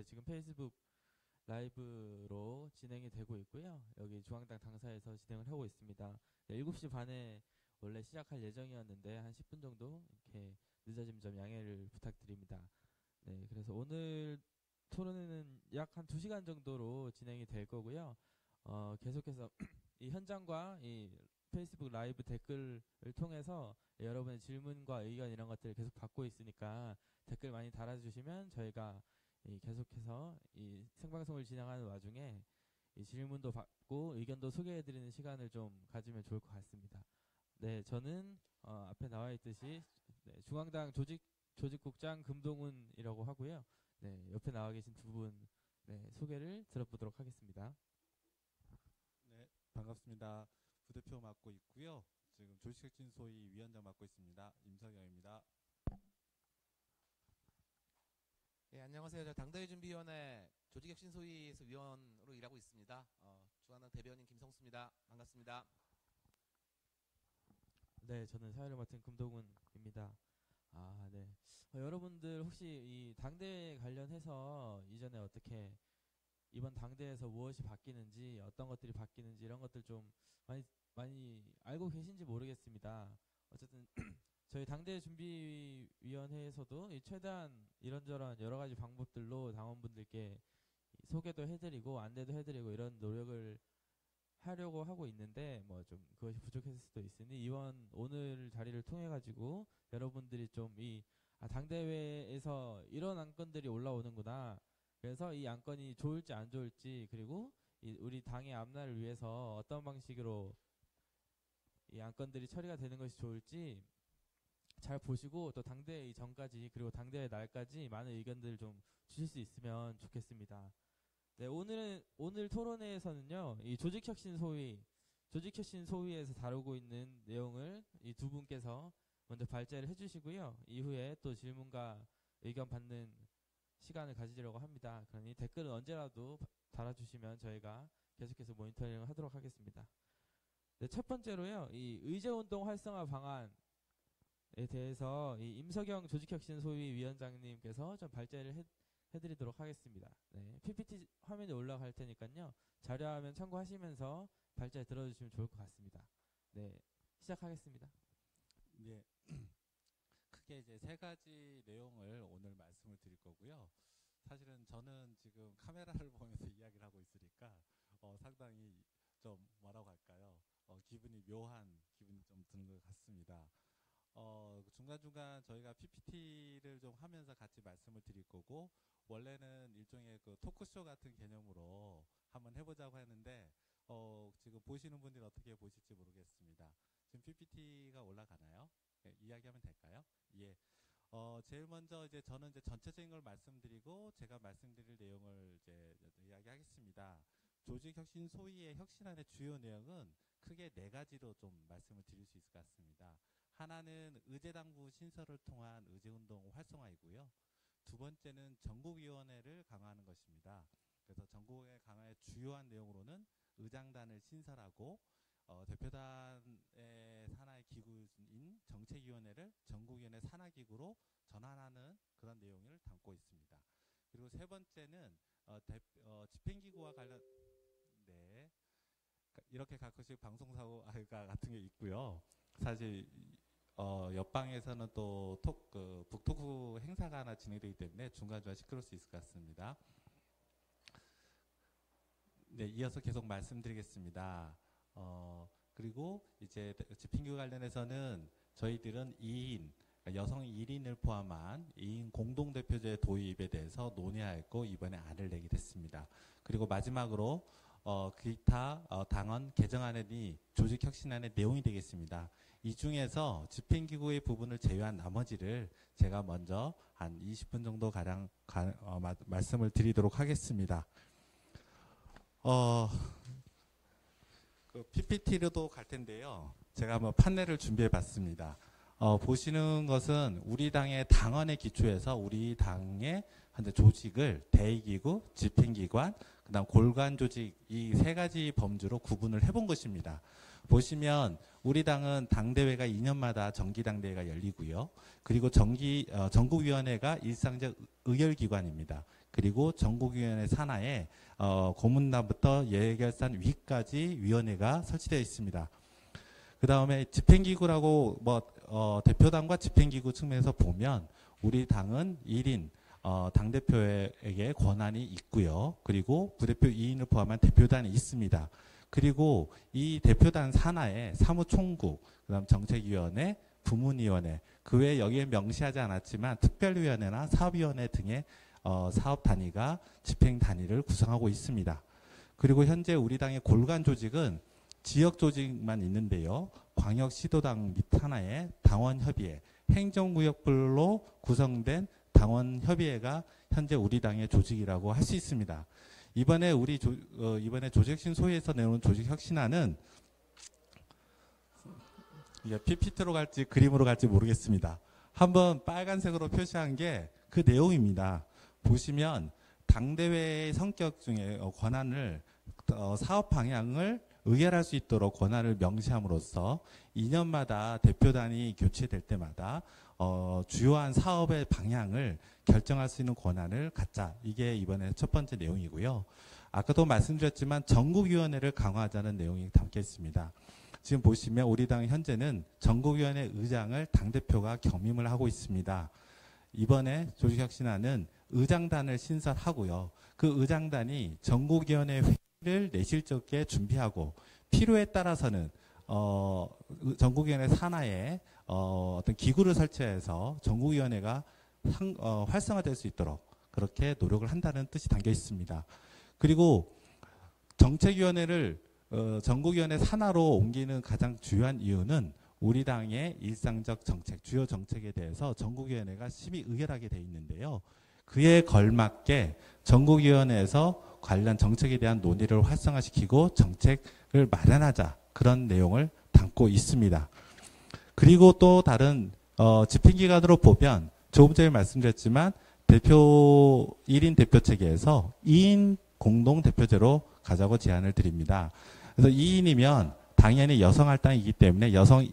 지금 페이스북 라이브로 진행이 되고 있고요. 여기 중앙당 당사에서 진행을 하고 있습니다. 네, 7시 반에 원래 시작할 예정이었는데 한 10분 정도 이렇게 늦어진 점 양해를 부탁드립니다. 네, 그래서 오늘 토론회는 약 한 2시간 정도로 진행이 될 거고요. 계속해서 이 현장과 이 페이스북 라이브 댓글을 통해서 여러분의 질문과 의견 이런 것들을 계속 받고 있으니까 댓글 많이 달아주시면 저희가 계속해서 이 생방송을 진행하는 와중에 이 질문도 받고 의견도 소개해드리는 시간을 좀 가지면 좋을 것 같습니다. 네, 저는 앞에 나와 있듯이 중앙당 조직국장 금동훈이라고 하고요. 네, 옆에 나와 계신 두 분 소개를 들어보도록 하겠습니다. 네, 반갑습니다. 부대표 맡고 있고요. 지금 조직혁신 소위 위원장 맡고 있습니다. 임석영입니다. 예, 안녕하세요. 저 당대회준비위원회 조직혁신소위에서 위원으로 일하고 있습니다. 중앙당 대변인 김성수입니다. 반갑습니다. 네, 저는 사회를 맡은 금동훈입니다. 네. 여러분들 혹시 이 당대회 관련해서 이전에 어떻게 이번 당대회에서 무엇이 바뀌는지 어떤 것들이 바뀌는지 이런 것들 좀 많이 알고 계신지 모르겠습니다. 어쨌든 저희 당대 준비위원회에서도 최대한 이런저런 여러 가지 방법들로 당원분들께 소개도 해드리고 안내도 해드리고 이런 노력을 하려고 하고 있는데 뭐 좀 그것이 부족했을 수도 있으니 오늘 자리를 통해 가지고 여러분들이 좀 당대회에서 이런 안건들이 올라오는구나. 그래서 이 안건이 좋을지 안 좋을지 그리고 우리 당의 앞날을 위해서 어떤 방식으로 이 안건들이 처리가 되는 것이 좋을지 잘 보시고 또 당대회 전까지 그리고 당대회 날까지 많은 의견들을 좀 주실 수 있으면 좋겠습니다. 네, 오늘 토론회에서는요, 이 조직혁신 소위에서 다루고 있는 내용을 이 두 분께서 먼저 발제를 해주시고요. 이후에 또 질문과 의견 받는 시간을 가지려고 합니다. 그러니 댓글은 언제라도 달아주시면 저희가 계속해서 모니터링을 하도록 하겠습니다. 네, 첫 번째로요, 이 의제운동 활성화 방안에 대해서 이 임석영 조직혁신소위 위원장님께서 좀 발제를 해드리도록 하겠습니다. 네, PPT 화면에 올라갈 테니까요. 자료화면 참고하시면서 발제 들어주시면 좋을 것 같습니다. 네, 시작하겠습니다. 네, 크게 이제 3가지 내용을 오늘 말씀을 드릴 거고요. 사실은 저는 지금 카메라를 보면서 이야기를 하고 있으니까 상당히 좀 뭐라고 할까요? 기분이 묘한 기분이 좀 드는 것 같습니다. 중간중간 저희가 PPT를 좀 하면서 같이 말씀을 드릴 거고 원래는 일종의 그 토크쇼 같은 개념으로 한번 해보자고 했는데 지금 보시는 분들이 어떻게 보실지 모르겠습니다. 지금 PPT가 올라가나요? 네, 이야기하면 될까요? 예. 제일 먼저 저는 전체적인 걸 말씀드리고 제가 말씀드릴 내용을 이제 이야기하겠습니다. 조직혁신 소위의 혁신안의 주요 내용은 크게 4가지로 좀 말씀을 드릴 수 있을 것 같습니다. 하나는 의제당부 신설을 통한 의제운동 활성화이고요. 두 번째는 전국위원회를 강화하는 것입니다. 그래서 전국의 강화의 주요한 내용으로는 의장단을 신설하고 대표단의 산하의 기구인 정책위원회를 전국위원회 산하기구로 전환하는 그런 내용을 담고 있습니다. 그리고 세 번째는 집행기구와 관련 이렇게 가끔씩 방송사고가 같은 게 있고요. 사실 옆방에서는 또 북토크 행사가 하나 진행되기 때문에 중간중간 시끄러울 수 있을 것 같습니다. 네, 이어서 계속 말씀드리겠습니다. 그리고 이제 집행기구 관련해서는 저희들은 2인, 여성 1인을 포함한 2인 공동대표제 도입에 대해서 논의하였고 이번에 안을 내게 됐습니다. 그리고 마지막으로 기타 당원 개정안이 조직혁신안의 내용이 되겠습니다. 이 중에서 집행기구의 부분을 제외한 나머지를 제가 먼저 한 20분 정도 가량 말씀을 드리도록 하겠습니다. 그 PPT로도 갈 텐데요. 제가 한번 판넬을 준비해 봤습니다. 보시는 것은 우리 당의 당원에 기초해서 우리 당의 현재 조직을 대의기구, 집행기관, 그다음 골관조직 이 3가지 범주로 구분을 해본 것입니다. 보시면 우리 당은 당대회가 2년마다 정기당대회가 열리고요. 그리고 전국위원회가 일상적 의결기관입니다. 그리고 전국위원회 산하에 고문단부터 예결산 위까지 위원회가 설치되어 있습니다. 그 다음에 집행기구라고 대표당과 집행기구 측면에서 보면 우리 당은 1인 당대표에게 권한이 있고요. 그리고 부대표 2인을 포함한 대표단이 있습니다. 그리고 이 대표단 산하에 사무총국, 그다음 정책위원회, 부문위원회, 그 외에 여기에 명시하지 않았지만 특별위원회나 사업위원회 등의 사업 단위가 집행 단위를 구성하고 있습니다. 그리고 현재 우리 당의 골간 조직은 지역 조직만 있는데요. 광역시도당 및 하나의 당원협의회, 행정구역별로 구성된 당원협의회가 현재 우리 당의 조직이라고 할 수 있습니다. 이번에 이번에 조직혁신 소위에서 내놓은 조직혁신안은 이게 PPT로 갈지 그림으로 갈지 모르겠습니다. 한번 빨간색으로 표시한 게 그 내용입니다. 보시면 당대회의 성격 중에 권한을 사업 방향을 의결할 수 있도록 권한을 명시함으로써 2년마다 대표단이 교체될 때마다 주요한 사업의 방향을 결정할 수 있는 권한을 갖자. 이게 이번에 첫 번째 내용이고요. 아까도 말씀드렸지만 전국위원회를 강화하자는 내용이 담겨 있습니다. 지금 보시면 우리 당 현재는 전국위원회 의장을 당대표가 겸임을 하고 있습니다. 이번에 조직혁신안은 의장단을 신설하고요. 그 의장단이 전국위원회 회의를 내실적에 준비하고 필요에 따라서는 전국위원회 산하에 어떤 기구를 설치해서 전국위원회가 활성화될 수 있도록 그렇게 노력을 한다는 뜻이 담겨 있습니다. 그리고 정책위원회를 전국위원회 산하로 옮기는 가장 중요한 이유는 우리 당의 일상적 정책, 주요 정책에 대해서 전국위원회가 심의 의결하게 돼 있는데요. 그에 걸맞게 전국위원회에서 관련 정책에 대한 논의를 활성화시키고 정책을 마련하자, 그런 내용을 담고 있습니다. 그리고 또 다른 집행기관으로 보면 조금 전에 말씀드렸지만 1인 대표 체계에서 2인 공동대표제로 가자고 제안을 드립니다. 그래서 2인이면 당연히 여성 할당이기 때문에 여성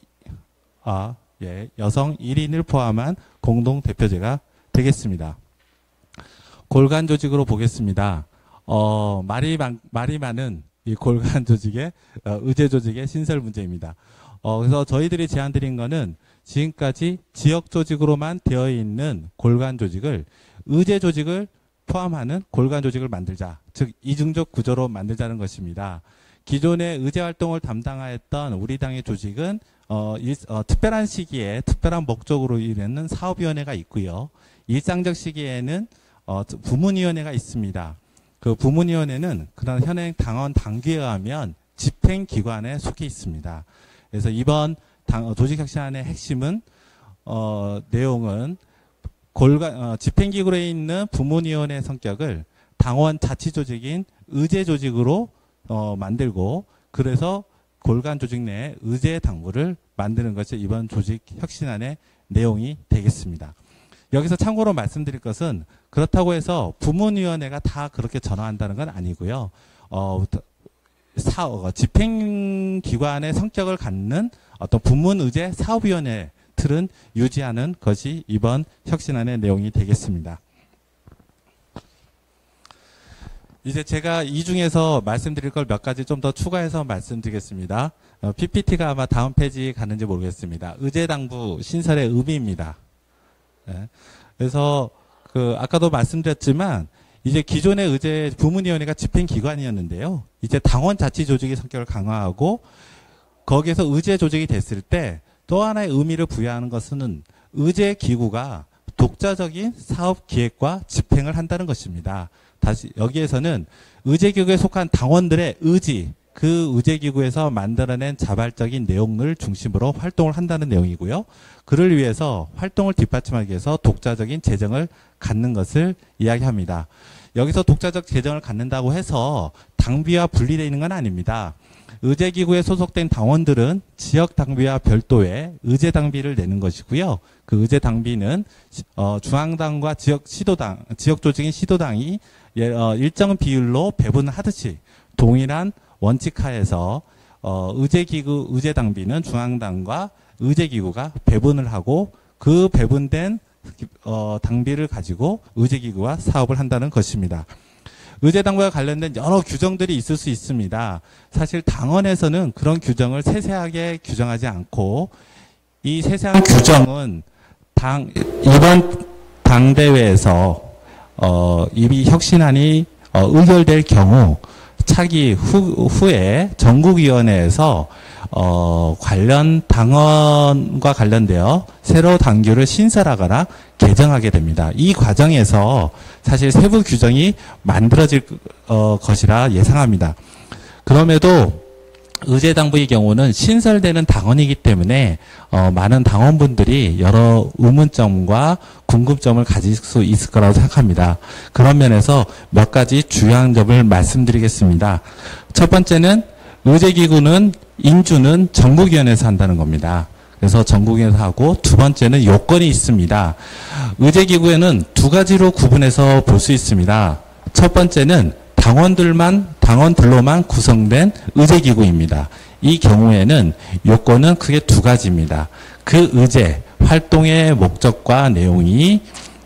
1인을 포함한 공동대표제가 되겠습니다. 골간 조직으로 보겠습니다. 말이 많은 이 골간 조직의 의제 조직의 신설 문제입니다. 그래서 저희들이 제안드린 거는 지금까지 지역 조직으로만 되어 있는 골간 조직을 의제 조직을 포함하는 골간 조직을 만들자. 즉 이중적 구조로 만들자는 것입니다. 기존의 의제 활동을 담당하였던 우리 당의 조직은 특별한 시기에 특별한 목적으로 일하는 사업위원회가 있고요. 일상적 시기에는 부문위원회가 있습니다. 그 부문위원회는 그런 현행 당원 당규에 의하면 집행기관에 속해 있습니다. 그래서 이번 조직혁신안의 핵심은 내용은 집행기구에 있는 부문위원회 성격을 당원 자치조직인 의제조직으로 만들고, 그래서 골간 조직 내에 의제 당부를 만드는 것이 이번 조직혁신안의 내용이 되겠습니다. 여기서 참고로 말씀드릴 것은 그렇다고 해서 부문위원회가 다 그렇게 전환한다는 건 아니고요. 집행기관의 성격을 갖는 어떤 부문의제 사업위원회 틀은 유지하는 것이 이번 혁신안의 내용이 되겠습니다. 이제 제가 이 중에서 말씀드릴 걸 몇 가지 좀 더 추가해서 말씀드리겠습니다. PPT가 아마 다음 페이지 가는지 모르겠습니다. 의제당부 신설의 의미입니다. 네. 그래서 아까도 말씀드렸지만 이제 기존의 의제 부문위원회가 집행기관이었는데요. 이제 당원 자치 조직의 성격을 강화하고 거기에서 의제 조직이 됐을 때 또 하나의 의미를 부여하는 것은 의제 기구가 독자적인 사업 기획과 집행을 한다는 것입니다. 다시 여기에서는 의제 기구에 속한 당원들의 의지, 그 의제 기구에서 만들어낸 자발적인 내용을 중심으로 활동을 한다는 내용이고요. 그를 위해서 활동을 뒷받침하기 위해서 독자적인 재정을 갖는 것을 이야기합니다. 여기서 독자적 재정을 갖는다고 해서 당비와 분리되어 있는 건 아닙니다. 의제기구에 소속된 당원들은 지역 당비와 별도의 의제 당비를 내는 것이고요. 그 의제 당비는 중앙당과 지역 조직인 시도당이 일정 비율로 배분을 하듯이 동일한 원칙하에서 의제 당비는 중앙당과 의제기구가 배분을 하고 그 배분된 당비를 가지고 의제기구와 사업을 한다는 것입니다. 의제당부와 관련된 여러 규정들이 있을 수 있습니다. 사실 당원에서는 그런 규정을 세세하게 규정하지 않고 이 세세한 규정은 이번 당대회에서 이 혁신안이 의결될 경우 차기 후에 전국위원회에서 관련 당원과 관련되어 새로 당규를 신설하거나 개정하게 됩니다. 이 과정에서 사실 세부 규정이 만들어질 것이라 예상합니다. 그럼에도 의제당부의 경우는 신설되는 당원이기 때문에 많은 당원분들이 여러 의문점과 궁금점을 가질 수 있을 거라고 생각합니다. 그런 면에서 몇 가지 중요한 점을 말씀드리겠습니다. 첫 번째는 의제기구는 인주는 전국위원회에서 한다는 겁니다. 그래서 전국위원회에서 하고, 두 번째는 요건이 있습니다. 의제기구에는 두 가지로 구분해서 볼 수 있습니다. 첫 번째는 당원들로만 구성된 의제기구입니다. 이 경우에는 요건은 크게 두 가지입니다. 그 의제, 활동의 목적과 내용이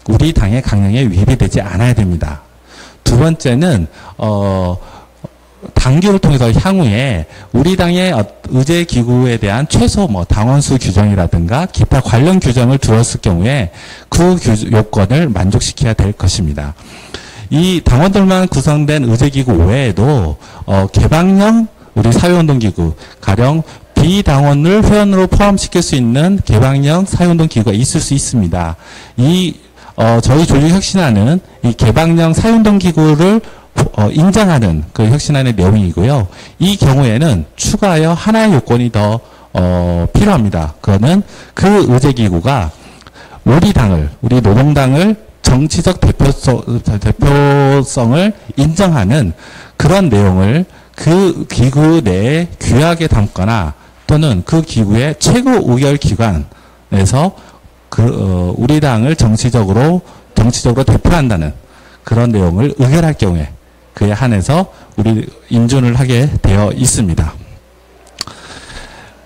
우리 당의 강령에 위배되지 않아야 됩니다. 두 번째는 당규를 통해서 향후에 우리 당의 의제기구에 대한 최소 당원수 규정이라든가 기타 관련 규정을 두었을 경우에 그 요건을 만족시켜야 될 것입니다. 이 당원들만 구성된 의제기구 외에도 개방형 우리 사회운동기구, 가령 비당원을 회원으로 포함시킬 수 있는 개방형 사회운동기구가 있을 수 있습니다. 저희 조직혁신안은 이 개방형 사회운동기구를 인정하는 그 혁신안의 내용이고요. 이 경우에는 추가하여 하나의 요건이 더 필요합니다. 그거는 그 의제기구가 우리 노동당을 정치적 대표성을 인정하는 그런 내용을 그 기구 내에 규약에 담거나 또는 그 기구의 최고 의결 기관에서 우리 당을 정치적으로 대표한다는 그런 내용을 의결할 경우에 그에 한해서 우리 인준을 하게 되어 있습니다.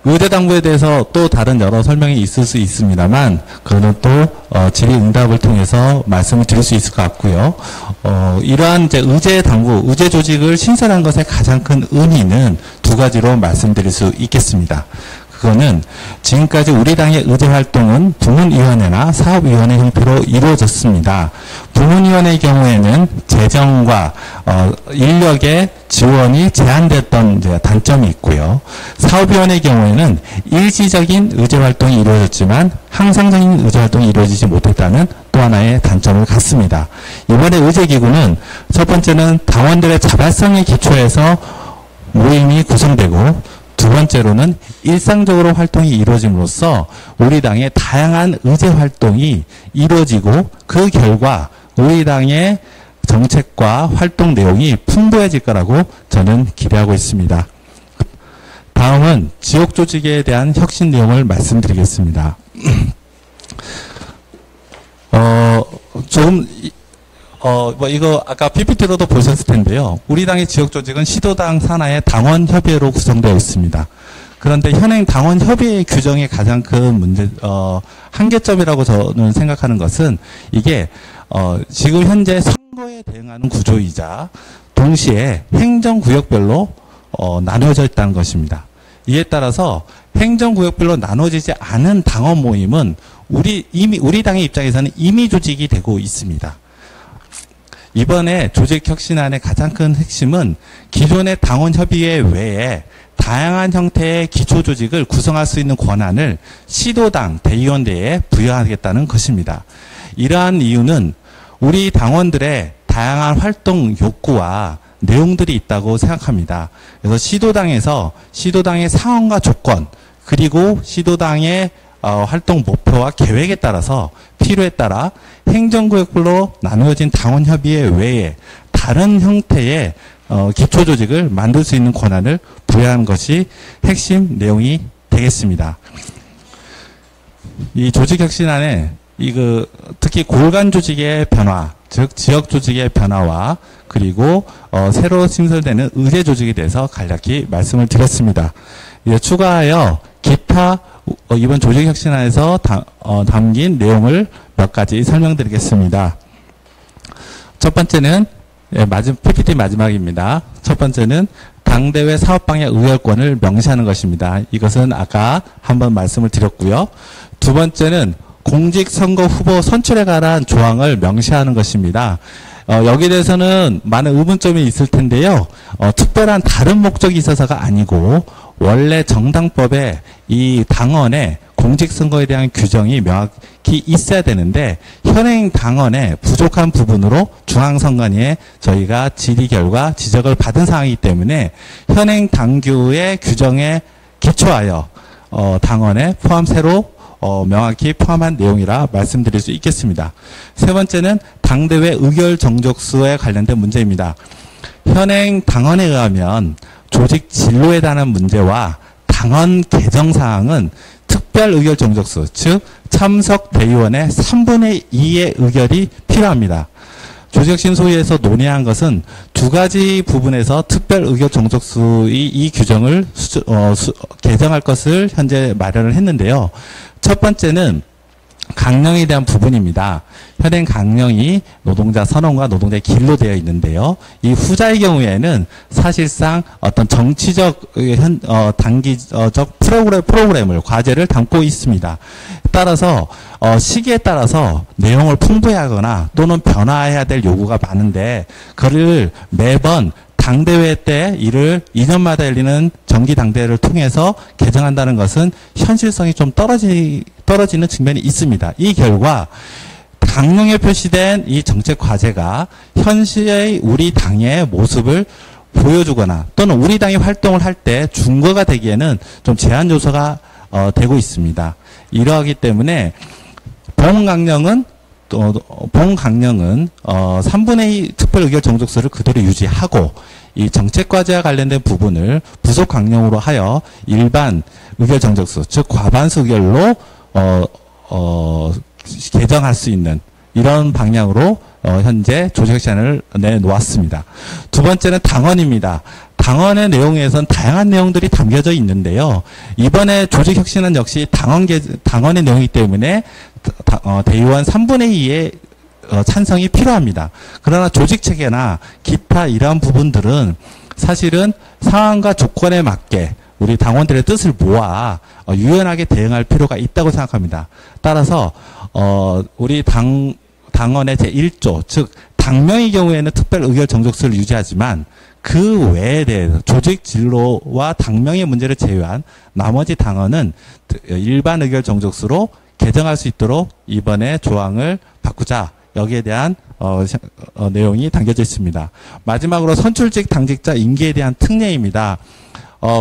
의제당부에 대해서 또 다른 여러 설명이 있을 수 있습니다만 그거는 또 질의응답을 통해서 말씀을 드릴 수 있을 것 같고요. 이러한 이제 의제당부, 의제조직을 신설한 것의 가장 큰 의미는 두 가지로 말씀드릴 수 있겠습니다. 그거는 지금까지 우리 당의 의제활동은 부문위원회나 사업위원회 형태로 이루어졌습니다. 부문위원회의 경우에는 재정과 인력의 지원이 제한됐던 이제 단점이 있고요. 사업위원회의 경우에는 일시적인 의제활동이 이루어졌지만 항상적인 의제활동이 이루어지지 못했다는 또 하나의 단점을 갖습니다. 이번에 의제기구는 첫 번째는 당원들의 자발성에 기초해서 모임이 구성되고 두 번째로는 일상적으로 활동이 이루어짐으로써 우리 당의 다양한 의제 활동이 이루어지고 그 결과 우리 당의 정책과 활동 내용이 풍부해질 거라고 저는 기대하고 있습니다. 다음은 지역 조직에 대한 혁신 내용을 말씀드리겠습니다. 이거 아까 PPT로도 보셨을 텐데요. 우리 당의 지역 조직은 시도당 산하의 당원협의회로 구성되어 있습니다. 그런데 현행 당원협의회 규정의 가장 큰 한계점이라고 저는 생각하는 것은 이게 지금 현재 선거에 대응하는 구조이자 동시에 행정구역별로 나누어져 있다는 것입니다. 이에 따라서 행정구역별로 나눠지지 않은 당원 모임은 우리 당의 입장에서는 임의 조직이 되고 있습니다. 이번에 조직혁신안의 가장 큰 핵심은 기존의 당원협의회 외에 다양한 형태의 기초조직을 구성할 수 있는 권한을 시도당 대의원대에 부여하겠다는 것입니다. 이러한 이유는 우리 당원들의 다양한 활동 욕구와 내용들이 있다고 생각합니다. 그래서 시도당의 상황과 조건 그리고 시도당의 활동 목표와 계획에 따라서 필요에 따라 행정구역별로 나누어진 당원협의회 외에 다른 형태의 기초조직을 만들 수 있는 권한을 부여한 것이 핵심 내용이 되겠습니다. 이 조직혁신안에 특히 골간조직의 변화, 즉 지역조직의 변화와 그리고 새로 신설되는 의제조직에 대해서 간략히 말씀을 드렸습니다. 추가하여 기타 이번 조직혁신안에서 담긴 내용을 몇 가지 설명드리겠습니다. 첫 번째는 PPT 마지막입니다. 첫 번째는 당대회 사업방향 의결권을 명시하는 것입니다. 이것은 아까 한번 말씀을 드렸고요. 두 번째는 공직선거 후보 선출에 관한 조항을 명시하는 것입니다. 여기에 대해서는 많은 의문점이 있을 텐데요. 특별한 다른 목적이 있어서가 아니고 원래 정당법에 이 당원의 공직선거에 대한 규정이 명확히 있어야 되는데 현행 당원의 부족한 부분으로 중앙선관위에 저희가 질의 결과 지적을 받은 사항이기 때문에 현행 당규의 규정에 기초하여 당원에 새로 명확히 포함한 내용이라 말씀드릴 수 있겠습니다. 세 번째는 당대회 의결 정족수에 관련된 문제입니다. 현행 당원에 의하면 조직 진로에 관한 문제와 당원 개정 사항은 특별 의결 정족수, 즉 참석 대의원의 3분의 2의 의결이 필요합니다. 조직혁신 소위에서 논의한 것은 두 가지 부분에서 특별 의결 정족수의 이 규정을 개정할 것을 현재 마련을 했는데요. 첫 번째는 강령에 대한 부분입니다. 현행 강령이 노동자 선언과 노동자의 길로 되어 있는데요. 이 후자의 경우에는 사실상 어떤 정치적 단기적 프로그램을 과제를 담고 있습니다. 따라서 시기에 따라서 내용을 풍부하거나 또는 변화해야 될 요구가 많은데 그를 매번 당대회 때 이를 2년마다 열리는 정기 당대회를 통해서 개정한다는 것은 현실성이 좀 떨어지는 측면이 있습니다. 이 결과 강령에 표시된 이 정책 과제가 현실의 우리 당의 모습을 보여주거나 또는 우리 당이 활동을 할 때 준거가 되기에는 좀 제한 요소가 되고 있습니다. 이러하기 때문에 본 강령은 3분의 2 특별 의결 정족수를 그대로 유지하고 이 정책 과제와 관련된 부분을 부속 강령으로 하여 일반 의결 정족수, 즉 과반수 의결로 개정할 수 있는 이런 방향으로 현재 조직혁신안을 내놓았습니다. 두 번째는 당원입니다. 당원의 내용에선 다양한 내용들이 담겨져 있는데요. 이번에 조직혁신안 역시 당원의 내용이기 때문에 대의원 3분의 2의 찬성이 필요합니다. 그러나 조직체계나 기타 이러한 부분들은 사실은 상황과 조건에 맞게 우리 당원들의 뜻을 모아 유연하게 대응할 필요가 있다고 생각합니다. 따라서 우리 당원의 제1조, 즉 당명의 경우에는 특별 의결 정족수를 유지하지만 그 외에 대해서 조직 진로와 당명의 문제를 제외한 나머지 당원은 일반 의결 정족수로 개정할 수 있도록 이번에 조항을 바꾸자. 여기에 대한 내용이 담겨져 있습니다. 마지막으로 선출직 당직자 임기에 대한 특례입니다.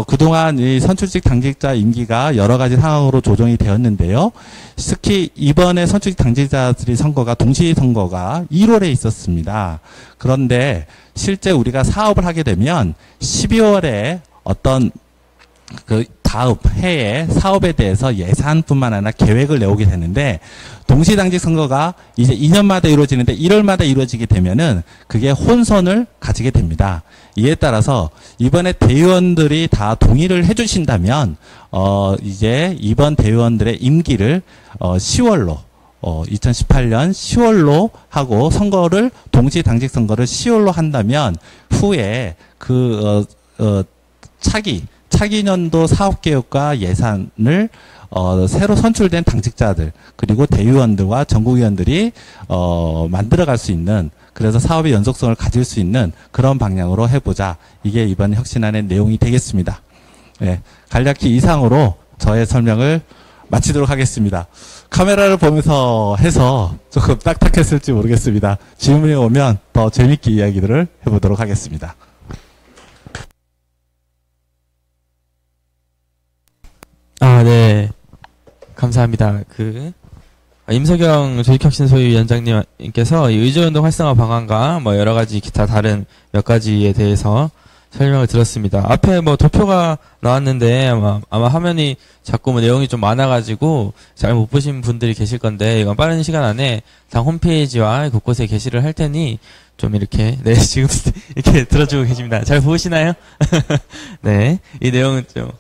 그동안 이 선출직 당직자 임기가 여러 가지 상황으로 조정이 되었는데요. 특히 이번에 선출직 당직자들이 선거가 동시 선거가 1월에 있었습니다. 그런데 실제 우리가 사업을 하게 되면 12월에 어떤 그 다음 해에 사업에 대해서 예산뿐만 아니라 계획을 내오게 되는데 동시당직 선거가 이제 2년마다 이루어지는데 1월마다 이루어지게 되면은 그게 혼선을 가지게 됩니다. 이에 따라서 이번에 대의원들이 다 동의를 해주신다면 이제 이번 대의원들의 임기를 10월로 2018년 10월로 하고 선거를 동시당직 선거를 10월로 한다면 후에 그 차기 년도 사업계획과 예산을 새로 선출된 당직자들 그리고 대의원들과 전국위원들이 만들어갈 수 있는 그래서 사업의 연속성을 가질 수 있는 그런 방향으로 해보자. 이게 이번 혁신안의 내용이 되겠습니다. 네, 간략히 이상으로 저의 설명을 마치도록 하겠습니다. 카메라를 보면서 해서 조금 딱딱했을지 모르겠습니다. 질문이 오면 더 재밌게 이야기들을 해보도록 하겠습니다. 네. 감사합니다. 임석영 조직혁신소위위원장님께서 이 의제운동 활성화 방안과 뭐 여러 가지 기타 다른 몇 가지에 대해서 설명을 들었습니다. 앞에 뭐 도표가 나왔는데 아마 화면이 자꾸 뭐 내용이 좀 많아가지고 잘 못 보신 분들이 계실 건데 이건 빠른 시간 안에 당 홈페이지와 곳곳에 게시를 할 테니 좀 이렇게 지금 이렇게 들어주고 계십니다. 잘 보시나요? 네, 이 내용은 좀.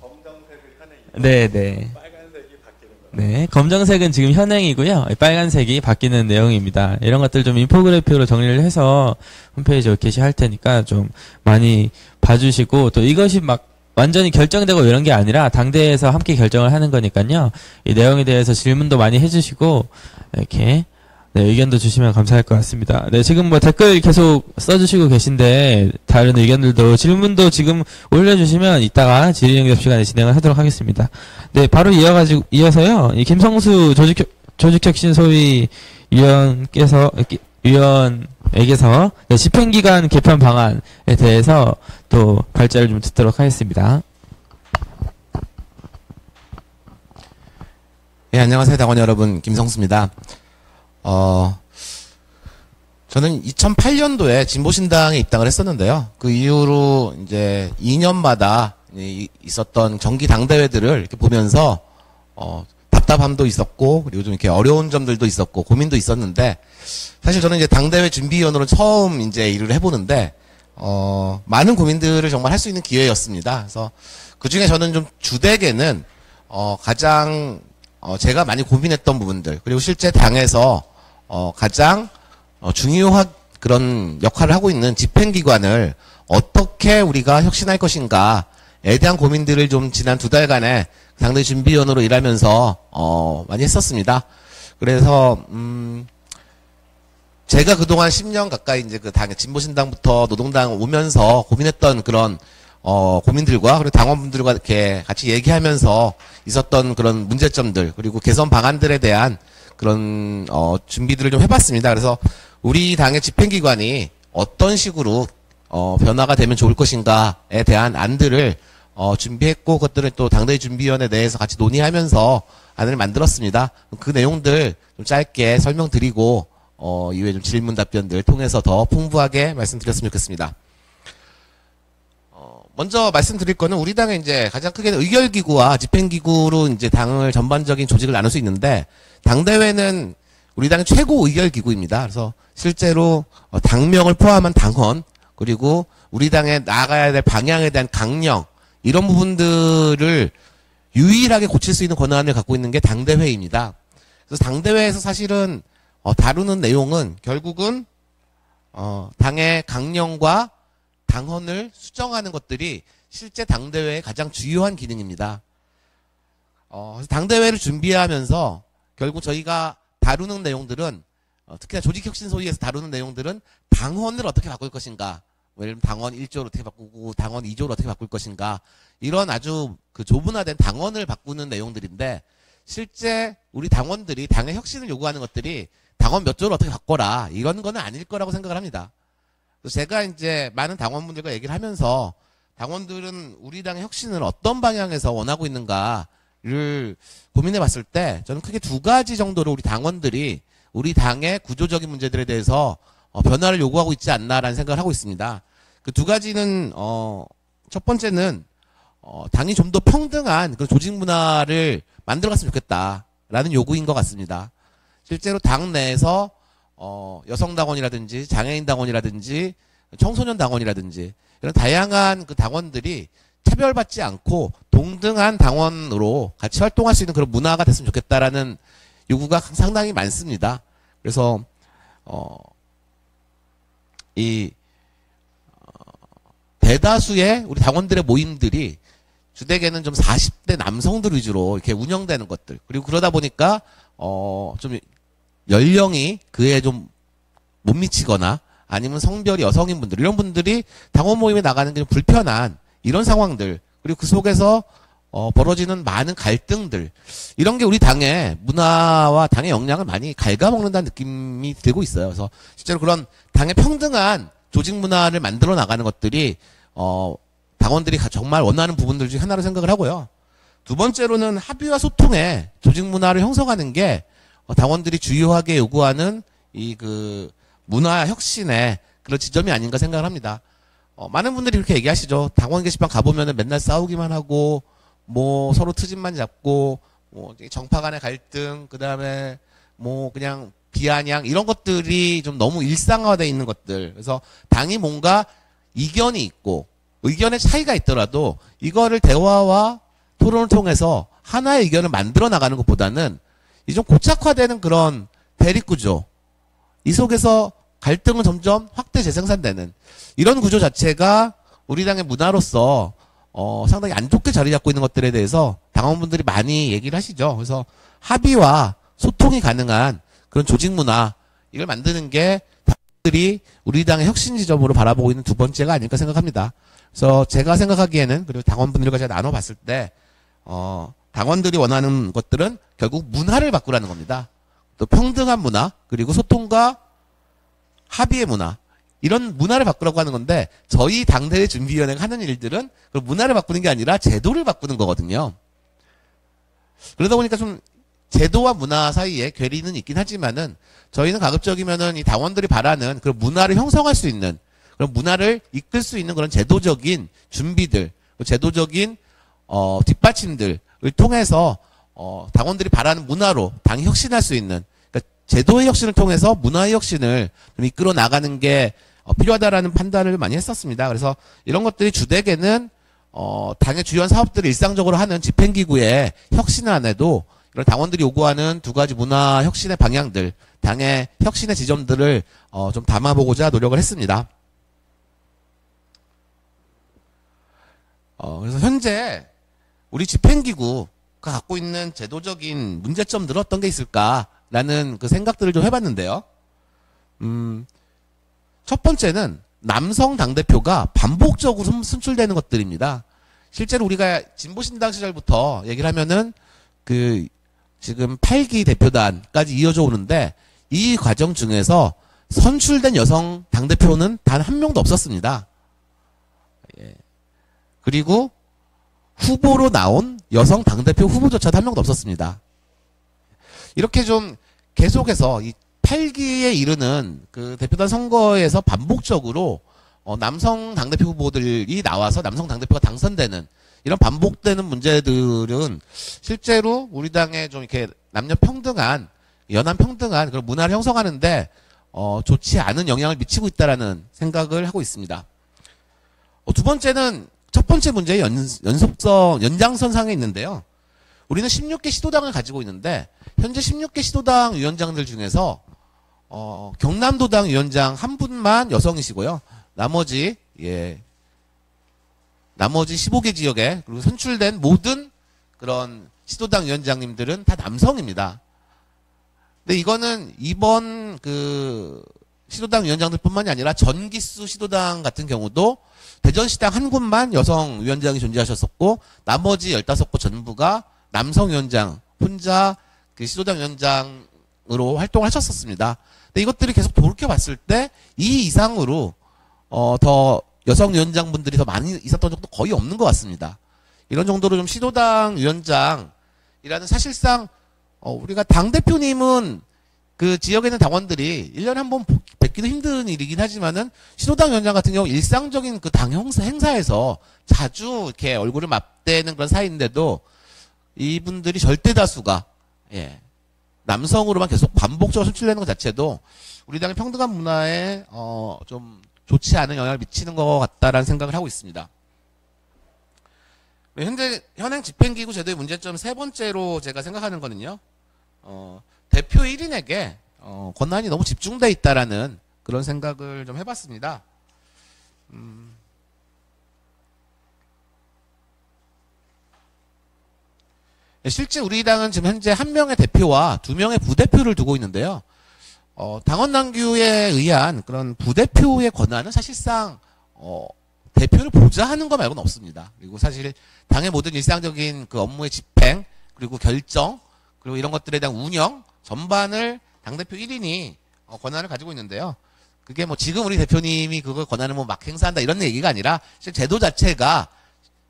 네. 빨간색이 바뀌는 거예요. 네, 검정색은 지금 현행이고요. 빨간색이 바뀌는 내용입니다. 이런 것들 좀 인포그래픽으로 정리를 해서 홈페이지에 게시할 테니까 좀 많이 봐주시고, 또 이것이 막 완전히 결정되고 이런 게 아니라 당대에서 함께 결정을 하는 거니까요. 이 내용에 대해서 질문도 많이 해주시고 이렇게 네, 의견도 주시면 감사할 것 같습니다. 네, 지금 뭐 댓글 계속 써주시고 계신데 다른 의견들도 질문도 지금 올려주시면 이따가 질의응답 시간에 진행을 하도록 하겠습니다. 네, 바로 이어서요. 이 김성수 조직혁신 소위 위원에게서 네, 집행기간 개편 방안에 대해서 또 발제를 좀 듣도록 하겠습니다. 예, 안녕하세요, 당원 여러분. 김성수입니다. 저는 2008년도에 진보신당에 입당을 했었는데요. 그 이후로 이제 2년마다 있었던 정기 당대회들을 이렇게 보면서, 답답함도 있었고, 그리고 좀 이렇게 어려운 점들도 있었고, 고민도 있었는데, 사실 저는 이제 당대회 준비위원으로 처음 이제 일을 해보는데, 많은 고민들을 정말 할 수 있는 기회였습니다. 그래서 그 중에 저는 좀 주되게는, 가장, 제가 많이 고민했던 부분들, 그리고 실제 당에서, 가장, 중요한 그런 역할을 하고 있는 집행기관을 어떻게 우리가 혁신할 것인가에 대한 고민들을 좀 지난 2달간의 당대 준비위원으로 일하면서, 많이 했었습니다. 그래서, 제가 그동안 10년 가까이 이제 그 당의 진보신당부터 노동당 오면서 고민했던 그런, 고민들과 그리고 당원분들과 이렇게 같이 얘기하면서 있었던 그런 문제점들, 그리고 개선 방안들에 대한 그런, 준비들을 좀 해봤습니다. 그래서 우리 당의 집행기관이 어떤 식으로, 변화가 되면 좋을 것인가에 대한 안들을, 준비했고, 그것들을 또 당대회 준비위원회 내에서 같이 논의하면서 안을 만들었습니다. 그 내용들 좀 짧게 설명드리고, 이후에 좀 질문 답변들 통해서 더 풍부하게 말씀드렸으면 좋겠습니다. 먼저 말씀드릴 거는 우리 당의 이제 가장 크게 의결기구와 집행기구로 이제 당을 전반적인 조직을 나눌 수 있는데, 당대회는 우리 당의 최고 의결기구입니다. 그래서 실제로 당명을 포함한 당헌, 그리고 우리 당에 나아가야 될 방향에 대한 강령, 이런 부분들을 유일하게 고칠 수 있는 권한을 갖고 있는 게 당대회입니다. 그래서 당대회에서 사실은 다루는 내용은 결국은 당의 강령과 당헌을 수정하는 것들이 실제 당대회의 가장 주요한 기능입니다. 당대회를 준비하면서 결국 저희가 다루는 내용들은 특히나 조직혁신소위에서 다루는 내용들은 당헌을 어떻게 바꿀 것인가, 예를 들면 당헌 1조를 어떻게 바꾸고 당헌 2조를 어떻게 바꿀 것인가, 이런 아주 그 조분화된 당헌을 바꾸는 내용들인데, 실제 우리 당원들이 당의 혁신을 요구하는 것들이 당원 몇 조를 어떻게 바꿔라, 이런 거는 아닐 거라고 생각을 합니다. 그래서 제가 이제 많은 당원분들과 얘기를 하면서 당원들은 우리 당의 혁신을 어떤 방향에서 원하고 있는가를 고민해 봤을 때 저는 크게 2가지 정도로 우리 당원들이 우리 당의 구조적인 문제들에 대해서 변화를 요구하고 있지 않나라는 생각을 하고 있습니다. 그 2가지는 첫 번째는 당이 좀 더 평등한 그런 조직 문화를 만들어갔으면 좋겠다라는 요구인 것 같습니다. 실제로 당 내에서 여성 당원이라든지 장애인 당원이라든지 청소년 당원이라든지 이런 다양한 그 당원들이 차별받지 않고 동등한 당원으로 같이 활동할 수 있는 그런 문화가 됐으면 좋겠다라는 요구가 상당히 많습니다. 그래서 대다수의 우리 당원들의 모임들이 주되게는 좀 40대 남성들 위주로 이렇게 운영되는 것들, 그리고 그러다 보니까 좀 연령이 그에 좀 못 미치거나 아니면 성별이 여성인 분들, 이런 분들이 당원 모임에 나가는 게 좀 불편한 이런 상황들, 그리고 그 속에서 벌어지는 많은 갈등들, 이런 게 우리 당의 문화와 당의 역량을 많이 갉아먹는다는 느낌이 들고 있어요. 그래서 실제로 그런 당의 평등한 조직 문화를 만들어 나가는 것들이 당원들이 정말 원하는 부분들 중 하나로 생각을 하고요. 2번째로는 합의와 소통의 조직 문화를 형성하는 게 당원들이 주요하게 요구하는 이 그 문화 혁신의 그런 지점이 아닌가 생각을 합니다. 많은 분들이 그렇게 얘기하시죠. 당원 게시판 가보면은 맨날 싸우기만 하고, 뭐 서로 트집만 잡고, 뭐 정파 간의 갈등, 그 다음에 뭐 그냥 비아냥, 이런 것들이 좀 너무 일상화되어 있는 것들. 그래서 당이 뭔가 이견이 있고 의견의 차이가 있더라도 이거를 대화와 토론을 통해서 하나의 의견을 만들어 나가는 것보다는 이 좀 고착화되는 그런 대립구조, 이 속에서 갈등은 점점 확대 재생산되는 이런 구조 자체가 우리 당의 문화로서 상당히 안 좋게 자리 잡고 있는 것들에 대해서 당원분들이 많이 얘기를 하시죠. 그래서 합의와 소통이 가능한 그런 조직 문화, 이걸 만드는 게 당원들이 우리 당의 혁신 지점으로 바라보고 있는 두 번째가 아닐까 생각합니다. 그래서 제가 생각하기에는, 그리고 당원분들과 제가 나눠봤을 때 당원들이 원하는 것들은 결국 문화를 바꾸라는 겁니다. 또 평등한 문화, 그리고 소통과 합의의 문화, 이런 문화를 바꾸라고 하는 건데, 저희 당대회 준비위원회가 하는 일들은 그 문화를 바꾸는 게 아니라 제도를 바꾸는 거거든요. 그러다 보니까 좀 제도와 문화 사이에 괴리는 있긴 하지만은, 저희는 가급적이면은 이 당원들이 바라는 그런 문화를 형성할 수 있는, 그런 문화를 이끌 수 있는 그런 제도적인 준비들, 제도적인 뒷받침들을 통해서 당원들이 바라는 문화로 당이 혁신할 수 있는, 그러니까 제도의 혁신을 통해서 문화의 혁신을 좀 이끌어 나가는 게 필요하다라는 판단을 많이 했었습니다. 그래서 이런 것들이 주되게는 당의 주요한 사업들을 일상적으로 하는 집행기구의 혁신안에도 이런 당원들이 요구하는 두 가지 문화 혁신의 방향들, 당의 혁신의 지점들을 좀 담아보고자 노력을 했습니다. 그래서 현재 우리 집행기구가 갖고 있는 제도적인 문제점들은 어떤 게 있을까라는 그 생각들을 좀 해봤는데요. 첫 번째는 남성 당대표가 반복적으로 선출되는 것들입니다. 실제로 우리가 진보신당 시절부터 얘기를 하면은 그 지금 8기 대표단까지 이어져 오는데, 이 과정 중에서 선출된 여성 당대표는 단 한 명도 없었습니다. 예. 그리고 후보로 나온 여성 당대표 후보조차도 한 명도 없었습니다. 이렇게 좀 계속해서 이 8기에 이르는 그 대표단 선거에서 반복적으로 남성 당대표 후보들이 나와서 남성 당대표가 당선되는 이런 반복되는 문제들은 실제로 우리 당에 좀 이렇게 남녀 평등한, 연한 평등한 그런 문화를 형성하는데 좋지 않은 영향을 미치고 있다라는 생각을 하고 있습니다. 두 번째는 첫 번째 문제의 연장선상에 있는데요. 우리는 16개 시도당을 가지고 있는데, 현재 16개 시도당 위원장들 중에서 경남도당 위원장 한 분만 여성이시고요. 나머지 15개 지역에 그리고 선출된 모든 그런 시도당 위원장님들은 다 남성입니다. 근데 이거는 이번 그 시도당 위원장들뿐만이 아니라 전기수 시도당 같은 경우도 대전시당 한 곳만 여성 위원장이 존재하셨었고, 나머지 15곳 전부가 남성 위원장 혼자 그 시도당 위원장으로 활동을 하셨었습니다. 근데 이것들이 계속 돌이켜봤을 때 이 이상으로 더 여성 위원장분들이 더 많이 있었던 적도 거의 없는 것 같습니다. 이런 정도로 좀 시도당 위원장이라는, 사실상 우리가 당대표님은 그 지역에 있는 당원들이 1년에 한 번 뵙기도 힘든 일이긴 하지만은, 시도당 위원장 같은 경우 일상적인 그 당 행사에서 자주 이렇게 얼굴을 맞대는 그런 사이인데도 이분들이 절대 다수가 남성으로만 계속 반복적으로 선출되는 것 자체도 우리 당의 평등한 문화에 좀 좋지 않은 영향을 미치는 것 같다라는 생각을 하고 있습니다. 현행 집행기구 제도의 문제점 세 번째로 제가 생각하는 거는요, 대표 1인에게 권한이 너무 집중돼 있다라는 그런 생각을 좀 해봤습니다. 실제 우리 당은 지금 현재 한 명의 대표와 두 명의 부대표를 두고 있는데요. 당원 당규에 의한 그런 부대표의 권한은 사실상 대표를 보좌하는 거 말고는 없습니다. 그리고 사실 당의 모든 일상적인 그 업무의 집행, 그리고 결정, 그리고 이런 것들에 대한 운영 전반을 당대표 1인이 권한을 가지고 있는데요. 그게 뭐 지금 우리 대표님이 그걸 권한을 뭐 막 행사한다 이런 얘기가 아니라, 실제 제도 자체가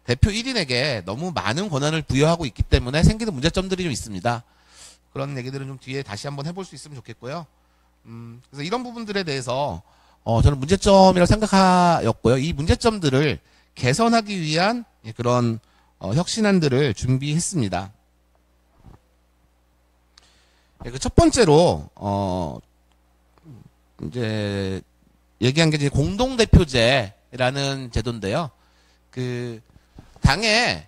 대표 1인에게 너무 많은 권한을 부여하고 있기 때문에 생기는 문제점들이 좀 있습니다. 그런 얘기들은 좀 뒤에 다시 한번 해볼 수 있으면 좋겠고요. 그래서 이런 부분들에 대해서 저는 문제점이라고 생각하였고요. 이 문제점들을 개선하기 위한 그런 혁신안들을 준비했습니다. 그 첫 번째로 이제 얘기한 게 이제 공동대표제라는 제도인데요. 그 당에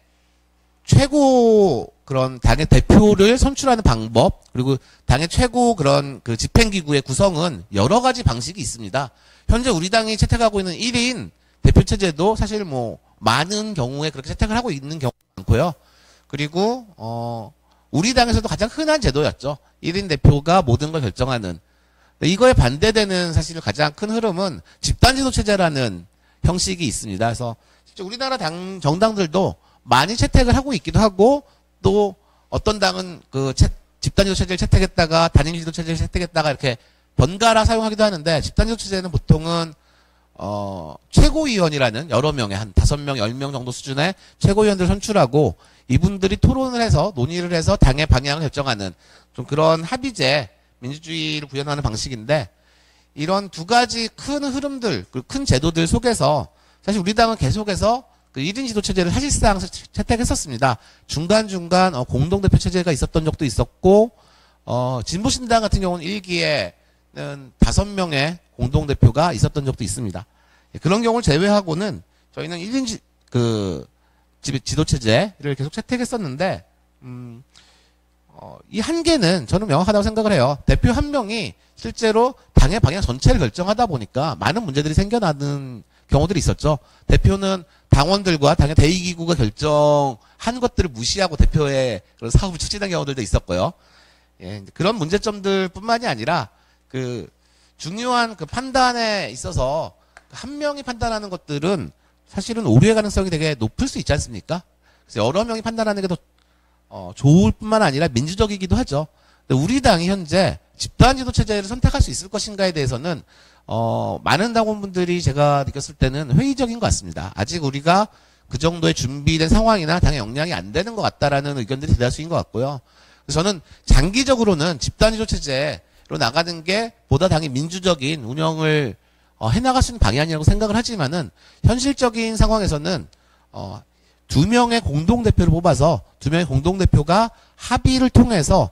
최고 그런 당의 대표를 선출하는 방법, 그리고 당의 최고 그런 그 집행기구의 구성은 여러 가지 방식이 있습니다. 현재 우리 당이 채택하고 있는 1인 대표 체제도 사실 뭐 많은 경우에 그렇게 채택을 하고 있는 경우가 많고요. 그리고 우리 당에서도 가장 흔한 제도였죠. 1인 대표가 모든 걸 결정하는. 이거에 반대되는 사실 가장 큰 흐름은 집단지도 체제라는 형식이 있습니다. 그래서 실제 우리나라 정당들도 많이 채택을 하고 있기도 하고, 또 어떤 당은 그 집단지도 체제를 채택했다가 단일지도 체제를 채택했다가 이렇게 번갈아 사용하기도 하는데, 집단지도 체제는 보통은 최고위원이라는 여러 명의 한 5명, 10명 정도 수준의 최고위원들을 선출하고 이분들이 토론을 해서 논의를 해서 당의 방향을 결정하는 좀 그런 합의제 민주주의를 구현하는 방식인데, 이런 두 가지 큰 흐름들, 큰 제도들 속에서 사실 우리 당은 계속해서 그 1인 지도 체제를 사실상 채택했었습니다. 중간중간 공동대표 체제가 있었던 적도 있었고, 진보신당 같은 경우는 1기에는 5명의 공동대표가 있었던 적도 있습니다. 그런 경우를 제외하고는 저희는 1인 지도 체제를 계속 채택했었는데, 이 한계는 저는 명확하다고 생각을 해요. 대표 한 명이 실제로 당의 방향 전체를 결정하다 보니까 많은 문제들이 생겨나는 경우들이 있었죠. 대표는 당원들과 당의 대의기구가 결정한 것들을 무시하고 대표의 그런 사업을 추진한 경우들도 있었고요. 예, 그런 문제점들 뿐만이 아니라 그 중요한 그 판단에 있어서 한 명이 판단하는 것들은 사실은 오류의 가능성이 되게 높을 수 있지 않습니까? 그래서 여러 명이 판단하는 게 더 좋을 뿐만 아니라 민주적이기도 하죠. 근데 우리 당이 현재 집단지도 체제를 선택할 수 있을 것인가에 대해서는 많은 당원분들이 제가 느꼈을 때는 회의적인 것 같습니다. 아직 우리가 그 정도의 준비된 상황이나 당의 역량이 안 되는 것 같다라는 의견들이 대다수인 것 같고요. 그래서 저는 장기적으로는 집단지도 체제로 나가는 게 보다 당이 민주적인 운영을 해나갈 수 있는 방향이라고 생각을 하지만은, 현실적인 상황에서는 2명의 공동대표를 뽑아서 2명의 공동대표가 합의를 통해서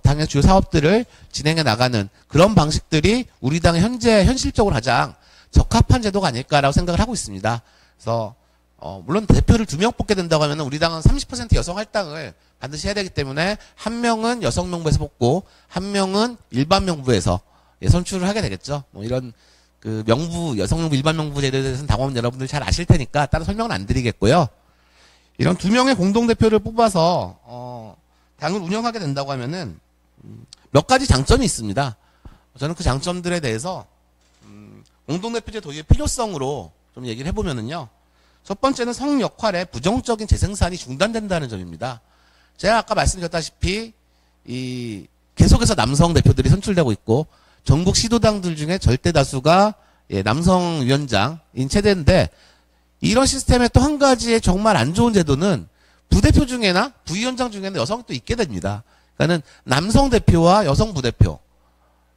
당의 주요 사업들을 진행해 나가는 그런 방식들이 우리 당의 현재 현실적으로 가장 적합한 제도가 아닐까라고 생각을 하고 있습니다. 그래서 물론 대표를 2명 뽑게 된다고 하면 우리 당은 30% 여성 할당을 반드시 해야 되기 때문에 한 명은 여성 명부에서 뽑고 한 명은 일반 명부에서 선출을 하게 되겠죠. 뭐 이런 그 여성 명부, 일반 명부 제도에 대해서는 당원 여러분들 잘 아실 테니까 따로 설명은 안 드리겠고요. 이런 2명의 공동대표를 뽑아서 당을 운영하게 된다고 하면은 몇 가지 장점이 있습니다. 저는 그 장점들에 대해서 공동대표제 도입의 필요성으로 좀 얘기를 해보면은요. 첫 번째는 성 역할의 부정적인 재생산이 중단된다는 점입니다. 제가 아까 말씀드렸다시피 계속해서 남성 대표들이 선출되고 있고, 전국 시도당들 중에 절대 다수가 남성 위원장인 체제인데, 이런 시스템의 또 한 가지의 정말 안 좋은 제도는 부대표 중에나 부위원장 중에는 여성이 또 있게 됩니다. 그러니까는 남성 대표와 여성 부대표,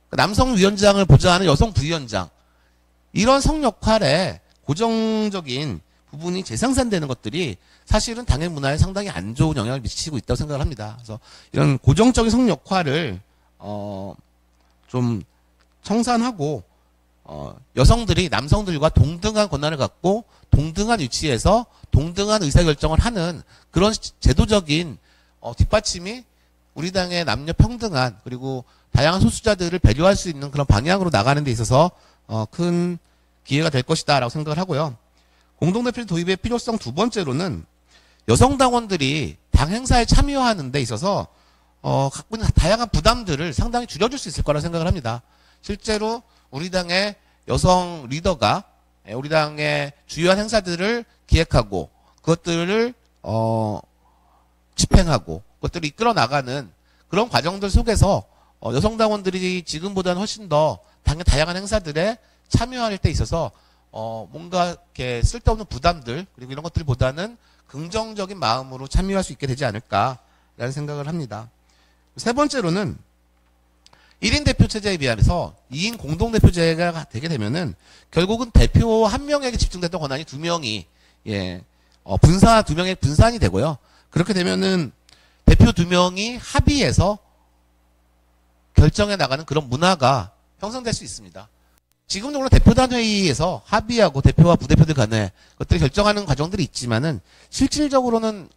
남성 위원장을 보좌하는 여성 부위원장, 이런 성 역할에 고정적인 부분이 재생산되는 것들이 사실은 당의 문화에 상당히 안 좋은 영향을 미치고 있다고 생각을 합니다. 그래서 이런 고정적인 성 역할을 좀 청산하고 여성들이 남성들과 동등한 권한을 갖고 동등한 위치에서 동등한 의사결정을 하는 그런 제도적인 뒷받침이 우리 당의 남녀 평등한, 그리고 다양한 소수자들을 배려할 수 있는 그런 방향으로 나가는 데 있어서 큰 기회가 될 것이다 라고 생각을 하고요. 공동대표 도입의 필요성 두 번째로는 여성 당원들이 당 행사에 참여하는 데 있어서 갖고 있는 다양한 부담들을 상당히 줄여줄 수 있을 거라고 생각을 합니다. 실제로 우리 당의 여성 리더가 우리 당의 주요한 행사들을 기획하고 그것들을 집행하고 그것들을 이끌어 나가는 그런 과정들 속에서 여성 당원들이 지금보다는 훨씬 더 당의 다양한 행사들에 참여할 때 있어서 뭔가 이렇게 쓸데없는 부담들, 그리고 이런 것들보다는 긍정적인 마음으로 참여할 수 있게 되지 않을까라는 생각을 합니다. 세 번째로는 1인 대표 체제에 비해서 2인 공동대표제가 되게 되면은 결국은 대표 한 명에게 집중됐던 권한이 2명이 두 명의 분산이 되고요. 그렇게 되면은 대표 2명이 합의해서 결정해 나가는 그런 문화가 형성될 수 있습니다. 지금도 물론 대표단 회의에서 합의하고 대표와 부대표들 간에 것들을 결정하는 과정들이 있지만은 실질적으로는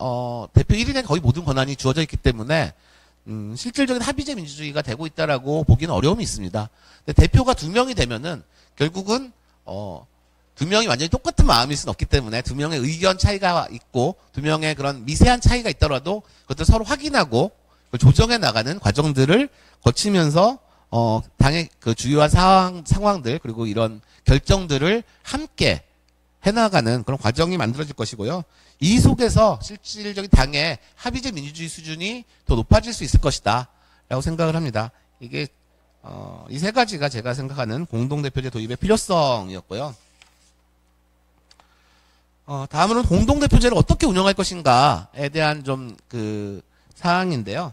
대표 1인에 거의 모든 권한이 주어져 있기 때문에 실질적인 합의제 민주주의가 되고 있다라고 보기는 어려움이 있습니다. 근데 대표가 2명이 되면은 결국은 2명이 완전히 똑같은 마음일 수는 없기 때문에 2명의 의견 차이가 있고 2명의 그런 미세한 차이가 있더라도 그것들 서로 확인하고 조정해 나가는 과정들을 거치면서 당의 그 주요한 상황들 그리고 이런 결정들을 함께 해나가는 그런 과정이 만들어질 것이고요. 이 속에서 실질적인 당의 합의제 민주주의 수준이 더 높아질 수 있을 것이다 라고 생각을 합니다. 이게 이 세 가지가 제가 생각하는 공동대표제 도입의 필요성이었고요. 다음으로는 공동대표제를 어떻게 운영할 것인가에 대한 좀 그 사항인데요.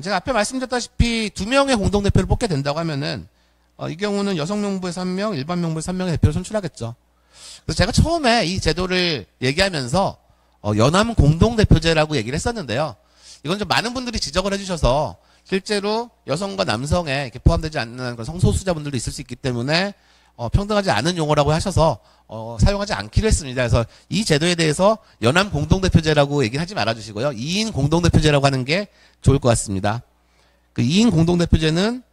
제가 앞에 말씀드렸다시피 2명의 공동대표를 뽑게 된다고 하면은 이 경우는 여성명부에서 1명, 일반명부에서 1명의 대표를 선출하겠죠. 그래서 제가 처음에 이 제도를 얘기하면서 연합 공동대표제라고 얘기를 했었는데요. 이건 좀 많은 분들이 지적을 해주셔서 실제로 여성과 남성에 이렇게 포함되지 않는 그런 성소수자분들도 있을 수 있기 때문에 평등하지 않은 용어라고 하셔서 사용하지 않기로 했습니다. 그래서 이 제도에 대해서 연합 공동대표제라고 얘기는 하지 말아주시고요. 2인 공동대표제라고 하는 게 좋을 것 같습니다. 그 2인 공동대표제는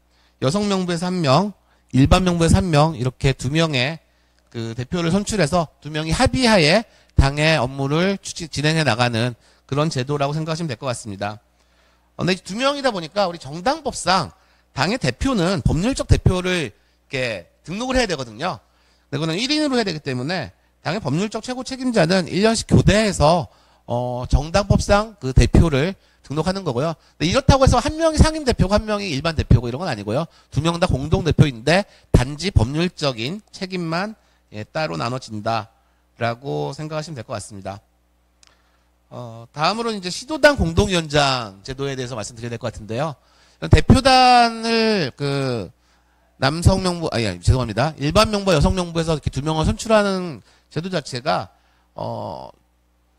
여성 명부에서 1명, 일반 명부에서 1명 이렇게 2명의 그 대표를 선출해서 2명이 합의하에 당의 업무를 진행해 나가는 그런 제도라고 생각하시면 될 것 같습니다. 근데 2명이다 보니까 우리 정당법상 당의 대표는 법률적 대표를 이렇게 등록을 해야 되거든요. 그거는 1인으로 해야 되기 때문에 당의 법률적 최고 책임자는 1년씩 교대해서 정당법상 그 대표를 등록하는 거고요. 근데 이렇다고 해서 1명이 상임대표고 1명이 일반 대표고 이런 건 아니고요. 2명 다 공동대표인데 단지 법률적인 책임만 따로 나눠진다라고 생각하시면 될 것 같습니다. 다음으로는 이제 시도당 공동위원장 제도에 대해서 말씀드려야 될 것 같은데요. 대표단을 그 남성 명부, 죄송합니다. 일반 명부와 여성 명부에서 이렇게 2명을 선출하는 제도 자체가,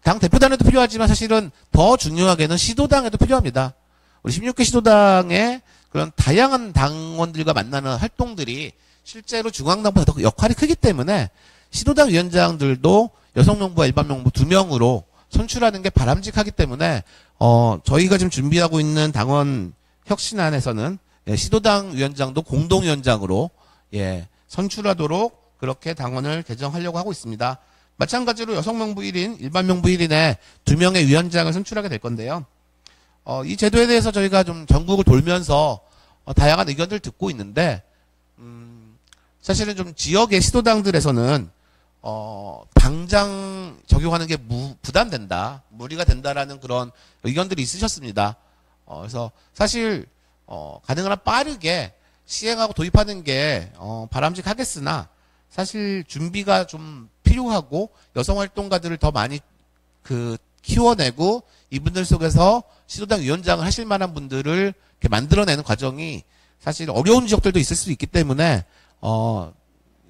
당 대표단에도 필요하지만 사실은 더 중요하게는 시도당에도 필요합니다. 우리 16개 시도당의 그런 다양한 당원들과 만나는 활동들이 실제로 중앙당보다 더 역할이 크기 때문에 시도당 위원장들도 여성 명부와 일반 명부 2명으로 선출하는 게 바람직하기 때문에, 저희가 지금 준비하고 있는 당원 혁신안에서는 시도당 위원장도 공동위원장으로 선출하도록 그렇게 당원을 개정하려고 하고 있습니다. 마찬가지로 여성명부 1인, 일반명부 1인에 2명의 위원장을 선출하게 될 건데요. 이 제도에 대해서 저희가 좀 전국을 돌면서 다양한 의견들을 듣고 있는데 사실은 좀 지역의 시도당들에서는 당장 적용하는 게 부담된다, 무리가 된다라는 그런 의견들이 있으셨습니다. 그래서 사실 가능한 한 빠르게 시행하고 도입하는 게 바람직하겠으나 사실 준비가 좀 필요하고 여성 활동가들을 더 많이 키워내고 이분들 속에서 시도당 위원장을 하실 만한 분들을 이렇게 만들어내는 과정이 사실 어려운 지역들도 있을 수 있기 때문에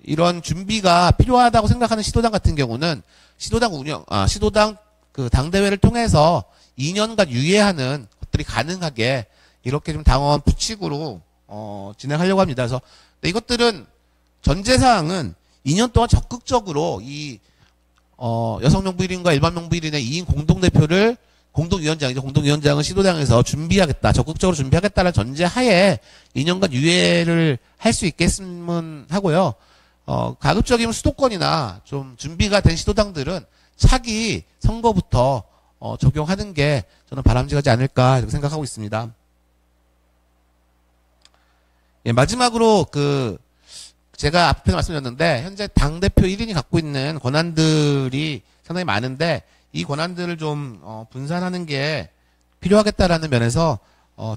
이런 준비가 필요하다고 생각하는 시도당 같은 경우는 시도당 그 당대회를 통해서 2년간 유예하는 것들이 가능하게 이렇게 좀 당원 부칙으로 진행하려고 합니다. 그래서 이것들은 전제사항은 2년 동안 적극적으로 이 여성명부 1인과 일반명부 1인의 2인 공동대표를 공동위원장은 시도당에서 준비하겠다, 적극적으로 준비하겠다는 전제하에 2년간 유예를 할 수 있겠으면 하고요. 가급적이면 수도권이나 좀 준비가 된 시도당들은 차기 선거부터 적용하는 게 저는 바람직하지 않을까 이렇게 생각하고 있습니다. 마지막으로 제가 앞에 말씀드렸는데 현재 당대표 1인이 갖고 있는 권한들이 상당히 많은데 이 권한들을 좀 분산하는 게 필요하겠다라는 면에서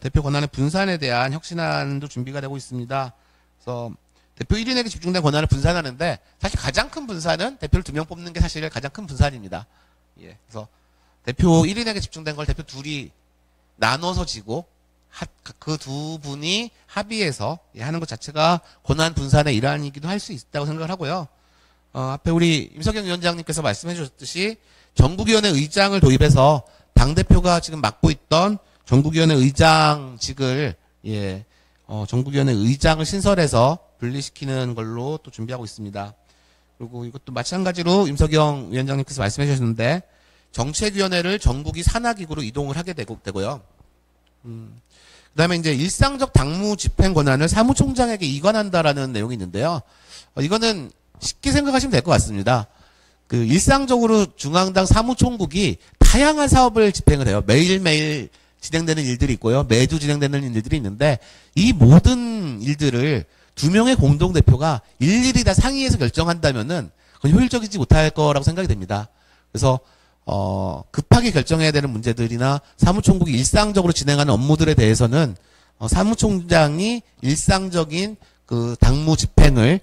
대표 권한의 분산에 대한 혁신안도 준비가 되고 있습니다. 그래서 대표 1인에게 집중된 권한을 분산하는데 사실 가장 큰 분산은 대표를 2명 뽑는 게 사실 가장 큰 분산입니다. 그래서 대표 1인에게 집중된 걸 대표 2이 나눠서 지고 그 2분이 합의해서 하는 것 자체가 권한 분산의 일환이기도 할 수 있다고 생각을 하고요. 앞에 우리 임석영 위원장님께서 말씀해 주셨듯이 전국위원회 의장을 도입해서 당대표가 지금 맡고 있던 전국위원회 의장직을 전국위원회 의장을 신설해서 분리시키는 걸로 또 준비하고 있습니다. 그리고 이것도 마찬가지로 임석영 위원장님께서 말씀해 주셨는데 정책위원회를 전국이 산하기구로 이동을 하게 되고요. 그다음에 이제 일상적 당무 집행 권한을 사무총장에게 이관한다라는 내용이 있는데요. 이거는 쉽게 생각하시면 될 것 같습니다. 그 일상적으로 중앙당 사무총국이 다양한 사업을 집행을 해요. 매일매일 진행되는 일들이 있고요. 매주 진행되는 일들이 있는데 이 모든 일들을 두 명의 공동대표가 일일이 다 상의해서 결정한다면은 그건 효율적이지 못할 거라고 생각이 됩니다. 그래서 급하게 결정해야 되는 문제들이나 사무총국이 일상적으로 진행하는 업무들에 대해서는 사무총장이 일상적인 그 당무 집행을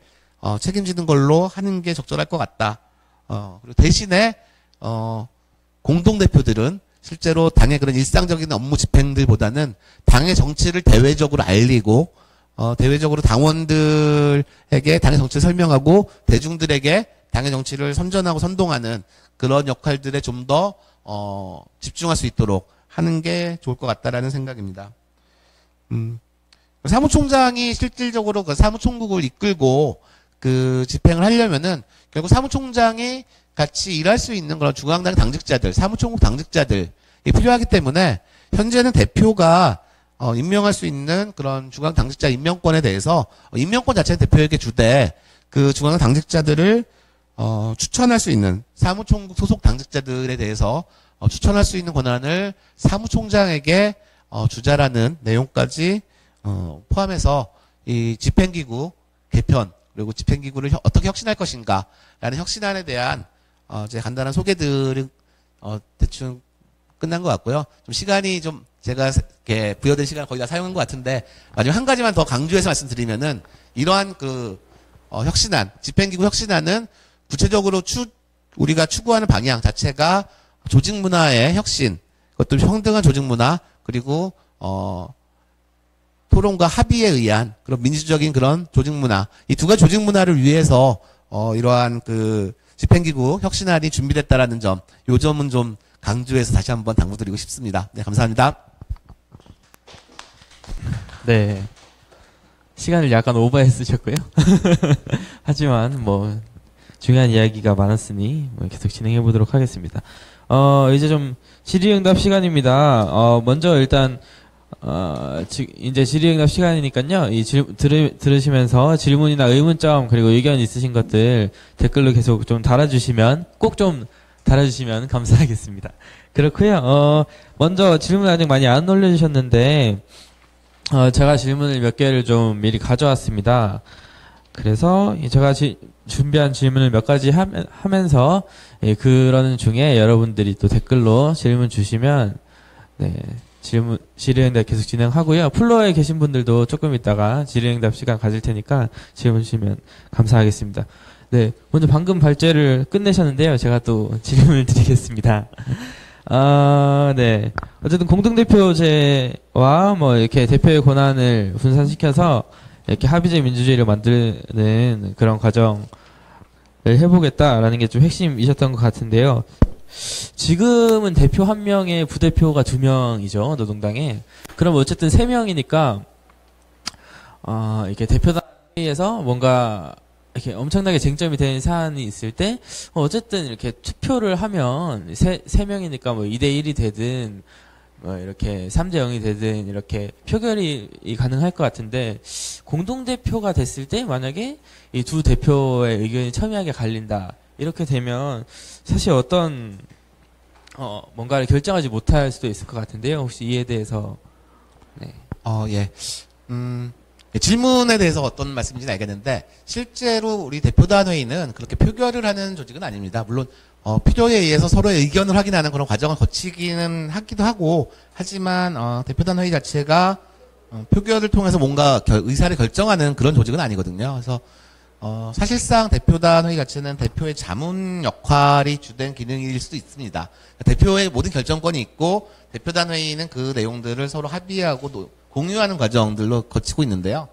책임지는 걸로 하는 게 적절할 것 같다. 그리고 대신에 공동대표들은 실제로 당의 그런 일상적인 업무 집행들보다는 당의 정치를 대외적으로 알리고 대외적으로 당원들에게 당의 정치를 설명하고 대중들에게 당의 정치를 선전하고 선동하는 그런 역할들에 좀 더 집중할 수 있도록 하는 게 좋을 것 같다라는 생각입니다. 사무총장이 실질적으로 그 사무총국을 이끌고 그 집행을 하려면은 결국 사무총장이 같이 일할 수 있는 그런 중앙당 당직자들, 사무총국 당직자들이 필요하기 때문에 현재는 대표가 임명할 수 있는 그런 중앙 당직자 임명권에 대해서 임명권 자체는 대표에게 주되 그 중앙 당직자들을 추천할 수 있는 사무총국 소속 당직자들에 대해서 추천할 수 있는 권한을 사무총장에게 주자라는 내용까지 포함해서 이 집행기구 개편 그리고 집행기구를 어떻게 혁신할 것인가라는 혁신안에 대한 제 간단한 소개들은 대충 끝난 것 같고요. 좀 시간이 좀 제가 이렇게 부여된 시간 거의 다 사용한 것 같은데 마지막 한 가지만 더 강조해서 말씀드리면은 이러한 그 혁신안 집행기구 혁신안은 구체적으로 우리가 추구하는 방향 자체가 조직 문화의 혁신, 그것도 평등한 조직 문화, 그리고 토론과 합의에 의한 그런 민주적인 그런 조직 문화, 이 두 가지 조직 문화를 위해서 이러한 그 집행기구 혁신안이 준비됐다라는 점, 요 점은 좀 강조해서 다시 한번 당부드리고 싶습니다. 네, 감사합니다. 네. 시간을 약간 오버했으셨고요. 하지만 뭐 중요한 이야기가 많았으니 계속 진행해 보도록 하겠습니다. 이제 좀 질의응답 시간입니다. 먼저 일단 이제 질의응답 시간이니까요. 들으시면서 질문이나 의문점 그리고 의견 있으신 것들 댓글로 계속 좀 달아주시면 꼭 좀 달아주시면 감사하겠습니다. 그렇고요. 먼저 질문 아직 많이 안 올려주셨는데 제가 질문을 몇 개를 좀 미리 가져왔습니다. 그래서 제가 준비한 질문을 몇 가지 하면서 그러는 중에 여러분들이 또 댓글로 질문 주시면 네, 질의응답 계속 진행하고요. 플로어에 계신 분들도 조금 있다가 질의응답 시간 가질 테니까 질문 주시면 감사하겠습니다. 네, 먼저 방금 발제를 끝내셨는데요. 제가 또 질문을 드리겠습니다. 네. 어쨌든 공동대표제와 뭐 이렇게 대표의 권한을 분산시켜서 이렇게 합의제 민주주의를 만드는 그런 과정을 해보겠다라는 게 좀 핵심이셨던 것 같은데요. 지금은 대표 1명에 부대표가 2명이죠. 노동당에. 그럼 어쨌든 3명이니까 이렇게 대표단 회의에서 뭔가 이렇게 엄청나게 쟁점이 되는 사안이 있을 때 어쨌든 이렇게 투표를 하면 3명이니까 뭐 2대1이 되든 뭐 이렇게 3대0이 되든 이렇게 표결이 가능할 것 같은데 공동대표가 됐을 때 만약에 이 두 대표의 의견이 첨예하게 갈린다 이렇게 되면 사실 어떤 뭔가를 결정하지 못할 수도 있을 것 같은데요. 혹시 이에 대해서 네. 예. 질문에 대해서 어떤 말씀인지는 알겠는데 실제로 우리 대표단 회의는 그렇게 표결을 하는 조직은 아닙니다. 물론 필요에 의해서 서로의 의견을 확인하는 그런 과정을 거치기는 하기도 하고 하지만 대표단 회의 자체가 표결을 통해서 뭔가 의사를 결정하는 그런 조직은 아니거든요. 그래서 사실상 대표단 회의 자체는 대표의 자문 역할이 주된 기능일 수도 있습니다. 대표의 모든 결정권이 있고 대표단 회의는 그 내용들을 서로 합의하고 공유하는 과정들로 거치고 있는데요.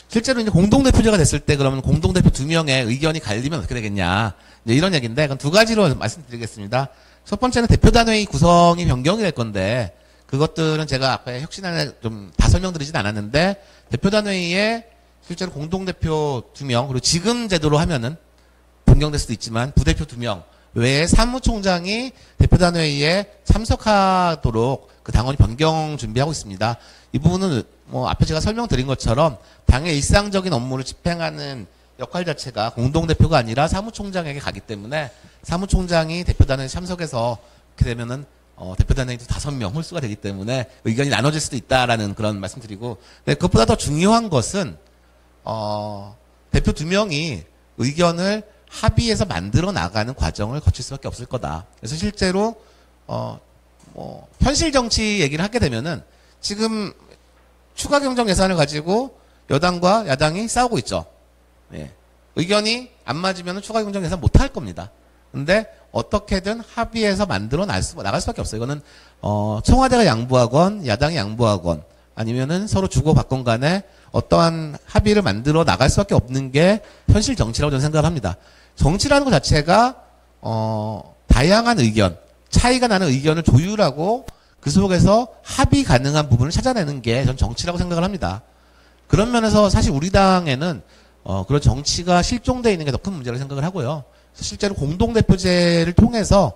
실제로 이제 공동대표제가 됐을 때 그러면 공동대표 2명의 의견이 갈리면 어떻게 되겠냐. 이제 이런 얘기인데, 그건 두 가지로 말씀드리겠습니다. 첫 번째는 대표단 회의 구성이 변경이 될 건데, 그것들은 제가 앞에 혁신안에 좀 다 설명드리진 않았는데, 대표단 회의에 실제로 공동대표 2명, 그리고 지금 제도로 하면은 변경될 수도 있지만 부대표 2명 외에 사무총장이 대표단 회의에 참석하도록 그 당원이 변경 준비하고 있습니다. 이 부분은 뭐 앞에 제가 설명드린 것처럼 당의 일상적인 업무를 집행하는 역할 자체가 공동대표가 아니라 사무총장에게 가기 때문에 사무총장이 대표단에 참석해서 그렇게 되면은 대표단에 5명 홀수가 되기 때문에 의견이 나눠질 수도 있다라는 그런 말씀드리고, 그것보다 더 중요한 것은 대표 2명이 의견을 합의해서 만들어 나가는 과정을 거칠 수밖에 없을 거다. 그래서 실제로 뭐 현실 정치 얘기를 하게 되면은 지금 추가 경정 예산을 가지고 여당과 야당이 싸우고 있죠. 예. 의견이 안 맞으면 추가 경정 예산 못 할 겁니다. 근데 어떻게든 합의해서 만들어 나갈 수밖에 없어요. 이거는 청와대가 양보하건 야당이 양보하건 아니면은 서로 주고받건 간에 어떠한 합의를 만들어 나갈 수밖에 없는 게 현실 정치라고 저는 생각을 합니다. 정치라는 것 자체가 다양한 의견, 차이가 나는 의견을 조율하고 그 속에서 합의 가능한 부분을 찾아내는 게 전 정치라고 생각을 합니다. 그런 면에서 사실 우리 당에는 그런 정치가 실종되어 있는 게 더 큰 문제라고 생각을 하고요. 실제로 공동대표제를 통해서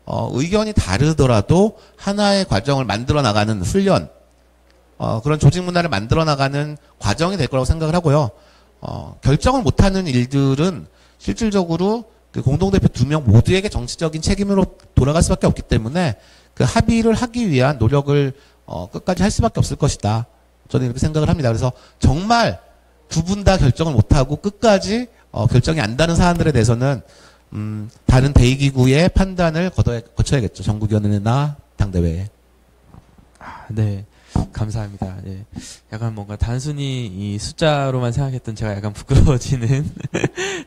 의견이 다르더라도 하나의 과정을 만들어 나가는 훈련, 그런 조직 문화를 만들어 나가는 과정이 될 거라고 생각을 하고요. 결정을 못하는 일들은 실질적으로 그 공동대표 2명 모두에게 정치적인 책임으로 돌아갈 수밖에 없기 때문에 그 합의를 하기 위한 노력을 끝까지 할 수밖에 없을 것이다. 저는 이렇게 생각을 합니다. 그래서 정말 두 분 다 결정을 못하고 끝까지 결정이 안 나는 사안들에 대해서는 다른 대의기구의 판단을 거쳐야겠죠. 전국위원회나 당대회에. 네. 감사합니다. 예. 약간 뭔가 단순히 이 숫자로만 생각했던 제가 약간 부끄러워지는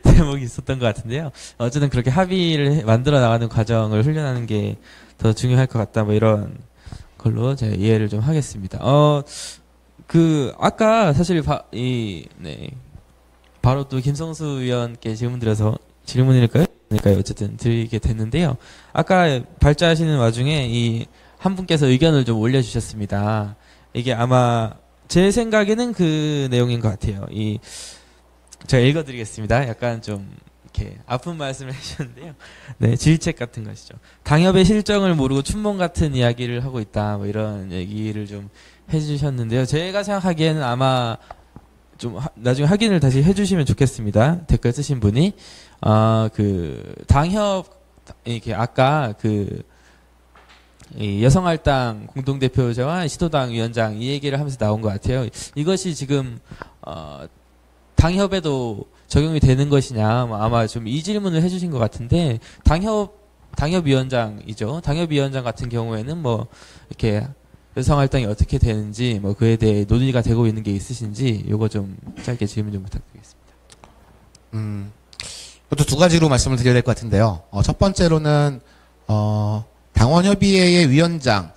대목이 있었던 것 같은데요. 어쨌든 그렇게 합의를 만들어 나가는 과정을 훈련하는 게 더 중요할 것 같다. 뭐 이런 걸로 제가 이해를 좀 하겠습니다. 아까 사실 바로 또 김성수 의원께 질문일까요? 어쨌든 드리게 됐는데요. 아까 발자하시는 와중에 한 분께서 의견을 좀 올려주셨습니다. 이게 아마 제 생각에는 그 내용인 것 같아요. 제가 읽어드리겠습니다. 약간 좀 이렇게 아픈 말씀을 해주셨는데요. 네, 질책 같은 것이죠. 당협의 실정을 모르고 춘몽 같은 이야기를 하고 있다. 뭐 이런 얘기를 좀 해주셨는데요. 제가 생각하기에는 아마 좀 나중에 확인을 다시 해주시면 좋겠습니다. 댓글 쓰신 분이 당협 이렇게 아까 이 여성할당 공동대표자와 시도당 위원장 이 얘기를 하면서 나온 것 같아요. 이것이 지금 당협에도 적용이 되는 것이냐, 아마 좀 이 질문을 해주신 것 같은데 당협위원장이죠. 당협위원장 같은 경우에는 뭐 이렇게 여성할당이 어떻게 되는지 뭐 그에 대해 논의가 되고 있는 게 있으신지 요거 좀 짧게 질문 좀 부탁드리겠습니다. 이것도 두 가지로 말씀을 드려야 될 것 같은데요. 첫 번째로는 당원협의회의 위원장,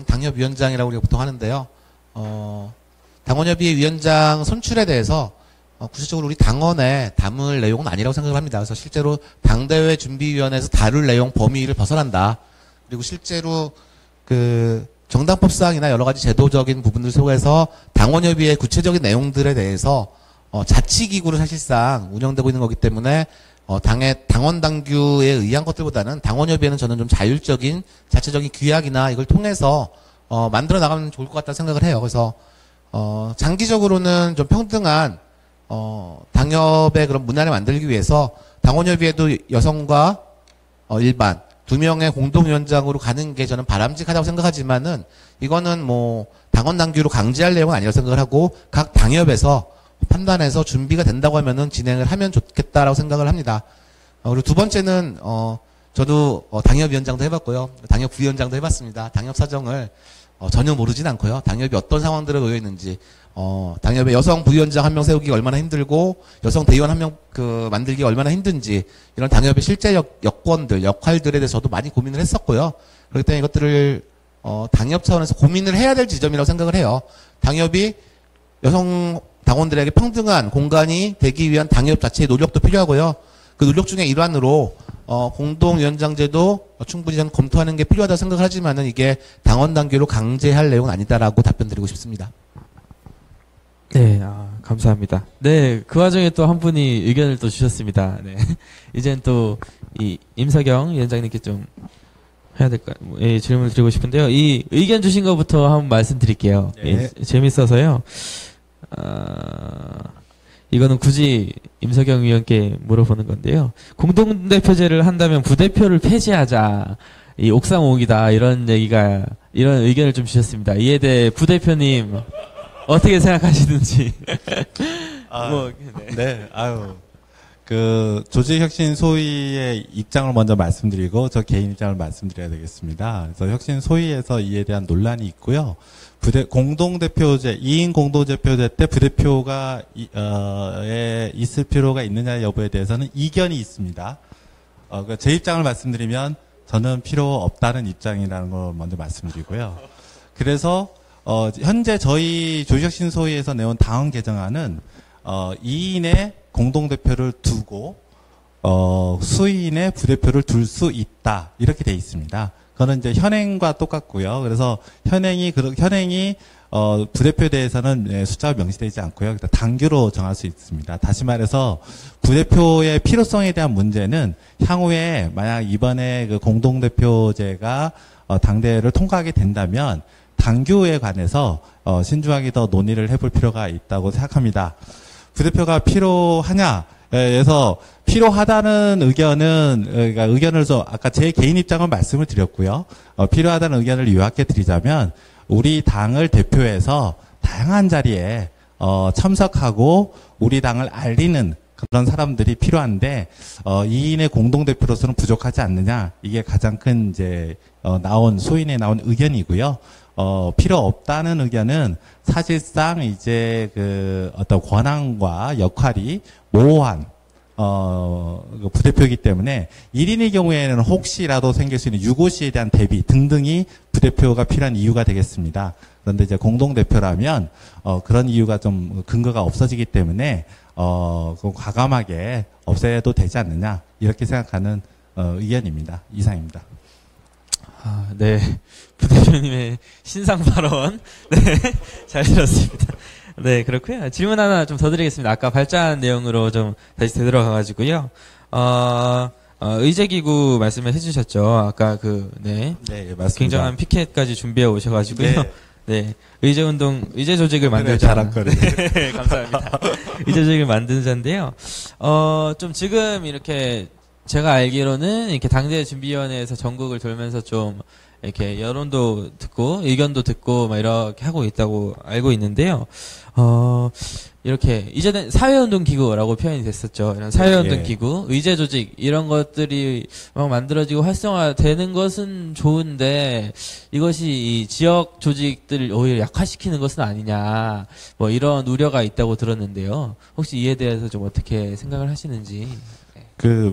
당협위원장이라고 우리가 보통 하는데요. 당원협의회 위원장 선출에 대해서 구체적으로 우리 당원에 담을 내용은 아니라고 생각을 합니다. 그래서 실제로 당대회 준비위원회에서 다룰 내용 범위를 벗어난다. 그리고 실제로 정당법상이나 여러 가지 제도적인 부분들 속에서 당원협의회 구체적인 내용들에 대해서 자치기구로 사실상 운영되고 있는 거기 때문에 당의 당원 당규에 의한 것들보다는 당원협의회는 저는 좀 자율적인 자체적인 규약이나 이걸 통해서 만들어 나가면 좋을 것 같다는 생각을 해요. 그래서 장기적으로는 좀 평등한 당협의 그런 문화를 만들기 위해서 당원협의회도 여성과 일반 2명의 공동위원장으로 가는 게 저는 바람직하다고 생각하지만은 이거는 뭐 당원 당규로 강제할 내용은 아니라고 생각을 하고 각 당협에서 판단해서 준비가 된다고 하면은 진행을 하면 좋겠다라고 생각을 합니다. 그리고 두 번째는 저도 당협위원장도 해봤고요, 당협 부위원장도 해봤습니다. 당협 사정을 전혀 모르진 않고요. 당협이 어떤 상황들에 놓여 있는지, 당협에 여성 부위원장 한 명 세우기가 얼마나 힘들고 여성 대의원 한 명 만들기가 얼마나 힘든지 이런 당협의 실제 여건들, 역할들에 대해서 저도 많이 고민을 했었고요. 그렇기 때문에 이것들을 당협 차원에서 고민을 해야 될 지점이라고 생각을 해요. 당협이 여성 당원들에게 평등한 공간이 되기 위한 당협 자체의 노력도 필요하고요. 그 노력 중에 일환으로 공동위원장제도 충분히 저는 검토하는 게 필요하다고 생각하지만은 이게 당원 단계로 강제할 내용은 아니다라고 답변드리고 싶습니다. 네, 감사합니다. 네, 그 와중에 또 한 분이 의견을 또 주셨습니다. 네. 이젠 또 이 임석영 위원장님께 좀 해야 될까요? 예, 질문을 드리고 싶은데요. 이 의견 주신 것부터 한번 말씀드릴게요. 네. 예, 재밌어서요. 이거는 굳이 임석영 위원께 물어보는 건데요. 공동대표제를 한다면 부대표를 폐지하자. 이 옥상옥이다. 이런 의견을 좀 주셨습니다. 이에 대해 부대표님 어떻게 생각하시는지. 네, 그 조직혁신 소위의 입장을 먼저 말씀드리고 저 개인 입장을 말씀드려야 되겠습니다. 그래서 혁신 소위에서 이에 대한 논란이 있고요. 공동대표제, 2인 공동대표제 때 부대표가 있을 필요가 있느냐 여부에 대해서는 이견이 있습니다. 제 입장을 말씀드리면 저는 필요 없다는 입장이라는 걸 먼저 말씀드리고요. 그래서 현재 저희 조직혁신 소위에서 내온 당헌 개정안은 2인의 공동대표를 두고 수인의 부대표를 둘 수 있다 이렇게 돼 있습니다. 그거는 이제 현행과 똑같고요. 그래서 현행이 부대표에 대해서는 숫자가 명시되지 않고요. 당규로 정할 수 있습니다. 다시 말해서 부대표의 필요성에 대한 문제는 향후에 만약 이번에 그 공동대표제가 당대회를 통과하게 된다면 당규에 관해서 신중하게 더 논의를 해볼 필요가 있다고 생각합니다. 부대표가 필요하냐에서 필요하다는 의견을 아까 제 개인 입장을 말씀을 드렸고요. 필요하다는 의견을 요약해 드리자면 우리 당을 대표해서 다양한 자리에 참석하고 우리 당을 알리는 그런 사람들이 필요한데 2인의 공동대표로서는 부족하지 않느냐 이게 가장 큰 이제 소인에 나온 의견이고요. 필요 없다는 의견은 사실상 이제 그 어떤 권한과 역할이 모호한 그 부대표이기 때문에 1인의 경우에는 혹시라도 생길 수 있는 유고시에 대한 대비 등등이 부대표가 필요한 이유가 되겠습니다. 그런데 이제 공동대표라면 그런 이유가 좀 근거가 없어지기 때문에 과감하게 없애도 되지 않느냐 이렇게 생각하는 의견입니다. 이상입니다. 네. 부대표님의 신상 발언. 네. 잘 들었습니다. 네, 그렇고요. 질문 하나 좀 더 드리겠습니다. 아까 발제한 내용으로 좀 다시 되돌아가가지고요. 의제기구 말씀을 해주셨죠. 아까 네, 맞습니다. 굉장한 피켓까지 준비해 오셔가지고요. 네. 의제 조직을 만들자. 자랑거리. 네, 감사합니다. 의제 조직을 만들자인데요. 좀 지금 이렇게 제가 알기로는 이렇게 당대 준비위원회에서 전국을 돌면서 좀 이렇게 여론도 듣고 의견도 듣고 막 이렇게 하고 있다고 알고 있는데요. 이렇게 이제는 사회운동기구라고 표현이 됐었죠. 이런 사회운동기구, 의제조직 이런 것들이 막 만들어지고 활성화되는 것은 좋은데 이것이 이 지역 조직들을 오히려 약화시키는 것은 아니냐 뭐 이런 우려가 있다고 들었는데요. 혹시 이에 대해서 좀 어떻게 생각을 하시는지.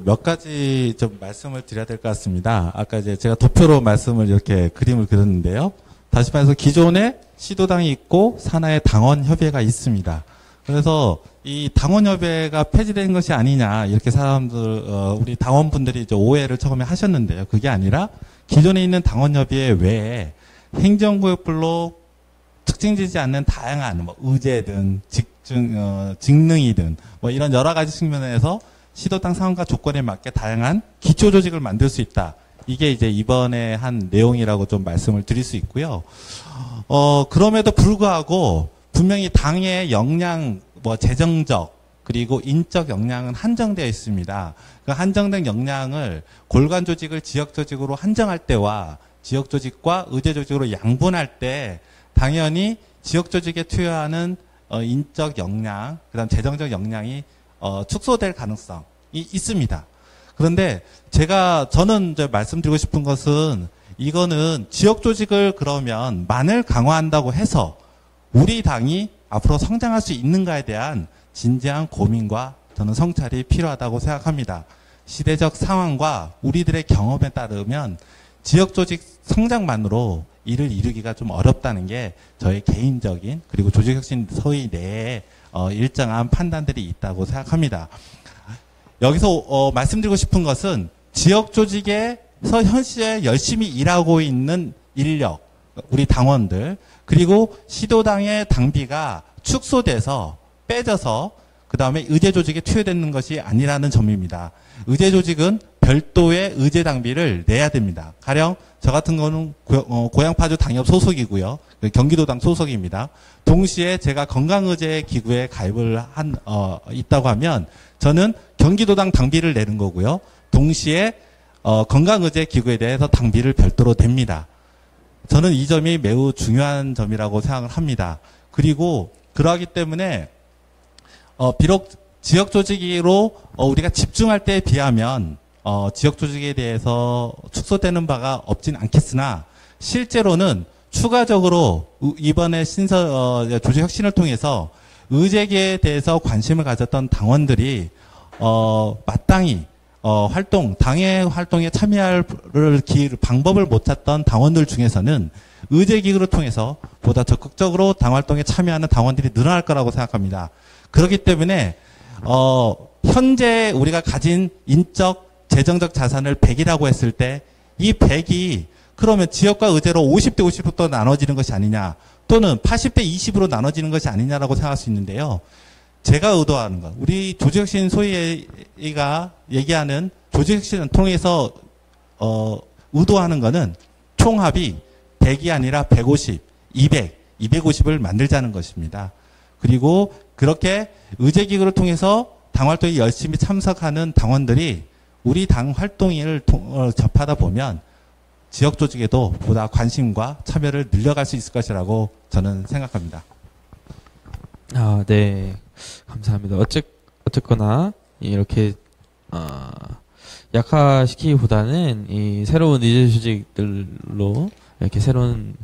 몇 가지 좀 말씀을 드려야 될 것 같습니다. 아까 이제 제가 도표로 말씀을 이렇게 그림을 그렸는데요. 다시 말해서 기존에 시도당이 있고 산하의 당원협의회가 있습니다. 그래서 이 당원협의회가 폐지된 것이 아니냐 이렇게 우리 당원분들이 이제 오해를 처음에 하셨는데요. 그게 아니라 기존에 있는 당원협의회 외에 행정구역별로 특징지지 않는 다양한 뭐 의제든 직능이든 뭐 이런 여러 가지 측면에서 시도당 상황과 조건에 맞게 다양한 기초 조직을 만들 수 있다. 이게 이제 이번에 한 내용이라고 좀 말씀을 드릴 수 있고요. 그럼에도 불구하고 분명히 당의 역량, 뭐 재정적 그리고 인적 역량은 한정되어 있습니다. 그 한정된 역량을 골관 조직을 지역 조직으로 한정할 때와 지역 조직과 의제 조직으로 양분할 때 당연히 지역 조직에 투여하는 인적 역량, 그다음 재정적 역량이 축소될 가능성이 있습니다. 그런데 저는 이제 말씀드리고 싶은 것은 이거는 지역 조직을 그러면 만을 강화한다고 해서 우리 당이 앞으로 성장할 수 있는가에 대한 진지한 고민과 저는 성찰이 필요하다고 생각합니다. 시대적 상황과 우리들의 경험에 따르면 지역 조직 성장만으로 이를 이루기가 좀 어렵다는 게 저의 개인적인 그리고 조직혁신 소위 내에 일정한 판단들이 있다고 생각합니다. 여기서 말씀드리고 싶은 것은 지역 조직에서 현시에 열심히 일하고 있는 인력, 우리 당원들, 그리고 시도당의 당비가 축소돼서 빼져서 그 다음에 의제 조직에 투여되는 것이 아니라는 점입니다. 의제 조직은 별도의 의제 당비를 내야 됩니다. 가령 저 같은 거는 고양 파주 당협 소속이고요. 경기도당 소속입니다. 동시에 제가 건강의제 기구에 가입을 있다고 하면 저는 경기도당 당비를 내는 거고요. 동시에 건강의제 기구에 대해서 당비를 별도로 냅니다. 저는 이 점이 매우 중요한 점이라고 생각을 합니다. 그리고 그러하기 때문에 비록 지역 조직으로 우리가 집중할 때에 비하면 지역 조직에 대해서 축소되는 바가 없진 않겠으나 실제로는 추가적으로 이번에 조직 혁신을 통해서 의제에 대해서 관심을 가졌던 당원들이 마땅히 당의 활동에 참여할 방법을 못 찾던 당원들 중에서는 의제기구를 통해서 보다 적극적으로 당 활동에 참여하는 당원들이 늘어날 거라고 생각합니다. 그렇기 때문에 현재 우리가 가진 인적, 재정적 자산을 100이라고 했을 때 이 100이 그러면 지역과 의제로 50대 50으로 나눠지는 것이 아니냐 또는 80대 20으로 나눠지는 것이 아니냐라고 생각할 수 있는데요. 제가 의도하는 것, 우리 조직혁신 소위가 얘기하는 조직혁신을 통해서 의도하는 것은 총합이 100이 아니라 150, 200, 250을 만들자는 것입니다. 그리고 그렇게 의제기구를 통해서 당 활동에 열심히 참석하는 당원들이 우리 당 활동을 접하다 보면 지역 조직에도 보다 관심과 참여를 늘려갈 수 있을 것이라고 저는 생각합니다. 네. 감사합니다. 어쨌거나 이렇게 약화시키기보다는 이 새로운 의제 조직들로 이렇게 새로운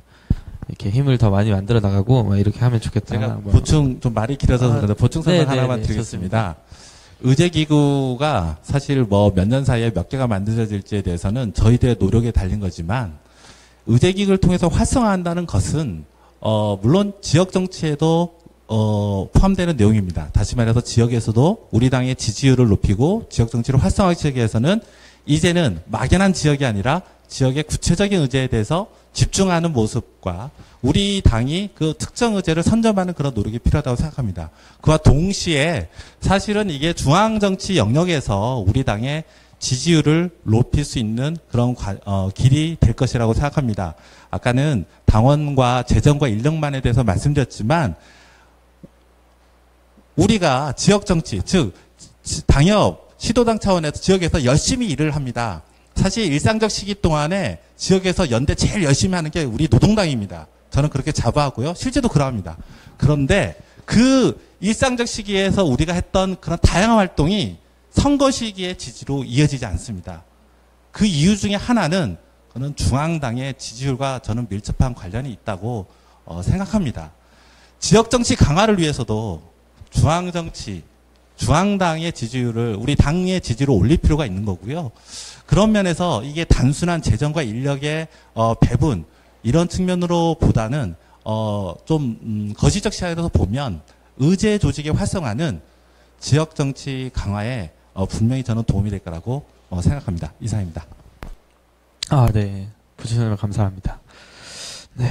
이렇게 힘을 더 많이 만들어 나가고 막 이렇게 하면 좋겠다. 제가 보충 좀 말이 길어서 그런데 보충 설명 하나만 드리겠습니다. 의제기구가 사실 뭐 몇 년 사이에 몇 개가 만들어질지에 대해서는 저희들의 노력에 달린 거지만 의제기구를 통해서 활성화한다는 것은 물론 지역 정치에도 포함되는 내용입니다. 다시 말해서 지역에서도 우리 당의 지지율을 높이고 지역 정치를 활성화하기 위해서는 이제는 막연한 지역이 아니라 지역의 구체적인 의제에 대해서 집중하는 모습과 우리 당이 그 특정 의제를 선점하는 그런 노력이 필요하다고 생각합니다. 그와 동시에 사실은 이게 중앙정치 영역에서 우리 당의 지지율을 높일 수 있는 그런 길이 될 것이라고 생각합니다. 아까는 당원과 재정과 인력만에 대해서 말씀드렸지만 우리가 지역정치, 즉 당협, 시도당 차원에서 지역에서 열심히 일을 합니다. 사실 일상적 시기 동안에 지역에서 연대 제일 열심히 하는 게 우리 노동당입니다. 저는 그렇게 자부하고요. 실제도 그러합니다. 그런데 그 일상적 시기에서 우리가 했던 그런 다양한 활동이 선거 시기의 지지로 이어지지 않습니다. 그 이유 중에 하나는 그는 중앙당의 지지율과 저는 밀접한 관련이 있다고 생각합니다. 지역정치 강화를 위해서도 중앙정치, 중앙당의 지지율을 우리 당의 지지로 올릴 필요가 있는 거고요. 그런 면에서 이게 단순한 재정과 인력의 배분 이런 측면으로 보다는 좀 거시적 시야에서 보면 의제 조직의 활성화는 지역 정치 강화에 분명히 저는 도움이 될 거라고 생각합니다. 이상입니다. 네. 부처님 감사합니다. 네.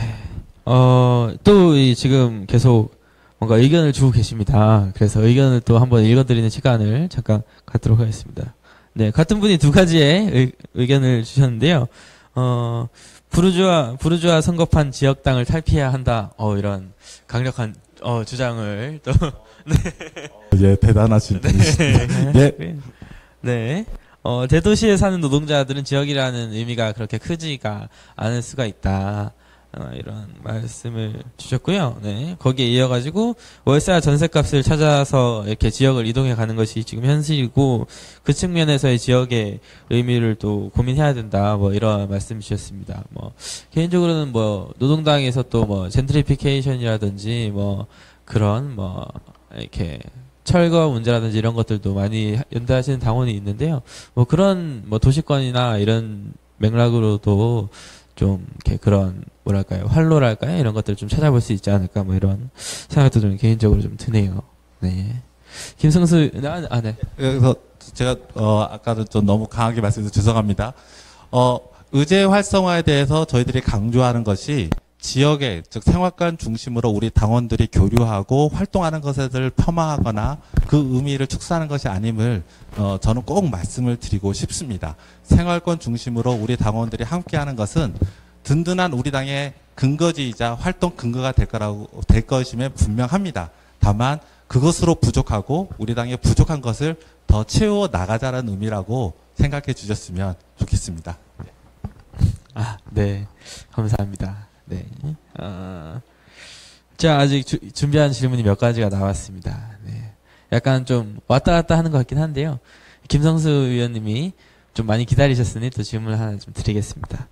또 지금 계속 뭔가 의견을 주고 계십니다. 그래서 의견을 또 한번 읽어드리는 시간을 잠깐 갖도록 하겠습니다. 네, 같은 분이 두 가지의 의견을 주셨는데요. 부르주아 선거판 지역당을 탈피해야 한다. 이런 강력한 주장을 또 예, 대단하신 분이십니다. 네. 네. 대도시에 사는 노동자들은 지역이라는 의미가 그렇게 크지가 않을 수가 있다. 이런 말씀을 주셨고요. 네. 거기에 이어가지고 월세와 전세값을 찾아서 이렇게 지역을 이동해 가는 것이 지금 현실이고 그 측면에서의 지역의 의미를 또 고민해야 된다. 뭐 이런 말씀 주셨습니다. 뭐 개인적으로는 뭐 노동당에서 또 뭐 젠트리피케이션이라든지 뭐 그런 뭐 이렇게 철거 문제라든지 이런 것들도 많이 연대하시는 당원이 있는데요. 뭐 그런 뭐 도시권이나 이런 맥락으로도 좀 이렇게 그런 뭐랄까요 활로랄까요 이런 것들을 좀 찾아볼 수 있지 않을까 뭐 이런 생각도 좀 개인적으로 좀 드네요. 네. 김성수 네. 그래서 제가 아까도 좀 너무 강하게 말씀드려서 죄송합니다. 의제 활성화에 대해서 저희들이 강조하는 것이 지역의 즉 생활관 중심으로 우리 당원들이 교류하고 활동하는 것을 폄하하거나 그 의미를 축소하는 것이 아님을 저는 꼭 말씀을 드리고 싶습니다. 생활권 중심으로 우리 당원들이 함께하는 것은 든든한 우리 당의 근거지이자 활동 근거가 될 것임에 분명합니다. 다만 그것으로 부족하고 우리 당의 부족한 것을 더 채워 나가자는 의미라고 생각해 주셨으면 좋겠습니다. 네. 감사합니다. 네. 자, 아직 준비한 질문이 몇 가지가 나왔습니다. 네. 약간 좀 왔다 갔다 하는 것 같긴 한데요. 김성수 의원님이 좀 많이 기다리셨으니 또 질문을 하나 좀 드리겠습니다.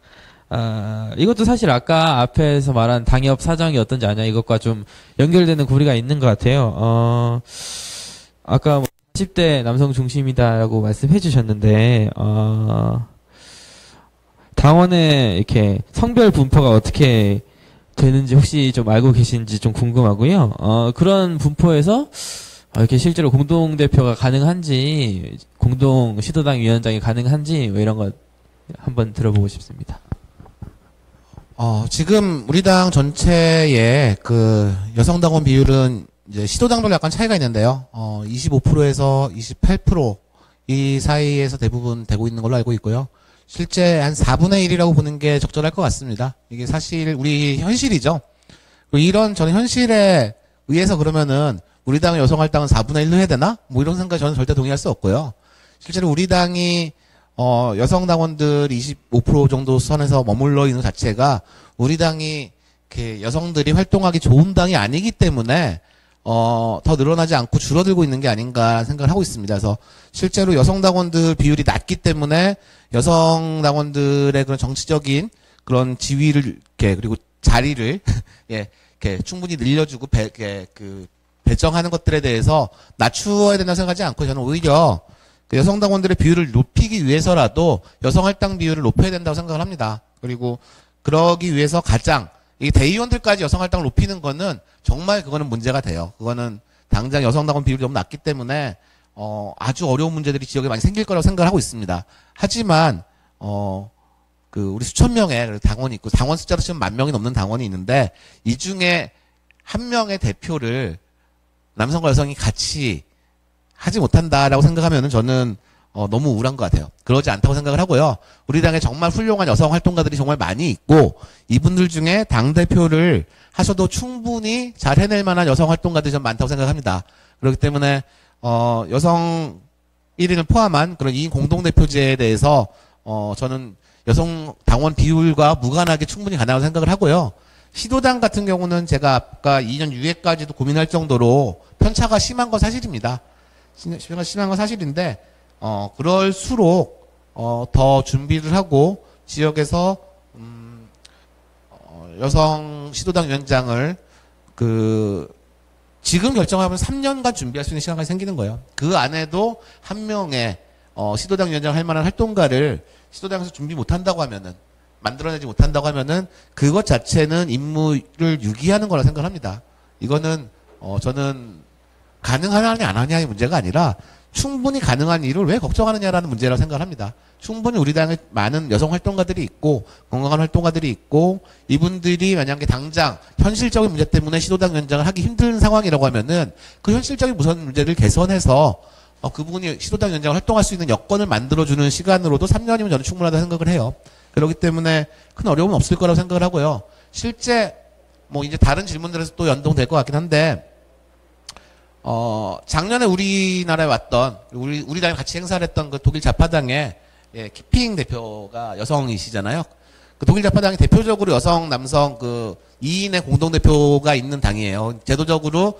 이것도 사실 아까 앞에서 말한 당협 사정이 어떤지 아냐 이것과 좀 연결되는 고리가 있는 것 같아요. 아까 40대 남성 중심이다라고 말씀해 주셨는데, 당원의 이렇게 성별 분포가 어떻게 되는지 혹시 좀 알고 계신지 좀 궁금하고요. 그런 분포에서 이렇게 실제로 공동대표가 가능한지, 공동 시도당 위원장이 가능한지, 뭐 이런 것 한번 들어보고 싶습니다. 지금 우리 당 전체의 그 여성 당원 비율은 이제 시도당별로 약간 차이가 있는데요. 25%에서 28% 이 사이에서 대부분 되고 있는 걸로 알고 있고요. 실제 한 4분의 1이라고 보는 게 적절할 것 같습니다. 이게 사실 우리 현실이죠. 이런 저는 현실에 의해서 그러면은 우리 당의 여성 할당은 4분의 1로 해야 되나? 뭐 이런 생각 저는 절대 동의할 수 없고요. 실제로 우리 당이 여성 당원들 25% 정도 선에서 머물러 있는 자체가 우리 당이 이렇게 여성들이 활동하기 좋은 당이 아니기 때문에 더 늘어나지 않고 줄어들고 있는 게 아닌가 생각을 하고 있습니다. 그래서 실제로 여성 당원들 비율이 낮기 때문에 여성 당원들의 그런 정치적인 그런 지위를 이렇게 그리고 자리를 예, 이렇게 충분히 늘려주고 배정하는 것들에 대해서 낮추어야 된다고 생각하지 않고 저는 오히려 그 여성 당원들의 비율을 높이기 위해서라도 여성 할당 비율을 높여야 된다고 생각을 합니다. 그리고 그러기 위해서 가장 이 대의원들까지 여성 할당을 높이는 거는 정말 그거는 문제가 돼요. 그거는 당장 여성 당원 비율이 너무 낮기 때문에 아주 어려운 문제들이 지역에 많이 생길 거라고 생각을 하고 있습니다. 하지만 우리 수천 명의 당원이 있고 당원 숫자로 치면 10,000명이 넘는 당원이 있는데 이 중에 한 명의 대표를 남성과 여성이 같이 하지 못한다라고 생각하면은 저는 너무 우울한 것 같아요. 그러지 않다고 생각을 하고요. 우리 당에 정말 훌륭한 여성 활동가들이 정말 많이 있고 이분들 중에 당대표를 하셔도 충분히 잘 해낼 만한 여성 활동가들이 좀 많다고 생각합니다. 그렇기 때문에 여성 1인을 포함한 그런 2인 공동대표제에 대해서 저는 여성 당원 비율과 무관하게 충분히 가능하다고 생각을 하고요. 시도당 같은 경우는 제가 아까 2년 6회까지도 고민할 정도로 편차가 심한 건 사실입니다. 심한 건 사실인데 그럴수록 더 준비를 하고 지역에서 여성 시도당 위원장을 지금 결정하면 3년간 준비할 수 있는 시간이 생기는 거예요. 그 안에도 한 명의 시도당 위원장을 할 만한 활동가를 시도당에서 준비 못한다고 하면은 만들어내지 못한다고 하면은 그것 자체는 임무를 유기하는 거라 생각합니다. 이거는 저는 가능하냐 안 하냐의 문제가 아니라 충분히 가능한 일을 왜 걱정하느냐라는 문제라고 생각합니다. 충분히 우리 당에 많은 여성 활동가들이 있고 건강한 활동가들이 있고 이분들이 만약에 당장 현실적인 문제 때문에 시도당 위원장을 하기 힘든 상황이라고 하면은 그 현실적인 문제를 개선해서 그분이 시도당 위원장을 활동할 수 있는 여건을 만들어주는 시간으로도 3년이면 저는 충분하다고 생각을 해요. 그렇기 때문에 큰 어려움은 없을 거라고 생각을 하고요. 실제 뭐 이제 다른 질문들에서 또 연동될 것 같긴 한데 작년에 우리나라에 왔던 우리 당에 같이 행사를 했던 그 독일 좌파당의 키핑 대표가 여성이시잖아요. 그 독일 좌파당이 대표적으로 여성, 남성 2인의 공동대표가 있는 당이에요. 제도적으로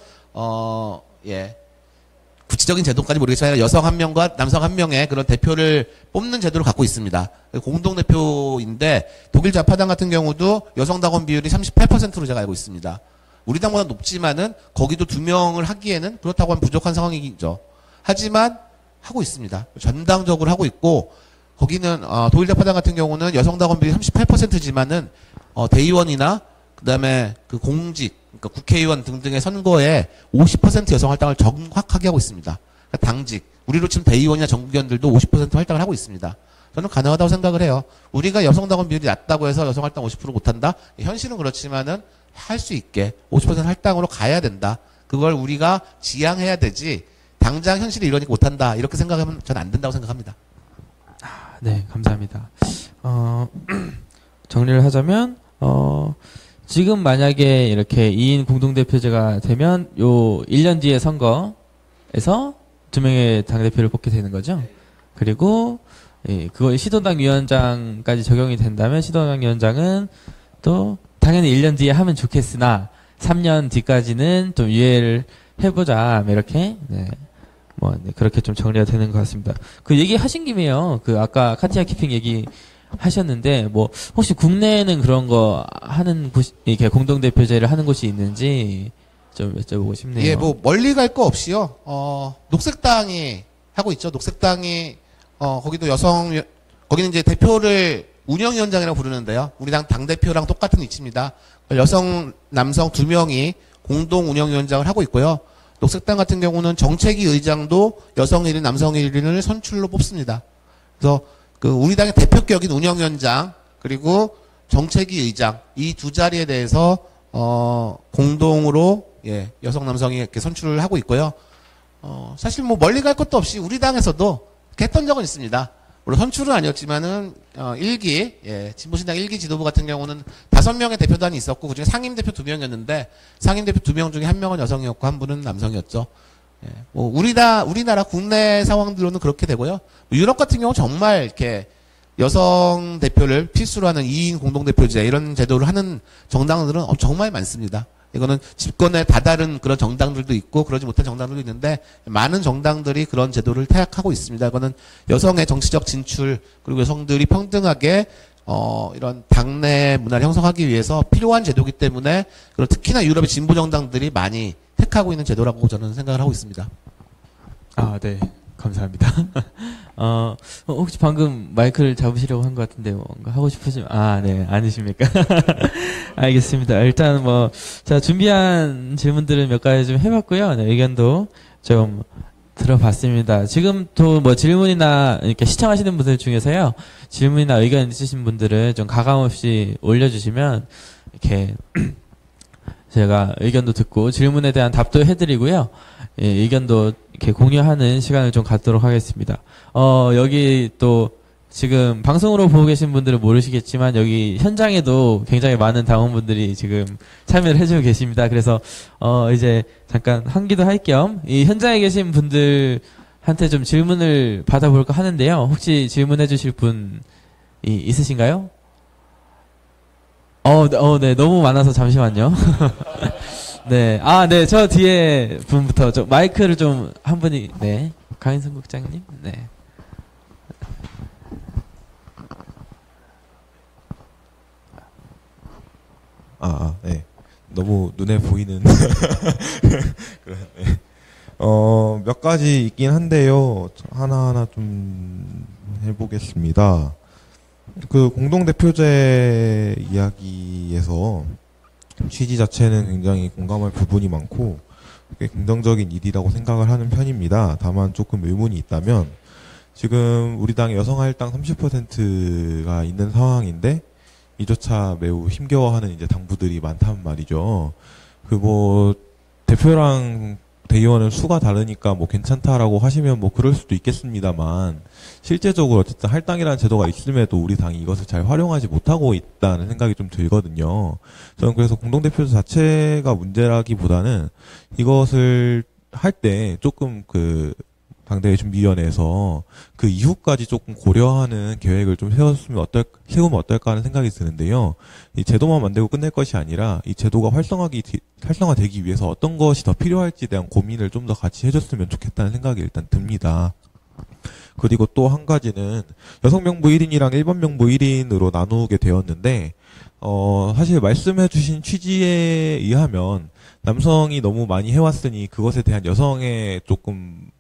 구체적인 제도까지 모르겠지만 여성 1명과 남성 1명의 그런 대표를 뽑는 제도를 갖고 있습니다. 공동대표인데 독일 좌파당 같은 경우도 여성 당원 비율이 38%로 제가 알고 있습니다. 우리 당보다 높지만은 거기도 2명을 하기에는 그렇다고 하면 부족한 상황이죠. 하지만 하고 있습니다. 전당적으로 하고 있고 거기는 독일 좌파당 같은 경우는 여성 당원 비율이 38%지만은 대의원이나 그다음에 그 공직 그러니까 국회의원 등등의 선거에 50% 여성 할당을 정확하게 하고 있습니다. 그러니까 당직 우리로 치면 대의원이나 정국위원들도 50% 활당을 하고 있습니다. 저는 가능하다고 생각을 해요. 우리가 여성 당원 비율이 낮다고 해서 여성 할당 50% 못한다? 현실은 그렇지만은 할 수 있게 50% 할당으로 가야 된다. 그걸 우리가 지향해야 되지. 당장 현실이 이러니까 못한다. 이렇게 생각하면 저는 안 된다고 생각합니다. 네, 감사합니다. 정리를 하자면, 지금 만약에 이렇게 2인 공동대표제가 되면 요 1년 뒤에 선거에서 2명의 당대표를 뽑게 되는 거죠. 그리고, 예, 그거 시도당 위원장까지 적용이 된다면 시도당 위원장은 또 당연히 1년 뒤에 하면 좋겠으나 3년 뒤까지는 좀 유예를 해보자. 이렇게, 네. 네, 그렇게 좀 정리가 되는 것 같습니다. 그 얘기 하신 김에요. 그 아까 카티아 키핑 얘기 하셨는데, 혹시 국내에는 그런 거 하는 곳, 이렇게 공동대표제를 하는 곳이 있는지 좀 여쭤보고 싶네요. 예, 멀리 갈 거 없이요. 녹색당이 하고 있죠. 녹색당이, 거기도 거기는 이제 대표를 운영위원장이라고 부르는데요. 우리 당대표랑 똑같은 위치입니다. 여성, 남성 2명이 공동 운영위원장을 하고 있고요. 녹색당 같은 경우는 정책위 의장도 여성 1인, 남성 1인을 선출로 뽑습니다. 그래서 우리 당의 대표격인 운영위원장 그리고 정책위 의장 이 두 자리에 대해서 공동으로 예, 여성, 남성이 이렇게 선출을 하고 있고요. 사실 멀리 갈 것도 없이 우리 당에서도 했던 적은 있습니다. 물론 선출은 아니었지만은 1기 예, 진보신당 1기 지도부 같은 경우는 5명의 대표단이 있었고 그중에 상임대표 2명이었는데 상임대표 2명 중에 1명은 여성이었고 1분은 남성이었죠. 예, 우리나라 국내 상황들로는 그렇게 되고요. 유럽 같은 경우 정말 이렇게 여성 대표를 필수로 하는 2인 공동대표제 이런 제도를 하는 정당들은 정말 많습니다. 이거는 집권에 다다른 그런 정당들도 있고 그러지 못한 정당들도 있는데 많은 정당들이 그런 제도를 태약하고 있습니다. 이거는 여성의 정치적 진출 그리고 여성들이 평등하게 이런 당내 문화를 형성하기 위해서 필요한 제도이기 때문에 특히나 유럽의 진보 정당들이 많이 택하고 있는 제도라고 저는 생각을 하고 있습니다. 네. 감사합니다. 혹시 방금 마이크를 잡으시려고 한 것 같은데, 뭔가 하고 싶으시면, 네, 아니십니까? 알겠습니다. 일단 자, 준비한 질문들을 몇 가지 좀 해봤고요. 네, 의견도 좀 들어봤습니다. 지금 또 질문이나, 이렇게 시청하시는 분들 중에서요, 질문이나 의견 있으신 분들을 좀 가감없이 올려주시면, 이렇게, 제가 의견도 듣고 질문에 대한 답도 해드리고요. 예, 의견도 이렇게 공유하는 시간을 좀 갖도록 하겠습니다. 여기 또 지금 방송으로 보고 계신 분들은 모르시겠지만 여기 현장에도 굉장히 많은 당원분들이 지금 참여를 해주고 계십니다. 그래서 이제 잠깐 환기도 할 겸 이 현장에 계신 분들한테 좀 질문을 받아볼까 하는데요. 혹시 질문해 주실 분이 있으신가요? 네, 너무 많아서 잠시만요. 네, 네, 저 뒤에 분부터 마이크를 좀 한 분이, 네, 강인선 국장님, 네. 네. 너무 눈에 보이는 네. 몇 가지 있긴 한데요. 하나하나 좀 해보겠습니다. 그 공동대표제 이야기에서 취지 자체는 굉장히 공감할 부분이 많고 꽤 긍정적인 일이라고 생각을 하는 편입니다. 다만 조금 의문이 있다면 지금 우리 당의 여성 할당 30%가 있는 상황인데 이조차 매우 힘겨워하는 이제 당부들이 많단 말이죠. 대표랑 대의원은 수가 다르니까 괜찮다라고 하시면 그럴 수도 있겠습니다만 실제적으로 어쨌든 할당이라는 제도가 있음에도 우리 당이 이것을 잘 활용하지 못하고 있다는 생각이 좀 들거든요. 저는 그래서 공동대표 자체가 문제라기보다는 이것을 할 때 조금 당대회 준비위원회에서 그 이후까지 조금 고려하는 계획을 좀 세우면 어떨까 하는 생각이 드는데요. 이 제도만 만들고 끝낼 것이 아니라 이 제도가 활성화되기 위해서 어떤 것이 더 필요할지에 대한 고민을 좀 더 같이 해줬으면 좋겠다는 생각이 일단 듭니다. 그리고 또 한 가지는 여성 명부 1인이랑 일반 명부 1인으로 나누게 되었는데 사실 말씀해주신 취지에 의하면 남성이 너무 많이 해왔으니 그것에 대한 여성의 조금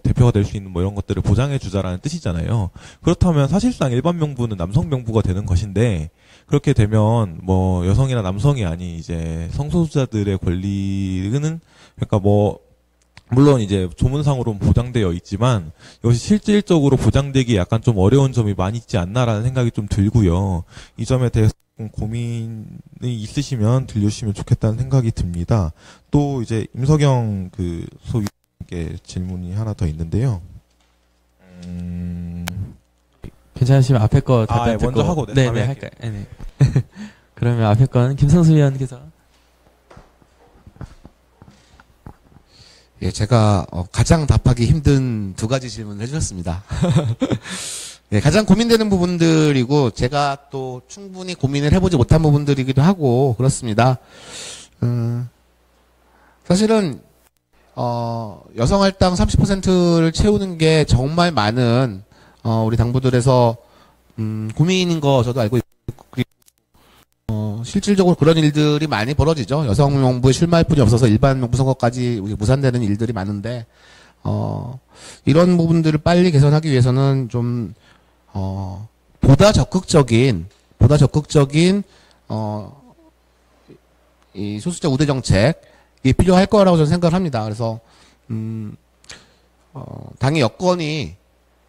대표가 될 수 있는 이런 것들을 보장해 주자라는 뜻이잖아요. 그렇다면 사실상 일반 명부는 남성 명부가 되는 것인데 그렇게 되면 여성이나 남성이 아닌 이제 성소수자들의 권리는 그러니까 물론 이제 조문상으로는 보장되어 있지만 이것이 실질적으로 보장되기 약간 좀 어려운 점이 많이 있지 않나라는 생각이 좀 들고요. 이 점에 대해서 고민이 있으시면 들려주시면 좋겠다는 생각이 듭니다. 또 이제 임석영 그 소위원께 질문이 하나 더 있는데요. 괜찮으시면 앞에 거 답변 예, 듣고 먼저 하고 네네 다음에 할까요? 네네. 그러면 앞에 거는 김성수 위원께서. 예, 제가 가장 답하기 힘든 두 가지 질문을 해주셨습니다. 예, 가장 고민되는 부분들이고 제가 또 충분히 고민을 해보지 못한 부분들이기도 하고 그렇습니다. 사실은 여성 할당 30%를 채우는 게 정말 많은 우리 당부들에서 고민인 거 저도 알고 있고 실질적으로 그런 일들이 많이 벌어지죠. 여성 명부에 출마할 뿐이 없어서 일반 명부 선거까지 무산되는 일들이 많은데 이런 부분들을 빨리 개선하기 위해서는 좀 보다 적극적인 이 소수자 우대 정책이 필요할 거라고 저는 생각을 합니다. 그래서 당의 여건이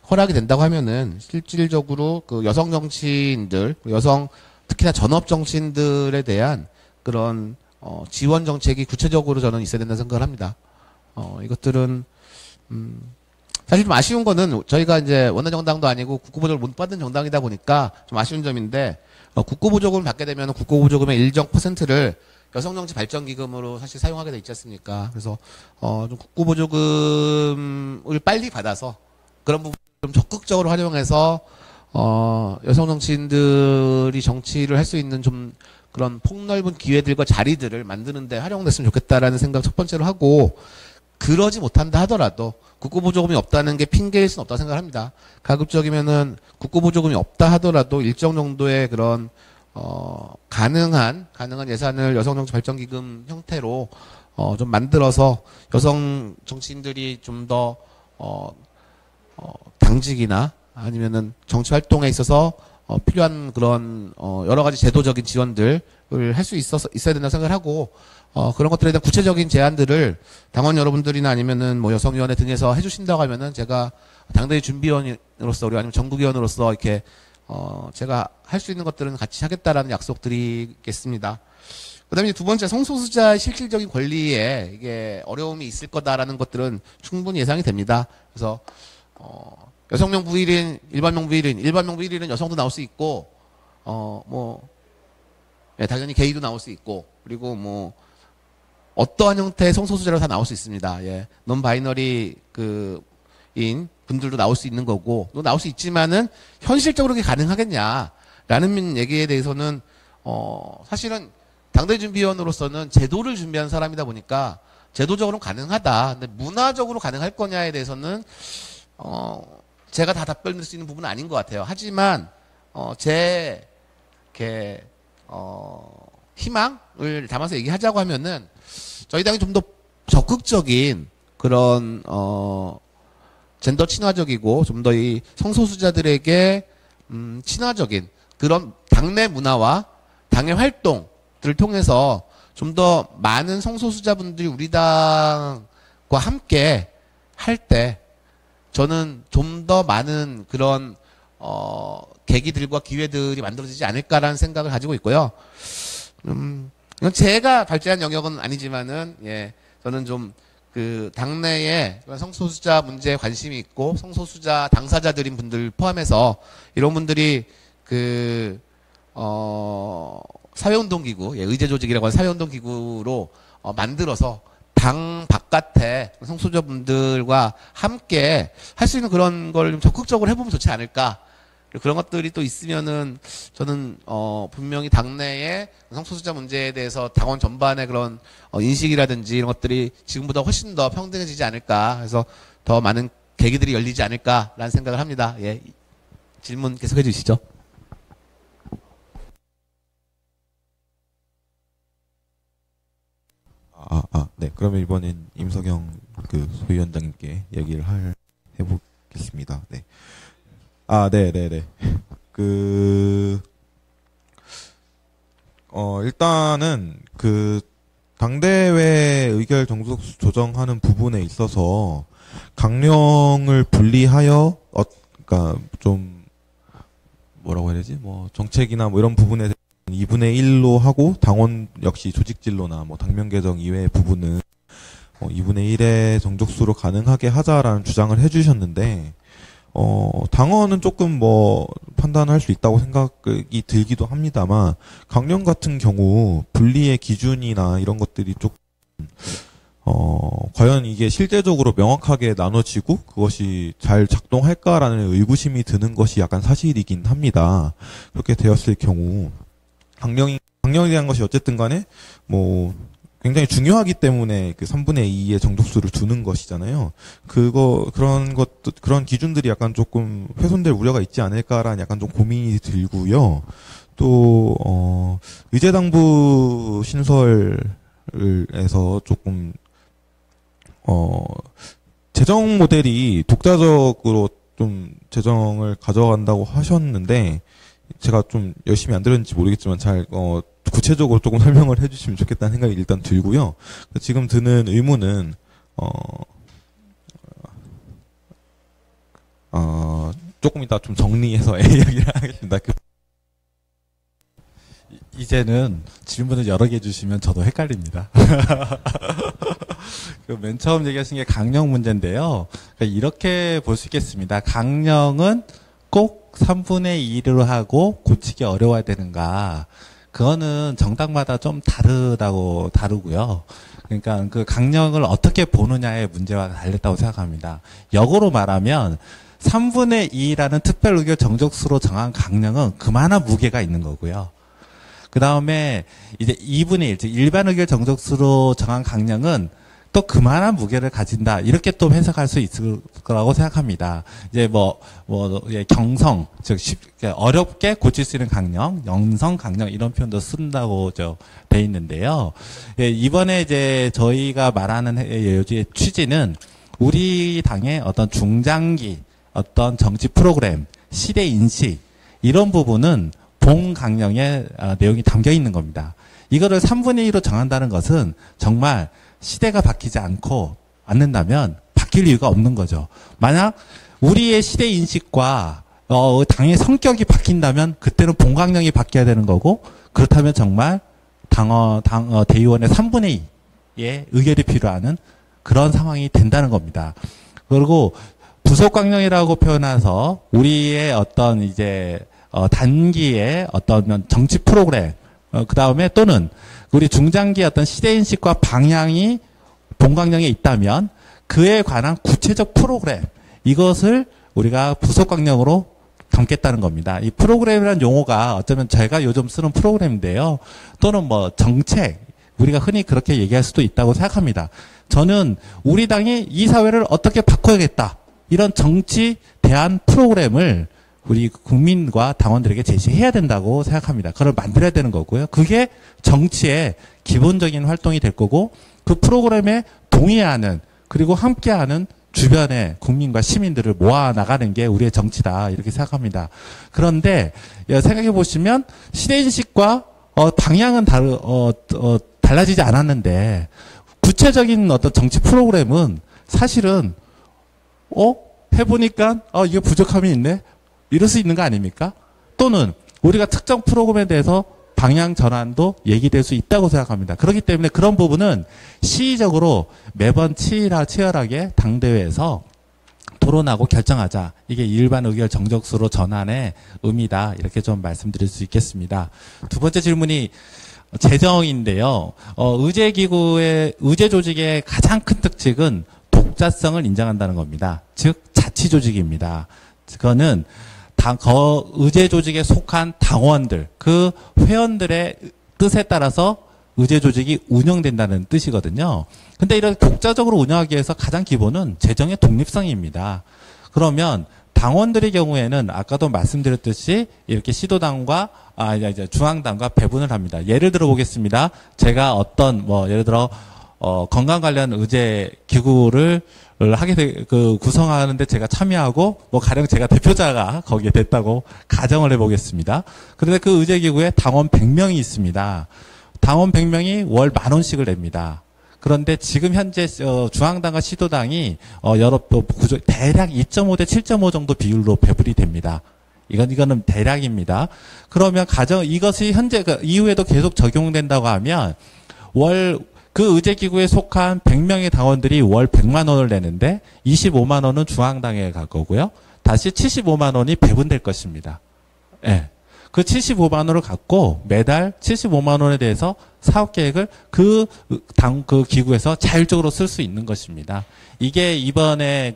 허락이 된다고 하면은 실질적으로 그 여성 정치인들, 여성 특히나 전업 정치인들에 대한 그런 지원 정책이 구체적으로 저는 있어야 된다고 생각을 합니다. 이것들은 사실 좀 아쉬운 거는 저희가 이제 원내정당도 아니고 국고보조를 못 받는 정당이다 보니까 좀 아쉬운 점인데 국고보조금을 받게 되면 국고보조금의 일정 퍼센트를 여성정치발전기금으로 사실 사용하게 돼 있지 않습니까? 그래서 좀 국고보조금을 빨리 받아서 그런 부분 좀 적극적으로 활용해서 여성 정치인들이 정치를 할 수 있는 좀 그런 폭넓은 기회들과 자리들을 만드는데 활용됐으면 좋겠다라는 생각 첫 번째로 하고, 그러지 못한다 하더라도 국고보조금이 없다는 게 핑계일 수는 없다고 생각합니다. 가급적이면은 국고보조금이 없다 하더라도 일정 정도의 그런 가능한 예산을 여성정치발전기금 형태로 좀 만들어서 여성 정치인들이 좀 더 당직이나 아니면은 정치 활동에 있어서 필요한 그런 여러 가지 제도적인 지원들을 할 수 있어야 된다고 생각을 하고, 그런 것들에 대한 구체적인 제안들을 당원 여러분들이나 아니면은 뭐 여성위원회 등에서 해주신다고 하면은 제가 당대회 준비위원으로서 우리 아니면 전국위원으로서 이렇게 제가 할 수 있는 것들은 같이 하겠다라는 약속 드리겠습니다. 그다음에 두 번째, 성소수자의 실질적인 권리에 이게 어려움이 있을 거다라는 것들은 충분히 예상이 됩니다. 그래서 여성명 부일인, 일반명 부일인 여성도 나올 수 있고, 예, 당연히 게이도 나올 수 있고, 그리고 뭐 어떠한 형태의 성소수자로 다 나올 수 있습니다. 예, 논 바이너리 인 분들도 나올 수 있는 거고, 또 나올 수 있지만은 현실적으로 그게 가능하겠냐라는 얘기에 대해서는 사실은 당대 준비위원으로서는 제도를 준비한 사람이다 보니까 제도적으로는 가능하다. 근데 문화적으로 가능할 거냐에 대해서는 제가 다 답변 드릴 수 있는 부분은 아닌 것 같아요. 하지만 제 이렇게 희망을 담아서 얘기하자고 하면은 저희 당이 좀 더 적극적인 그런 젠더 친화적이고 좀 더 이 성소수자들에게 친화적인 그런 당내 문화와 당의 활동들을 통해서 좀 더 많은 성소수자분들이 우리 당과 함께 할 때 저는 좀 더 많은 그런 계기들과 기회들이 만들어지지 않을까라는 생각을 가지고 있고요. 이건 제가 발제한 영역은 아니지만은, 예, 저는 좀 그 당내에 성소수자 문제에 관심이 있고 성소수자 당사자들인 분들 포함해서 이런 분들이 그 사회운동기구, 예, 의제조직이라고 하는 사회운동기구로 만들어서 당 바깥에 성소수자분들과 함께 할 수 있는 그런 걸 좀 적극적으로 해보면 좋지 않을까. 그런 것들이 또 있으면은 저는 분명히 당내에 성소수자 문제에 대해서 당원 전반의 그런 인식이라든지 이런 것들이 지금보다 훨씬 더 평등해지지 않을까. 그래서 더 많은 계기들이 열리지 않을까라는 생각을 합니다. 예, 질문 계속해 주시죠. 네. 그러면 이번엔 임석영 그 소위원장님께 얘기를 해보겠습니다. 네. 네네네. 일단은 당대회 의결 정족수 조정하는 부분에 있어서 강령을 분리하여 그러니까 좀 뭐라고 해야 되지? 뭐 정책이나 뭐 이런 부분에 2분의 1로 하고 당원 역시 조직진로나 뭐 당면 개정 이외의 부분은 2분의 1의 정족수로 가능하게 하자라는 주장을 해주셨는데 당원은 조금 뭐 판단할 수 있다고 생각이 들기도 합니다만 강령 같은 경우 분리의 기준이나 이런 것들이 조금 과연 이게 실제적으로 명확하게 나눠지고 그것이 잘 작동할까라는 의구심이 드는 것이 약간 사실이긴 합니다. 그렇게 되었을 경우 강령에 대한 것이 어쨌든 간에 뭐 굉장히 중요하기 때문에 그 3분의 2의 정족수를 두는 것이잖아요. 그런 기준들이 약간 조금 훼손될 우려가 있지 않을까라는 약간 좀 고민이 들고요. 또, 의제당부 신설에서 조금, 재정 모델이 독자적으로 좀 재정을 가져간다고 하셨는데, 제가 좀 열심히 안 들었는지 모르겠지만 구체적으로 조금 설명을 해주시면 좋겠다는 생각이 일단 들고요. 지금 드는 의문은 조금 이따 좀 정리해서 이야기를 하겠습니다. 이제는 질문을 여러 개 주시면 저도 헷갈립니다. 맨 처음 얘기하신 게 강령 문제인데요. 그러니까 이렇게 볼 수 있겠습니다. 강령은 꼭 3분의 2로 하고 고치기 어려워야 되는가? 그거는 정당마다 좀 다르고요. 그러니까 그 강령을 어떻게 보느냐의 문제와 달렸다고 생각합니다. 역으로 말하면 3분의 2라는 특별 의결 정족수로 정한 강령은 그만한 무게가 있는 거고요. 그 다음에 이제 2분의 1, 즉 일반 의결 정족수로 정한 강령은 또 그만한 무게를 가진다. 이렇게 또 해석할 수 있을 거라고 생각합니다. 이제 경성, 즉 어렵게 고칠 수 있는 강령, 영성 강령 이런 표현도 쓴다고 돼 있는데요. 예, 이번에 이제 저희가 말하는 요지의 취지는 우리 당의 어떤 중장기 어떤 정치 프로그램, 시대 인식 이런 부분은 본 강령의 내용이 담겨 있는 겁니다. 이거를 3분의 2로 정한다는 것은 정말 시대가 바뀌지 않는다면 바뀔 이유가 없는 거죠. 만약 우리의 시대 인식과 당의 성격이 바뀐다면 그때는 본강령이 바뀌어야 되는 거고 그렇다면 정말 대의원의 3분의 2의 의결이 필요한 그런 상황이 된다는 겁니다. 그리고 부속강령이라고 표현해서 우리의 어떤 이제 단기의 어떤 정치 프로그램 그 다음에 또는 우리 중장기의 어떤 시대인식과 방향이 본강령에 있다면 그에 관한 구체적 프로그램 이것을 우리가 부속강령으로 담겠다는 겁니다. 이 프로그램이라는 용어가 어쩌면 제가 요즘 쓰는 프로그램인데요. 또는 뭐 정책 우리가 흔히 그렇게 얘기할 수도 있다고 생각합니다. 저는 우리 당이 이 사회를 어떻게 바꿔야겠다. 이런 정치 대안 프로그램을 우리 국민과 당원들에게 제시해야 된다고 생각합니다. 그걸 만들어야 되는 거고요. 그게 정치의 기본적인 활동이 될 거고 그 프로그램에 동의하는 그리고 함께하는 주변의 국민과 시민들을 모아나가는 게 우리의 정치다 이렇게 생각합니다. 그런데 생각해 보시면 시대인식과 방향은 달라지지 않았는데 구체적인 어떤 정치 프로그램은 사실은 해보니까 이게 부족함이 있네. 이럴 수 있는 거 아닙니까? 또는 우리가 특정 프로그램에 대해서 방향 전환도 얘기될 수 있다고 생각합니다. 그렇기 때문에 그런 부분은 시의적으로 매번 치열하게 당대회에서 토론하고 결정하자. 이게 일반 의결 정족수로 전환의 의미다. 이렇게 좀 말씀드릴 수 있겠습니다. 두 번째 질문이 재정인데요. 의제 조직의 가장 큰 특징은 독자성을 인정한다는 겁니다. 즉 자치조직입니다. 그거는 의제 조직에 속한 당원들, 그 회원들의 뜻에 따라서 의제 조직이 운영된다는 뜻이거든요. 근데 이렇게 독자적으로 운영하기 위해서 가장 기본은 재정의 독립성입니다. 그러면 당원들의 경우에는 아까도 말씀드렸듯이 이렇게 시도당과 이제 중앙당과 배분을 합니다. 예를 들어 보겠습니다. 제가 예를 들어 건강 관련 의제 기구를 구성하는데 제가 참여하고, 가령 제가 대표자가 거기에 됐다고 가정을 해보겠습니다. 그런데 그 의제기구에 당원 100명이 있습니다. 당원 100명이 월 10,000원씩을 냅니다. 그런데 지금 현재 중앙당과 시도당이 여러 구조 대략 2.5 대 7.5 정도 비율로 배분이 됩니다. 이거는 대략입니다. 그러면 이것이 현재 이후에도 계속 적용된다고 하면 그 의제기구에 속한 100명의 당원들이 월 100만 원을 내는데 25만 원은 중앙당에 갈 거고요. 다시 75만 원이 배분될 것입니다. 예. 그 75만 원을 갖고 매달 75만 원에 대해서 사업 계획을 그 기구에서 자율적으로 쓸 수 있는 것입니다. 이게 이번에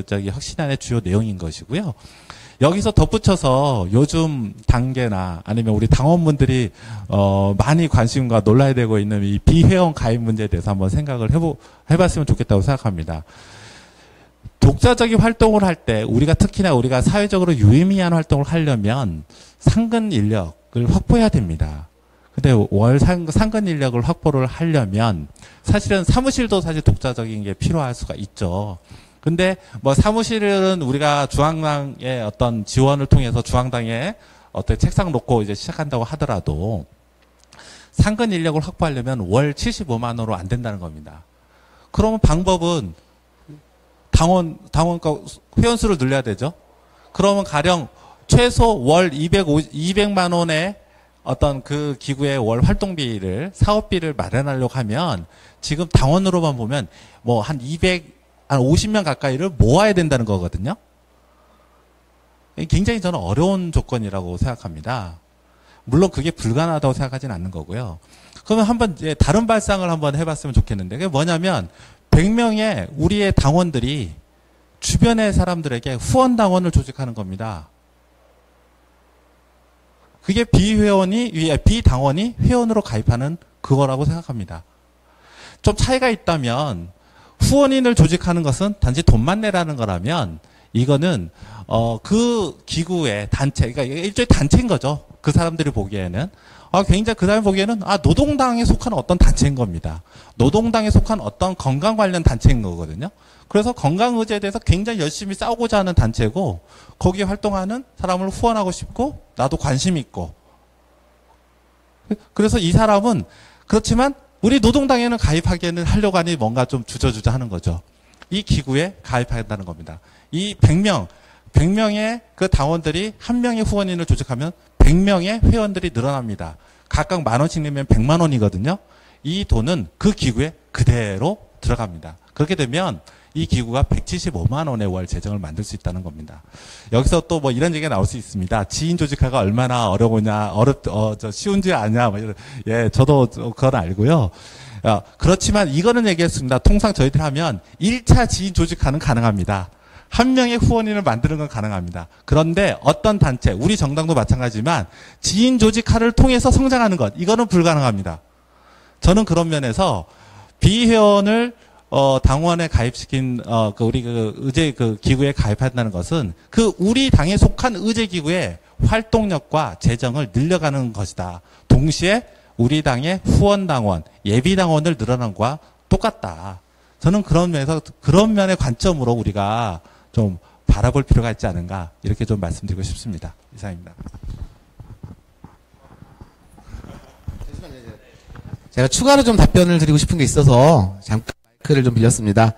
혁신안의 주요 내용인 것이고요. 여기서 덧붙여서 요즘 단계나 아니면 우리 당원분들이 많이 관심과 놀라야 되고 있는 이 비회원 가입 문제에 대해서 한번 생각을 해봤으면 좋겠다고 생각합니다. 독자적인 활동을 할 때 특히나 우리가 사회적으로 유의미한 활동을 하려면 상근 인력을 확보해야 됩니다. 근데 상근 인력을 확보를 하려면 사실은 사무실도 사실 독자적인 게 필요할 수가 있죠. 근데 사무실은 우리가 중앙당의 어떤 지원을 통해서 중앙당에 어떤 책상 놓고 이제 시작한다고 하더라도 상근 인력을 확보하려면 월 75만 원으로 안 된다는 겁니다. 그러면 방법은 당원과 회원수를 늘려야 되죠. 그러면 가령 최소 월 200만 원의 어떤 그 기구의 월 활동비를, 사업비를 마련하려고 하면 지금 당원으로만 보면 한 50명 가까이를 모아야 된다는 거거든요. 굉장히 저는 어려운 조건이라고 생각합니다. 물론 그게 불가능하다고 생각하지는 않는 거고요. 그러면 한번 다른 발상을 한번 해봤으면 좋겠는데, 그게 뭐냐면 100명의 우리의 당원들이 주변의 사람들에게 후원당원을 조직하는 겁니다. 그게 비당원이 회원으로 가입하는 그거라고 생각합니다. 좀 차이가 있다면 후원인을 조직하는 것은 단지 돈만 내라는 거라면 이거는 그 기구의 단체, 그러니까 일종의 단체인 거죠. 그 사람들이 보기에는 굉장히 그 사람이 보기에는 노동당에 속한 어떤 단체인 겁니다. 노동당에 속한 어떤 건강 관련 단체인 거거든요. 그래서 건강 의제에 대해서 굉장히 열심히 싸우고자 하는 단체고 거기에 활동하는 사람을 후원하고 싶고 나도 관심 있고 그래서 이 사람은 그렇지만 우리 노동당에는 하려고 하니 뭔가 좀 주저주저 하는 거죠. 이 기구에 가입한다는 겁니다. 이 100명의 그 당원들이 한 명의 후원인을 조직하면 100명의 회원들이 늘어납니다. 각각 10,000원씩 내면 100만 원이거든요. 이 돈은 그 기구에 그대로 들어갑니다. 그렇게 되면 이 기구가 175만 원의 월 재정을 만들 수 있다는 겁니다. 여기서 또 이런 얘기가 나올 수 있습니다. 지인 조직화가 얼마나 어려우냐, 쉬운지 아냐, 저도 그건 알고요. 그렇지만 이거는 얘기했습니다. 통상 저희들이 하면 1차 지인 조직화는 가능합니다. 한 명의 후원인을 만드는 건 가능합니다. 그런데 어떤 단체, 우리 정당도 마찬가지지만 지인 조직화를 통해서 성장하는 것, 이거는 불가능합니다. 저는 그런 면에서 비회원을 당원에 가입시킨 우리 의제 기구에 가입한다는 것은 우리 당에 속한 의제 기구의 활동력과 재정을 늘려가는 것이다. 동시에 우리 당의 후원 당원, 예비 당원을 늘어나는 것과 똑같다. 저는 그런 면의 관점으로 우리가 좀 바라볼 필요가 있지 않은가 이렇게 좀 말씀드리고 싶습니다. 이상입니다. 제가 추가로 좀 답변을 드리고 싶은 게 있어서 잠깐 마이크를 좀 빌렸습니다.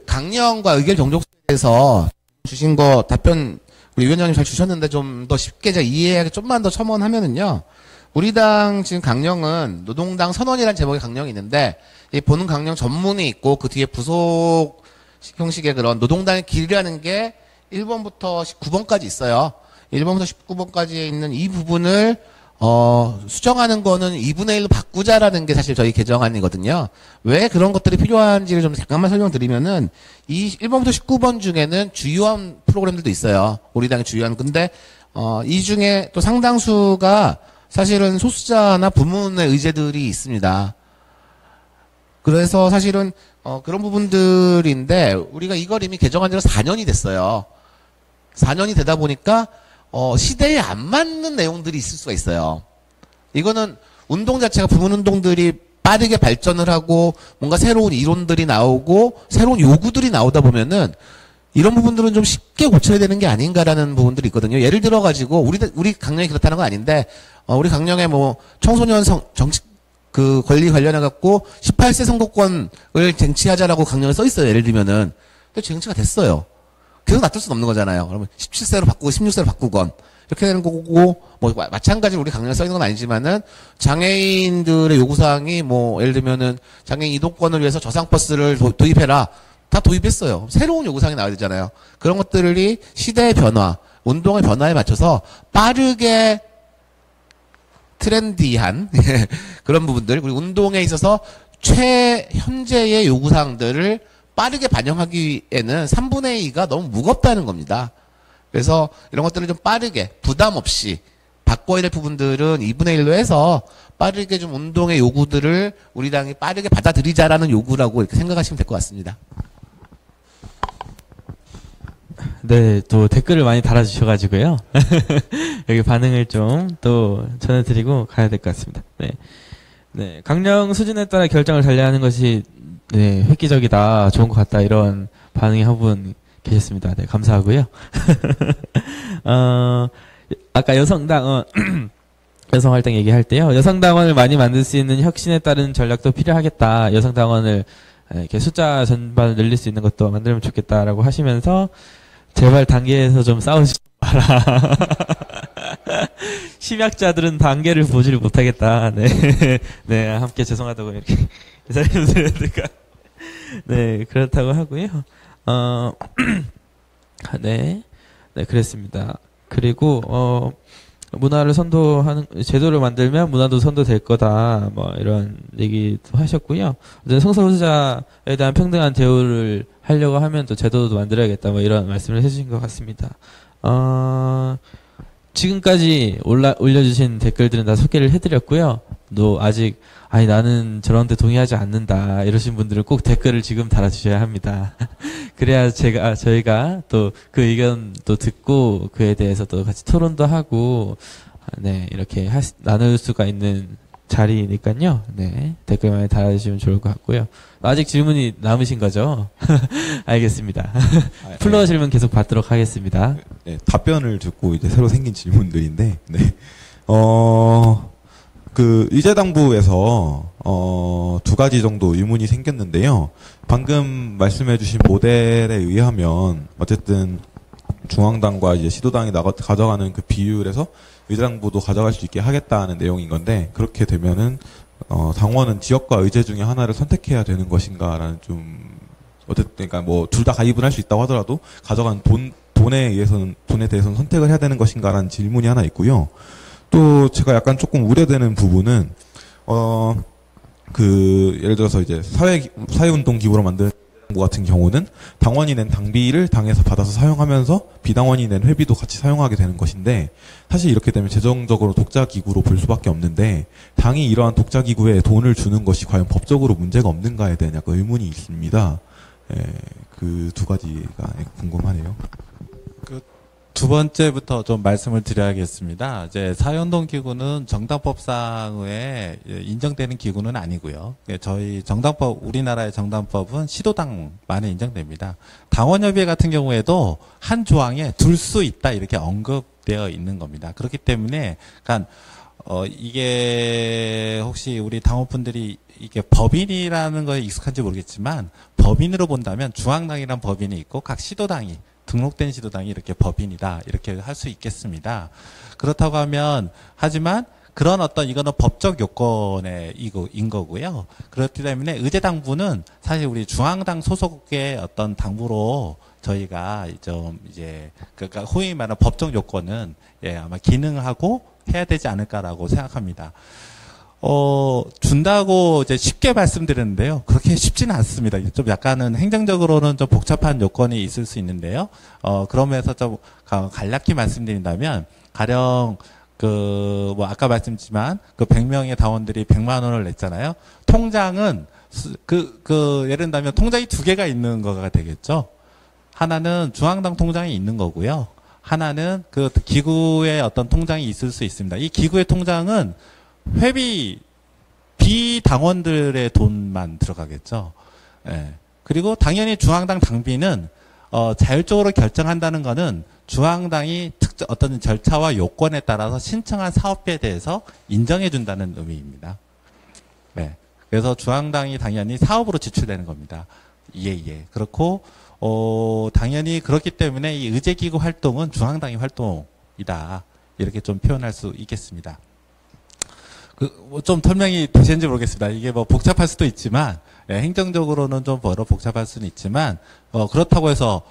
강령과 의결 종족수에 대해서 주신 거 답변 우리 위원장님 잘 주셨는데 좀 더 쉽게 제가 이해하기 좀만 더 첨언하면은요. 우리 당 지금 강령은 노동당 선언이라는 제목의 강령이 있는데 이 보는 강령 전문이 있고 그 뒤에 부속 형식의 그런 노동당의 길이라는 게 1번부터 19번까지 있어요. 1번부터 19번까지 있는 이 부분을 수정하는 거는 2분의 1로 바꾸자라는 게 사실 저희 개정안이거든요. 왜 그런 것들이 필요한지를 좀 잠깐만 설명드리면은 이 1번부터 19번 중에는 주요한 프로그램들도 있어요. 우리 당의 주요한. 근데 이 중에 또 상당수가 사실은 소수자나 부문의 의제들이 있습니다. 그래서 사실은 그런 부분들인데 우리가 이걸 이미 개정한 지가 4년이 됐어요. 4년이 되다 보니까 시대에 안 맞는 내용들이 있을 수가 있어요. 이거는 운동 자체가 부문 운동들이 빠르게 발전을 하고 뭔가 새로운 이론들이 나오고 새로운 요구들이 나오다 보면은 이런 부분들은 좀 쉽게 고쳐야 되는 게 아닌가라는 부분들이 있거든요. 예를 들어 가지고 우리 강령이 그렇다는 건 아닌데 우리 강령에 청소년 그 권리 관련해 갖고 18세 선거권을 쟁취하자라고 강령에 써 있어요. 예를 들면은. 근데 쟁취가 됐어요. 계속 놔둘 수는 없는 거잖아요. 그러면 17세로 바꾸고 16세로 바꾸건 이렇게 되는 거고, 뭐 마찬가지로 우리 강령에 써 있는 건 아니지만은 장애인들의 요구사항이 뭐 예를 들면은 장애인 이동권을 위해서 저상버스를 도입해라. 다 도입했어요. 새로운 요구사항이 나와야 되잖아요. 그런 것들이 시대의 변화, 운동의 변화에 맞춰서 빠르게 트렌디한 그런 부분들, 그리고 운동에 있어서 현재의 요구사항들을 빠르게 반영하기에는 3분의 2가 너무 무겁다는 겁니다. 그래서 이런 것들을 좀 빠르게 부담 없이 바꿔야 될 부분들은 2분의 1로 해서 빠르게 좀 운동의 요구들을 우리 당이 빠르게 받아들이자라는 요구라고 이렇게 생각하시면 될 것 같습니다. 네, 또 댓글을 많이 달아주셔가지고요. 여기 반응을 좀 또 전해드리고 가야 될 것 같습니다. 네. 네, 강령 수준에 따라 결정을 달리하는 것이, 네, 획기적이다, 좋은 것 같다, 이런 반응이 한 분 계셨습니다. 네, 감사하고요. 아까 여성당, 여성활동 얘기할 때요, 여성당원을 많이 만들 수 있는 혁신에 따른 전략도 필요하겠다, 여성당원을 이렇게 숫자 전반을 늘릴 수 있는 것도 만들면 좋겠다라고 하시면서, 제발 단계에서 좀 싸우지 마라. 심약자들은 단계를 보지를 못하겠다. 네. 네, 함께 죄송하다고 이렇게 인사드려야 될까. 네, 그렇다고 하고요. 네. 네, 그랬습니다. 그리고, 문화를 선도하는, 제도를 만들면 문화도 선도될 거다. 뭐, 이런 얘기도 하셨고요. 성소수자에 대한 평등한 대우를 하려고 하면 또 제도도 만들어야겠다. 뭐, 이런 말씀을 해주신 것 같습니다. 지금까지 올려주신 댓글들은 다 소개를 해드렸고요. 또 아직, 아니, 나는 저런데 동의하지 않는다, 이러신 분들은 꼭 댓글을 지금 달아주셔야 합니다. 그래야 저희가 또 그 의견 또 듣고 그에 대해서 또 같이 토론도 하고, 네, 이렇게 나눌 수가 있는 자리니까요. 네, 댓글 많이 달아주시면 좋을 것 같고요. 아직 질문이 남으신 거죠? 알겠습니다. 플로어 질문 계속 받도록 하겠습니다. 네, 답변을 듣고 이제 새로 생긴 질문들인데, 네. 그 의제당부에서 두 가지 정도 의문이 생겼는데요. 방금 말씀해주신 모델에 의하면 어쨌든 중앙당과 이제 시도당이 가져가는 그 비율에서 의제당부도 가져갈 수 있게 하겠다는 내용인 건데, 그렇게 되면은 당원은 지역과 의제 중에 하나를 선택해야 되는 것인가라는 좀, 어쨌든 그러니까 뭐 둘 다 가입을 할 수 있다고 하더라도 가져간 돈에 대해서는 선택을 해야 되는 것인가라는 질문이 하나 있고요. 또 제가 약간 조금 우려되는 부분은 예를 들어서 이제 사회운동 기구로 만든 뭐 같은 경우는 당원이 낸 당비를 당에서 받아서 사용하면서 비당원이 낸 회비도 같이 사용하게 되는 것인데, 사실 이렇게 되면 재정적으로 독자기구로 볼 수밖에 없는데, 당이 이러한 독자기구에 돈을 주는 것이 과연 법적으로 문제가 없는가에 대한 약간 의문이 있습니다. 예, 그 두 가지가 궁금하네요. 두 번째부터 좀 말씀을 드려야겠습니다. 이제 사회운동 기구는 정당법상에 인정되는 기구는 아니고요. 저희 우리나라의 정당법은 시도당만에 인정됩니다. 당원협의회 같은 경우에도 한 조항에 둘 수 있다, 이렇게 언급되어 있는 겁니다. 그렇기 때문에, 그러니까 이게 혹시 우리 당원분들이 이게 법인이라는 거에 익숙한지 모르겠지만, 법인으로 본다면 중앙당이란 법인이 있고 각 시도당이, 등록된 시도당이 이렇게 법인이다, 이렇게 할 수 있겠습니다. 그렇다고 하면, 하지만 그런 이거는 법적 요건의 인 거고요. 그렇기 때문에 의제당부는 사실 우리 중앙당 소속의 어떤 당부로 저희가 좀 이제, 그러니까 소위 말하는 법적 요건은, 예, 아마 기능하고 해야 되지 않을까라고 생각합니다. 준다고 이제 쉽게 말씀드렸는데요. 그렇게 쉽지는 않습니다. 좀 약간은 행정적으로는 좀 복잡한 요건이 있을 수 있는데요. 그러면서 좀 간략히 말씀드린다면, 가령, 아까 말씀드렸지만, 100명의 당원들이 100만 원을 냈잖아요. 통장은, 예를 들면 통장이 두 개가 있는 거가 되겠죠. 하나는 중앙당 통장이 있는 거고요. 하나는 그 기구의 어떤 통장이 있을 수 있습니다. 이 기구의 통장은 회비 비당원들의 돈만 들어가겠죠. 예. 그리고 당연히 중앙당 당비는 자율적으로 결정한다는 거는 중앙당이 어떤 절차와 요건에 따라서 신청한 사업비에 대해서 인정해 준다는 의미입니다. 네. 그래서 중앙당이 당연히 사업으로 지출되는 겁니다. 예. 그렇고, 당연히 그렇기 때문에 이 의제기구 활동은 중앙당의 활동이다. 이렇게 좀 표현할 수 있겠습니다. 좀 설명이 되시는지 모르겠습니다. 이게 뭐 복잡할 수도 있지만, 행정적으로는 좀 복잡할 수는 있지만, 그렇다고 해서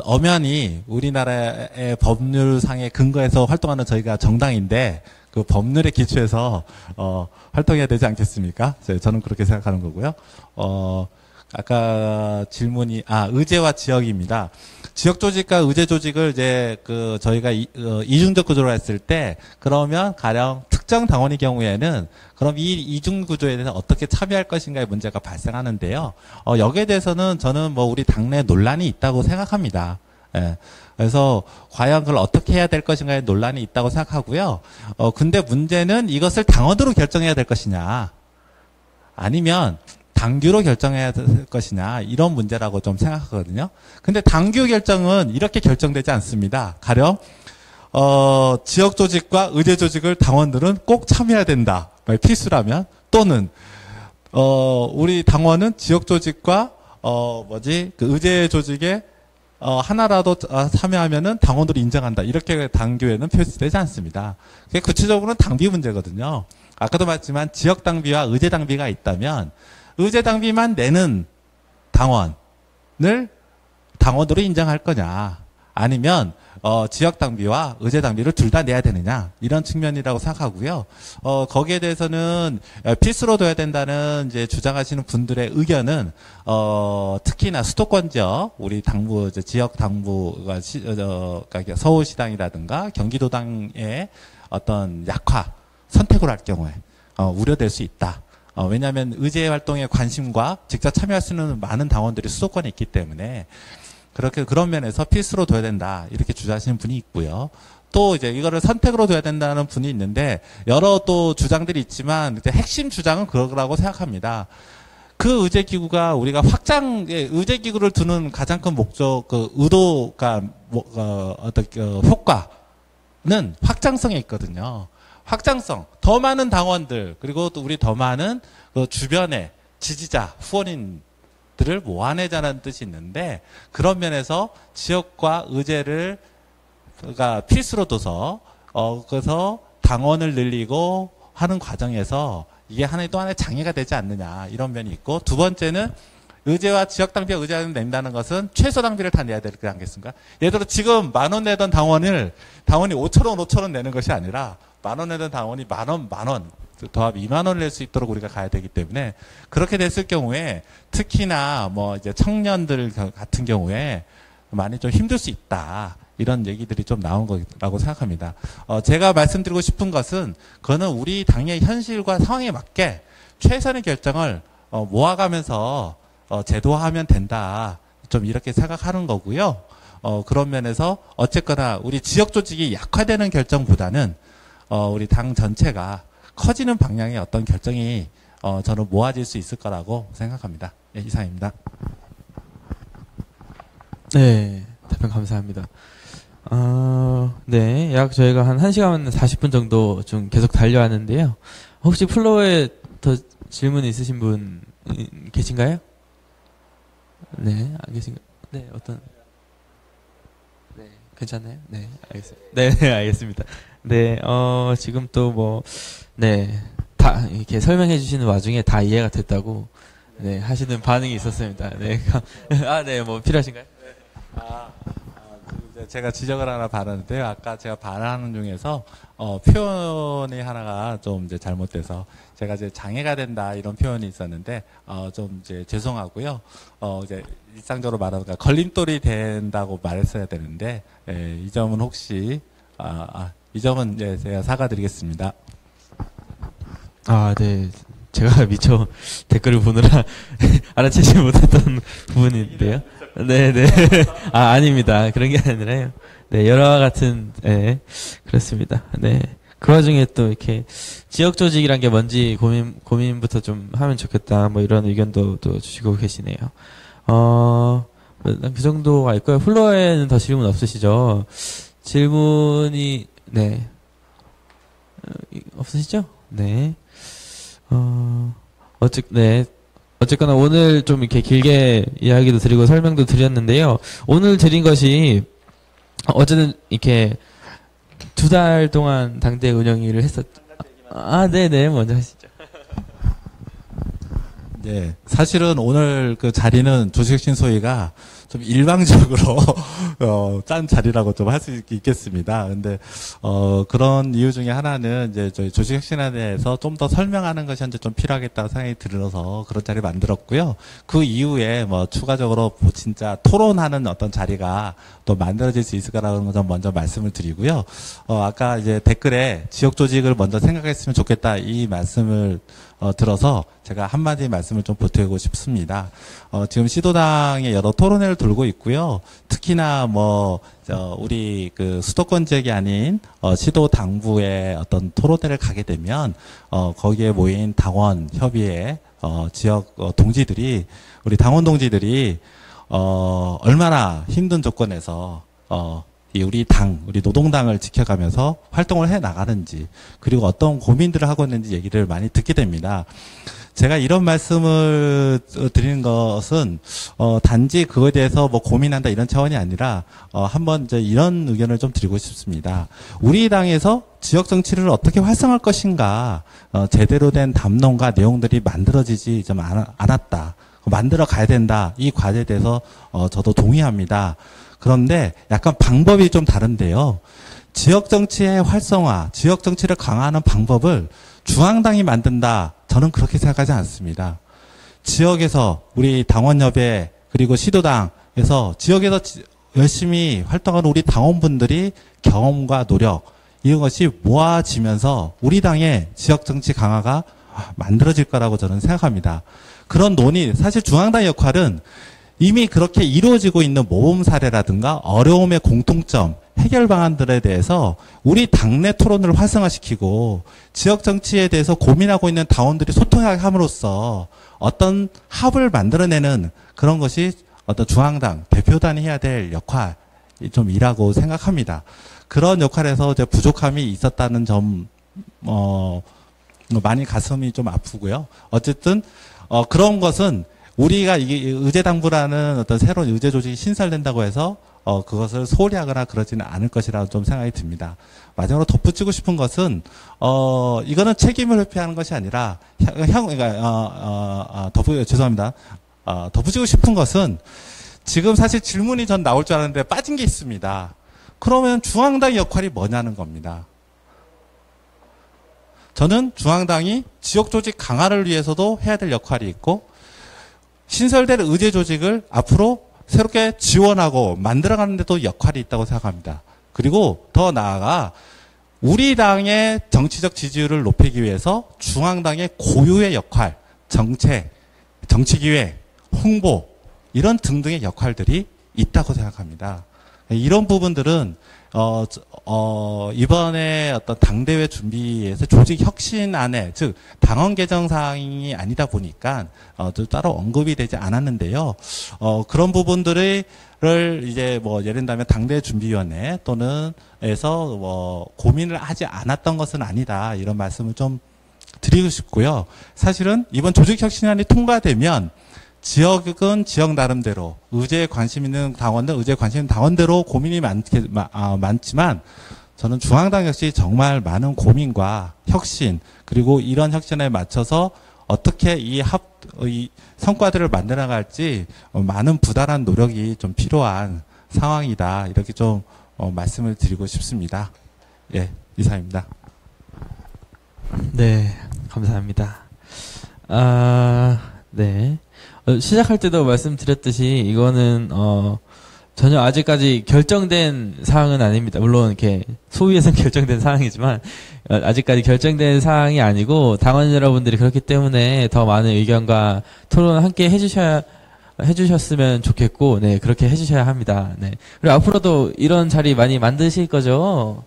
엄연히 우리나라의 법률상의 근거에서 활동하는 저희가 정당인데, 그 법률에 기초해서, 활동해야 되지 않겠습니까? 저는 그렇게 생각하는 거고요. 아까 질문이, 의제와 지역입니다. 지역 조직과 의제 조직을 저희가 이중적 구조로 했을 때, 그러면 가령 특정 당원의 경우에는, 그럼 이 이중 구조에 대해서 어떻게 참여할 것인가의 문제가 발생하는데요. 여기에 대해서는 저는 우리 당내 논란이 있다고 생각합니다. 예. 그래서 과연 그걸 어떻게 해야 될 것인가에 논란이 있다고 생각하고요. 근데 문제는 이것을 당원으로 결정해야 될 것이냐, 아니면 당규로 결정해야 될 것이냐, 이런 문제라고 좀 생각하거든요. 근데 당규 결정은 이렇게 결정되지 않습니다. 가령 지역 조직과 의제 조직을 당원들은 꼭 참여해야 된다, 필수라면, 또는 우리 당원은 지역 조직과 그 의제 조직에 하나라도 참여하면은 당원으로 인정한다, 이렇게 당규에는 표시되지 않습니다. 그게 구체적으로는 당비 문제거든요. 아까도 말했지만 지역 당비와 의제 당비가 있다면, 의제 당비만 내는 당원을 당원으로 인정할 거냐, 아니면 지역 당비와 의제 당비를 둘 다 내야 되느냐, 이런 측면이라고 생각하고요. 거기에 대해서는 필수로 둬야 된다는 이제 주장하시는 분들의 의견은 특히나 수도권 지역, 우리 당부, 지역 당부가 그러니까 서울시당이라든가 경기도당의 어떤 약화, 선택을 할 경우에 우려될 수 있다. 왜냐하면 의제 활동에 관심과 직접 참여할 수 있는 많은 당원들이 수도권에 있기 때문에 그런 면에서 필수로 둬야 된다, 이렇게 주장하시는 분이 있고요. 또 이제 이거를 선택으로 둬야 된다는 분이 있는데, 여러 또 주장들이 있지만 핵심 주장은 그거라고 생각합니다. 그 의제기구가 우리가 의제기구를 두는 가장 큰 목적, 의도가 효과는 확장성에 있거든요. 확장성, 더 많은 당원들, 그리고 또 우리 더 많은 주변의 지지자, 후원인들을 모아내자는 뜻이 있는데, 그런 면에서 지역과 의제를 필수로 둬서 그래서 당원을 늘리고 하는 과정에서 이게 또 하나의 장애가 되지 않느냐, 이런 면이 있고, 두 번째는 의제와 지역 당비와 의제를 낸다는 것은 최소 당비를 다 내야 되지 않겠습니까? 예를 들어 지금 10,000원 내던 당원이 5,000원 내는 것이 아니라, 10,000원 내던 당원이 10,000원, 더합 20,000원을 낼 수 있도록 우리가 가야 되기 때문에, 그렇게 됐을 경우에 특히나 이제 청년들 같은 경우에 많이 좀 힘들 수 있다, 이런 얘기들이 좀 나온 거라고 생각합니다. 제가 말씀드리고 싶은 것은, 그거는 우리 당의 현실과 상황에 맞게 최선의 결정을 모아가면서 제도화하면 된다, 좀 이렇게 생각하는 거고요. 그런 면에서 어쨌거나 우리 지역 조직이 약화되는 결정보다는 우리 당 전체가 커지는 방향의 어떤 결정이 저는 모아질 수 있을 거라고 생각합니다. 네, 이상입니다. 네, 답변 감사합니다. 네, 약 저희가 한 1시간 40분 정도 좀 계속 달려왔는데요. 혹시 플로어에 더 질문 있으신 분 계신가요? 네, 안 계신가요? 네, 네, 괜찮나요? 네, 알겠습니다. 네, 알겠습니다. 네, 지금 또 네, 다 이렇게 설명해 주시는 와중에 다 이해가 됐다고, 네, 하시는 반응이 있었습니다. 네, 네, 필요하신가요? 제가 지적을 하나 바라는데요. 아까 제가 발언하는 중에서 표현이 하나가 좀 이제 잘못돼서 제가 이제 장애가 된다, 이런 표현이 있었는데 좀 이제 죄송하고요. 이제 일상적으로 말하니까 걸림돌이 된다고 말했어야 되는데, 이 점은 혹시 이 점은 이제 제가 사과드리겠습니다. 네. 제가 미처 댓글을 보느라 알아채지 못했던 부분인데요. 네네. 아닙니다. 그런 게 아니라요. 네, 여러와 같은, 네, 그렇습니다. 네. 그 와중에 또 이렇게 지역 조직이란 게 뭔지 고민부터 좀 하면 좋겠다, 이런 의견도 또 주시고 계시네요. 그 정도가 있고요. 플로어에는 더 질문 없으시죠? 질문이, 네. 없으시죠? 네. 네. 어쨌거나 오늘 좀 이렇게 길게 이야기도 드리고 설명도 드렸는데요. 오늘 드린 것이 어쨌든 이렇게 2달 동안 당대 운영일을 했었죠. 네네. 먼저 하시죠. 네, 사실은 오늘 그 자리는 조직혁신 소위가 좀 일방적으로 짠 자리라고 좀 할 수 있겠습니다. 근데 그런 이유 중에 하나는 이제 저희 조직혁신에 대해서 좀 더 설명하는 것이 현재 좀 필요하겠다고 생각이 들어서 그런 자리를 만들었고요. 그 이후에 뭐 추가적으로 뭐 진짜 토론하는 어떤 자리가 또 만들어질 수 있을까라는 걸 좀 먼저 말씀을 드리고요. 아까 이제 댓글에 지역 조직을 먼저 생각했으면 좋겠다 이 말씀을 들어서 제가 한마디 말씀을 좀 보태고 싶습니다. 지금 시도당에 여러 토론회를 돌고 있고요. 특히나 우리 그 수도권 지역이 아닌 시도 당부의 어떤 토론회를 가게 되면 거기에 모인 당원 협의회 지역 동지들이 우리 당원 동지들이 얼마나 힘든 조건에서 우리 노동당을 지켜가면서 활동을 해 나가는지, 그리고 어떤 고민들을 하고 있는지 얘기를 많이 듣게 됩니다. 제가 이런 말씀을 드리는 것은, 단지 그거에 대해서 뭐 고민한다 이런 차원이 아니라, 한번 이제 이런 의견을 좀 드리고 싶습니다. 우리 당에서 지역 정치를 어떻게 활성화할 것인가, 제대로 된 담론과 내용들이 만들어지지 좀 않았다. 만들어 가야 된다. 이 과제에 대해서, 저도 동의합니다. 그런데 약간 방법이 좀 다른데요. 지역 정치의 활성화, 지역 정치를 강화하는 방법을 중앙당이 만든다. 저는 그렇게 생각하지 않습니다. 지역에서 우리 당원협회 그리고 시도당에서 지역에서 열심히 활동하는 우리 당원분들이 경험과 노력 이런 것이 모아지면서 우리 당의 지역 정치 강화가 만들어질 거라고 저는 생각합니다. 그런 논의, 사실 중앙당의 역할은 이미 그렇게 이루어지고 있는 모범 사례라든가 어려움의 공통점, 해결 방안들에 대해서 우리 당내 토론을 활성화시키고 지역 정치에 대해서 고민하고 있는 당원들이 소통하게 함으로써 어떤 합을 만들어내는 그런 것이 어떤 중앙당, 대표단이 해야 될 역할이 좀 이라고 생각합니다. 그런 역할에서 이제 부족함이 있었다는 점, 많이 가슴이 좀 아프고요. 어쨌든, 그런 것은 우리가 이게 의제당부라는 어떤 새로운 의제 조직이 신설된다고 해서 그것을 소홀히 하거나 그러지는 않을 것이라고 좀 생각이 듭니다. 마지막으로 덧붙이고 싶은 것은 이거는 책임을 회피하는 것이 아니라 죄송합니다. 덧붙이고 싶은 것은 지금 사실 질문이 전 나올 줄 알았는데 빠진 게 있습니다. 그러면 중앙당의 역할이 뭐냐는 겁니다. 저는 중앙당이 지역 조직 강화를 위해서도 해야 될 역할이 있고 신설될 의제 조직을 앞으로 새롭게 지원하고 만들어가는 데도 역할이 있다고 생각합니다. 그리고 더 나아가 우리 당의 정치적 지지율을 높이기 위해서 중앙당의 고유의 역할, 정책, 정치기획, 홍보 이런 등등의 역할들이 있다고 생각합니다. 이런 부분들은 이번에 어떤 당대회 준비에서 조직 혁신안에, 즉, 당원 개정 사항이 아니다 보니까, 따로 언급이 되지 않았는데요. 그런 부분들을 이제 예를 들면 당대 준비위원회 또는,에서 고민을 하지 않았던 것은 아니다. 이런 말씀을 좀 드리고 싶고요. 사실은 이번 조직 혁신안이 통과되면, 지역은 지역 나름대로 의제에 관심 있는 당원들, 의제에 관심 있는 당원대로 고민이 많지만 저는 중앙당 역시 정말 많은 고민과 혁신 그리고 이런 혁신에 맞춰서 어떻게 이 성과들을 만들어 나갈지 많은 부단한 노력이 좀 필요한 상황이다. 이렇게 좀 말씀을 드리고 싶습니다. 예, 이상입니다. 네, 감사합니다. 네. 시작할 때도 말씀드렸듯이 이거는 전혀 아직까지 결정된 사항은 아닙니다. 물론 이렇게 소위에서는 결정된 사항이지만 아직까지 결정된 사항이 아니고 당원 여러분들이 그렇기 때문에 더 많은 의견과 토론을 함께 해주셨으면 좋겠고, 네, 그렇게 해주셔야 합니다. 네. 그리고 앞으로도 이런 자리 많이 만드실 거죠?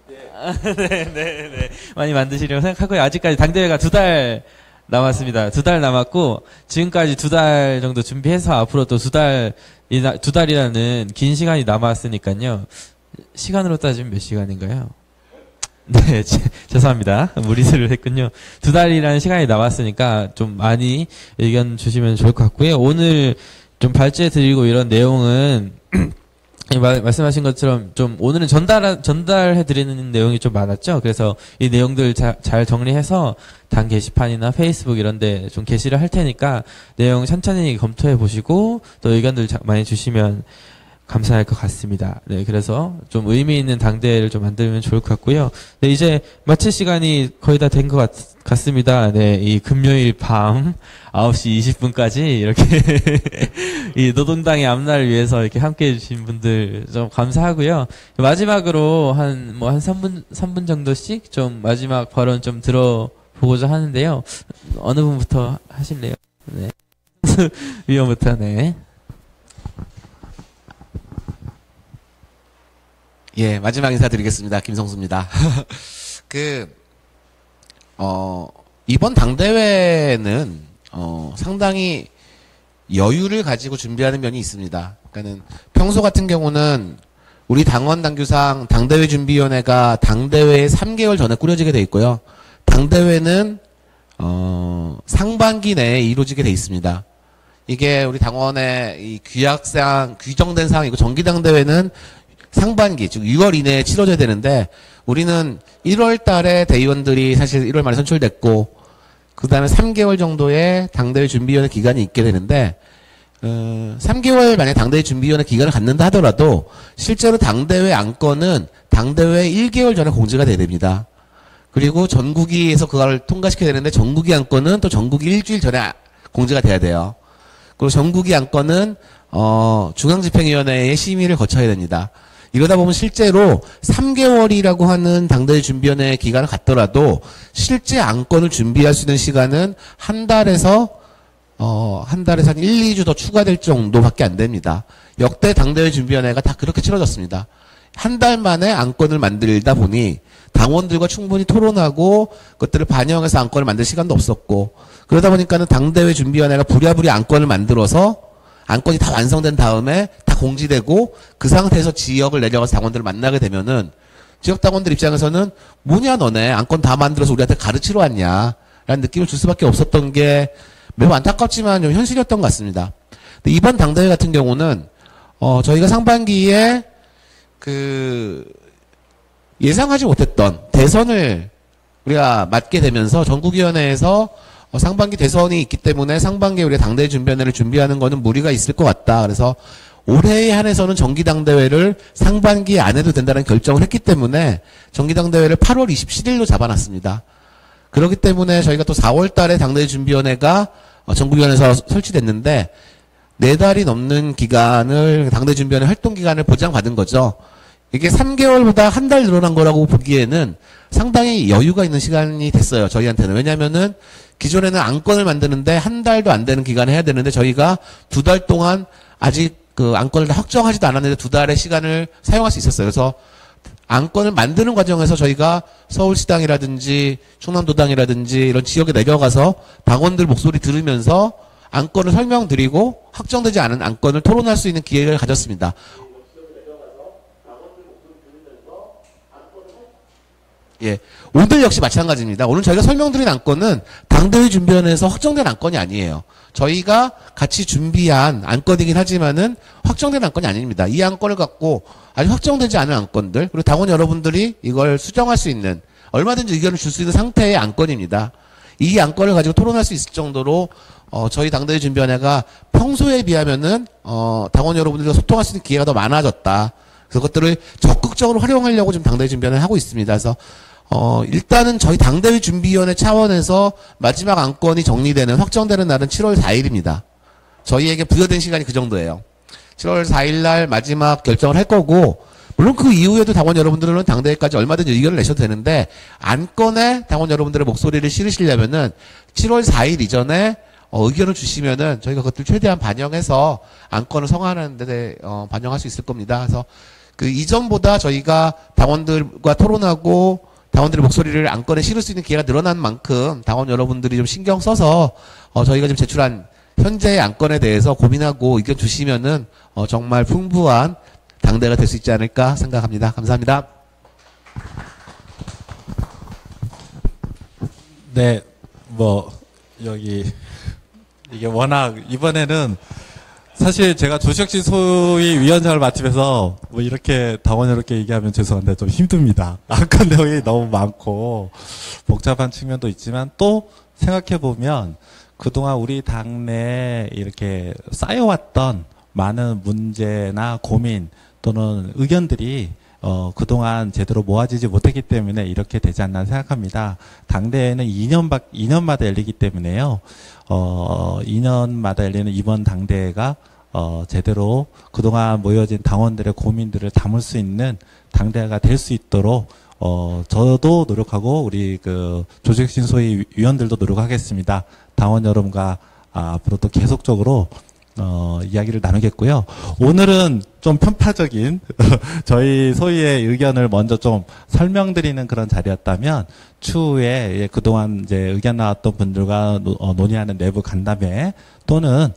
네. 많이 만드시려고 생각하고요. 아직까지 당대회가 2달 남았습니다. 2달 남았고, 지금까지 2달 정도 준비해서 앞으로 또 2달이라는 긴 시간이 남았으니까요. 시간으로 따지면 몇 시간인가요? 네, 죄송합니다. 무리수를 했군요. 2달이라는 시간이 남았으니까 좀 많이 의견 주시면 좋을 것 같고요. 오늘 좀 발제해 드리고 이런 내용은 말씀하신 것처럼 좀 오늘은 전달해 드리는 내용이 좀 많았죠. 그래서 이 내용들 잘 정리해서 단 게시판이나 페이스북 이런 데 좀 게시를 할 테니까 내용 천천히 검토해 보시고 또 의견들 많이 주시면 감사할 것 같습니다. 네, 그래서 좀 의미 있는 당대회를 좀 만들면 좋을 것 같고요. 네, 이제 마칠 시간이 거의 다 된 것 같습니다. 네, 이 금요일 밤 9시 20분까지 이렇게 이 노동당의 앞날을 위해서 이렇게 함께 해주신 분들 좀 감사하고요. 마지막으로 한 3분 정도씩 좀 마지막 발언 좀 들어보고자 하는데요. 어느 분부터 하실래요? 네. 위원부터, 네. 예, 마지막 인사드리겠습니다. 김성수입니다. 이번 당대회는, 상당히 여유를 가지고 준비하는 면이 있습니다. 그러니까는 평소 같은 경우는 우리 당원 당규상 당대회 준비위원회가 당대회 3개월 전에 꾸려지게 돼 있고요. 당대회는, 상반기 내에 이루어지게 돼 있습니다. 이게 우리 당원의 이 규약상, 규정된 사항이고 정기당대회는 상반기, 즉 6월 이내에 치러져야 되는데 우리는 1월 달에 대의원들이 사실 1월 말에 선출됐고 그 다음에 3개월 정도의 당대회 준비위원회 기간이 있게 되는데 3개월 만에 당대회 준비위원회 기간을 갖는다 하더라도 실제로 당대회 안건은 당대회 1개월 전에 공지가 돼야 됩니다. 그리고 전국위에서 그걸 통과시켜야 되는데 전국위 안건은 또 전국위 일주일 전에 공지가 돼야 돼요. 그리고 전국위 안건은 중앙집행위원회의 심의를 거쳐야 됩니다. 이러다 보면 실제로 3개월이라고 하는 당대회 준비위원회 기간을 갖더라도 실제 안건을 준비할 수 있는 시간은 한 달에서 한 1, 2주 더 추가될 정도밖에 안 됩니다. 역대 당대회 준비위원회가 다 그렇게 치러졌습니다. 한 달 만에 안건을 만들다 보니 당원들과 충분히 토론하고 그것들을 반영해서 안건을 만들 시간도 없었고 그러다 보니까는 당대회 준비위원회가 부랴부랴 안건을 만들어서 안건이 다 완성된 다음에 다 공지되고 그 상태에서 지역을 내려가서 당원들을 만나게 되면은 지역 당원들 입장에서는 뭐냐 너네 안건 다 만들어서 우리한테 가르치러 왔냐 라는 느낌을 줄 수밖에 없었던 게 매우 안타깝지만 좀 현실이었던 것 같습니다. 근데 이번 당대회 같은 경우는 저희가 상반기에 예상하지 못했던 대선을 우리가 맞게 되면서 전국위원회에서 상반기 대선이 있기 때문에 상반기에 우리가 당대회 준비위원회를 준비하는 거는 무리가 있을 것 같다. 그래서 올해에 한해서는 정기당대회를 상반기에 안 해도 된다는 결정을 했기 때문에 정기당대회를 8월 27일로 잡아놨습니다. 그렇기 때문에 저희가 또 4월 달에 당대회 준비위원회가 전국위원회에서 설치됐는데 4달이 넘는 기간을 당대회 준비위원회 활동 기간을 보장받은 거죠. 이게 3개월보다 한 달 늘어난 거라고 보기에는 상당히 여유가 있는 시간이 됐어요. 저희한테는. 왜냐면은 기존에는 안건을 만드는데 한 달도 안 되는 기간에 해야 되는데 저희가 2달 동안 아직 그 안건을 다 확정하지도 않았는데 2달의 시간을 사용할 수 있었어요. 그래서 안건을 만드는 과정에서 저희가 서울시당이라든지 충남도당이라든지 이런 지역에 내려가서 당원들 목소리 들으면서 안건을 설명드리고 확정되지 않은 안건을 토론할 수 있는 기회를 가졌습니다. 예. 오늘 역시 마찬가지입니다. 오늘 저희가 설명드린 안건은 당대회 준비위원회에서 확정된 안건이 아니에요. 저희가 같이 준비한 안건이긴 하지만은 확정된 안건이 아닙니다. 이 안건을 갖고 아직 확정되지 않은 안건들, 그리고 당원 여러분들이 이걸 수정할 수 있는, 얼마든지 의견을 줄 수 있는 상태의 안건입니다. 이 안건을 가지고 토론할 수 있을 정도로, 저희 당대회 준비위원회가 평소에 비하면은, 당원 여러분들과 소통할 수 있는 기회가 더 많아졌다. 그래서 그것들을 적극적으로 활용하려고 지금 당대회 준비위원회 하고 있습니다. 그래서 일단은 저희 당대회 준비위원회 차원에서 마지막 안건이 정리되는 확정되는 날은 7월 4일입니다. 저희에게 부여된 시간이 그 정도예요. 7월 4일 날 마지막 결정을 할 거고 물론 그 이후에도 당원 여러분들은 당대회까지 얼마든지 의견을 내셔도 되는데 안건에 당원 여러분들의 목소리를 실으시려면은 7월 4일 이전에 의견을 주시면은 저희가 그것들 최대한 반영해서 안건을 성안하는 데 반영할 수 있을 겁니다. 그래서 그 이전보다 저희가 당원들과 토론하고 당원들의 목소리를 안건에 실을 수 있는 기회가 늘어난 만큼 당원 여러분들이 좀 신경 써서 저희가 지금 제출한 현재의 안건에 대해서 고민하고 의견 주시면은 정말 풍부한 당대가 될 수 있지 않을까 생각합니다. 감사합니다. 네, 뭐 여기 이게 워낙 이번에는 사실 제가 조식혁신 소위 위원장을 맡으면서 뭐 이렇게 당원여롭게 얘기하면 죄송한데 좀 힘듭니다. 안건 내용이 너무 많고 복잡한 측면도 있지만 또 생각해 보면 그동안 우리 당내에 이렇게 쌓여왔던 많은 문제나 고민 또는 의견들이 그동안 제대로 모아지지 못했기 때문에 이렇게 되지 않나 생각합니다. 당대회는 2년마다 열리기 때문에요. 2년마다 열리는 이번 당대회가 제대로 그동안 모여진 당원들의 고민들을 담을 수 있는 당대회가 될 수 있도록 저도 노력하고 우리 그 조직신 소위 위원들도 노력하겠습니다. 당원 여러분과 앞으로 또 계속적으로 이야기를 나누겠고요. 오늘은 좀 편파적인 저희 소위의 의견을 먼저 좀 설명드리는 그런 자리였다면 추후에 그동안 이제 의견 나왔던 분들과 논의하는 내부 간담회 또는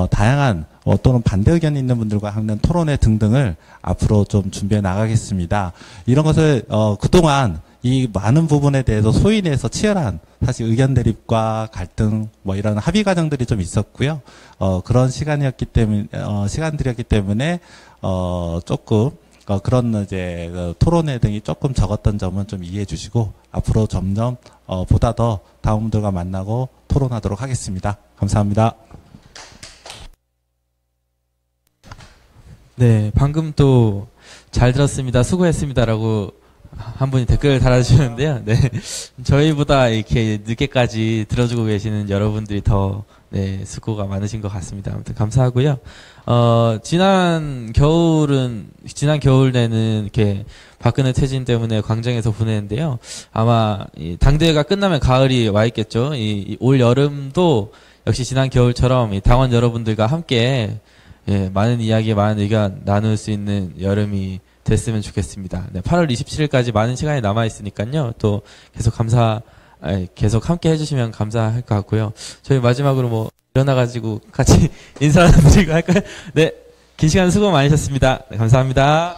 다양한 또는 반대 의견이 있는 분들과 하는 토론회 등등을 앞으로 좀 준비해 나가겠습니다. 이런 것을 그동안 이 많은 부분에 대해서 소위 내에서 치열한 사실 의견 대립과 갈등 뭐 이런 합의 과정들이 좀 있었고요. 그런 시간들이었기 때문에 조금 그런 이제 토론회 등이 조금 적었던 점은 좀 이해해 주시고 앞으로 점점 보다 더 당원들과 만나고 토론하도록 하겠습니다. 감사합니다. 네, 방금 또 잘 들었습니다. 수고했습니다라고 한 분이 댓글을 달아주셨는데요. 네, 저희보다 이렇게 늦게까지 들어주고 계시는 여러분들이 더 네, 수고가 많으신 것 같습니다. 아무튼 감사하고요. 지난 겨울에는 이렇게 박근혜 퇴진 때문에 광장에서 보냈는데요. 아마 이 당대회가 끝나면 가을이 와 있겠죠. 올 여름도 역시 지난 겨울처럼 이 당원 여러분들과 함께 예, 많은 이야기, 많은 의견 나눌 수 있는 여름이 됐으면 좋겠습니다. 네, 8월 27일까지 많은 시간이 남아 있으니까요. 또 계속 함께 해주시면 감사할 것 같고요. 저희 마지막으로 뭐 일어나가지고 같이 인사 드리고 할까요? 네, 긴 시간 수고 많으셨습니다. 네, 감사합니다.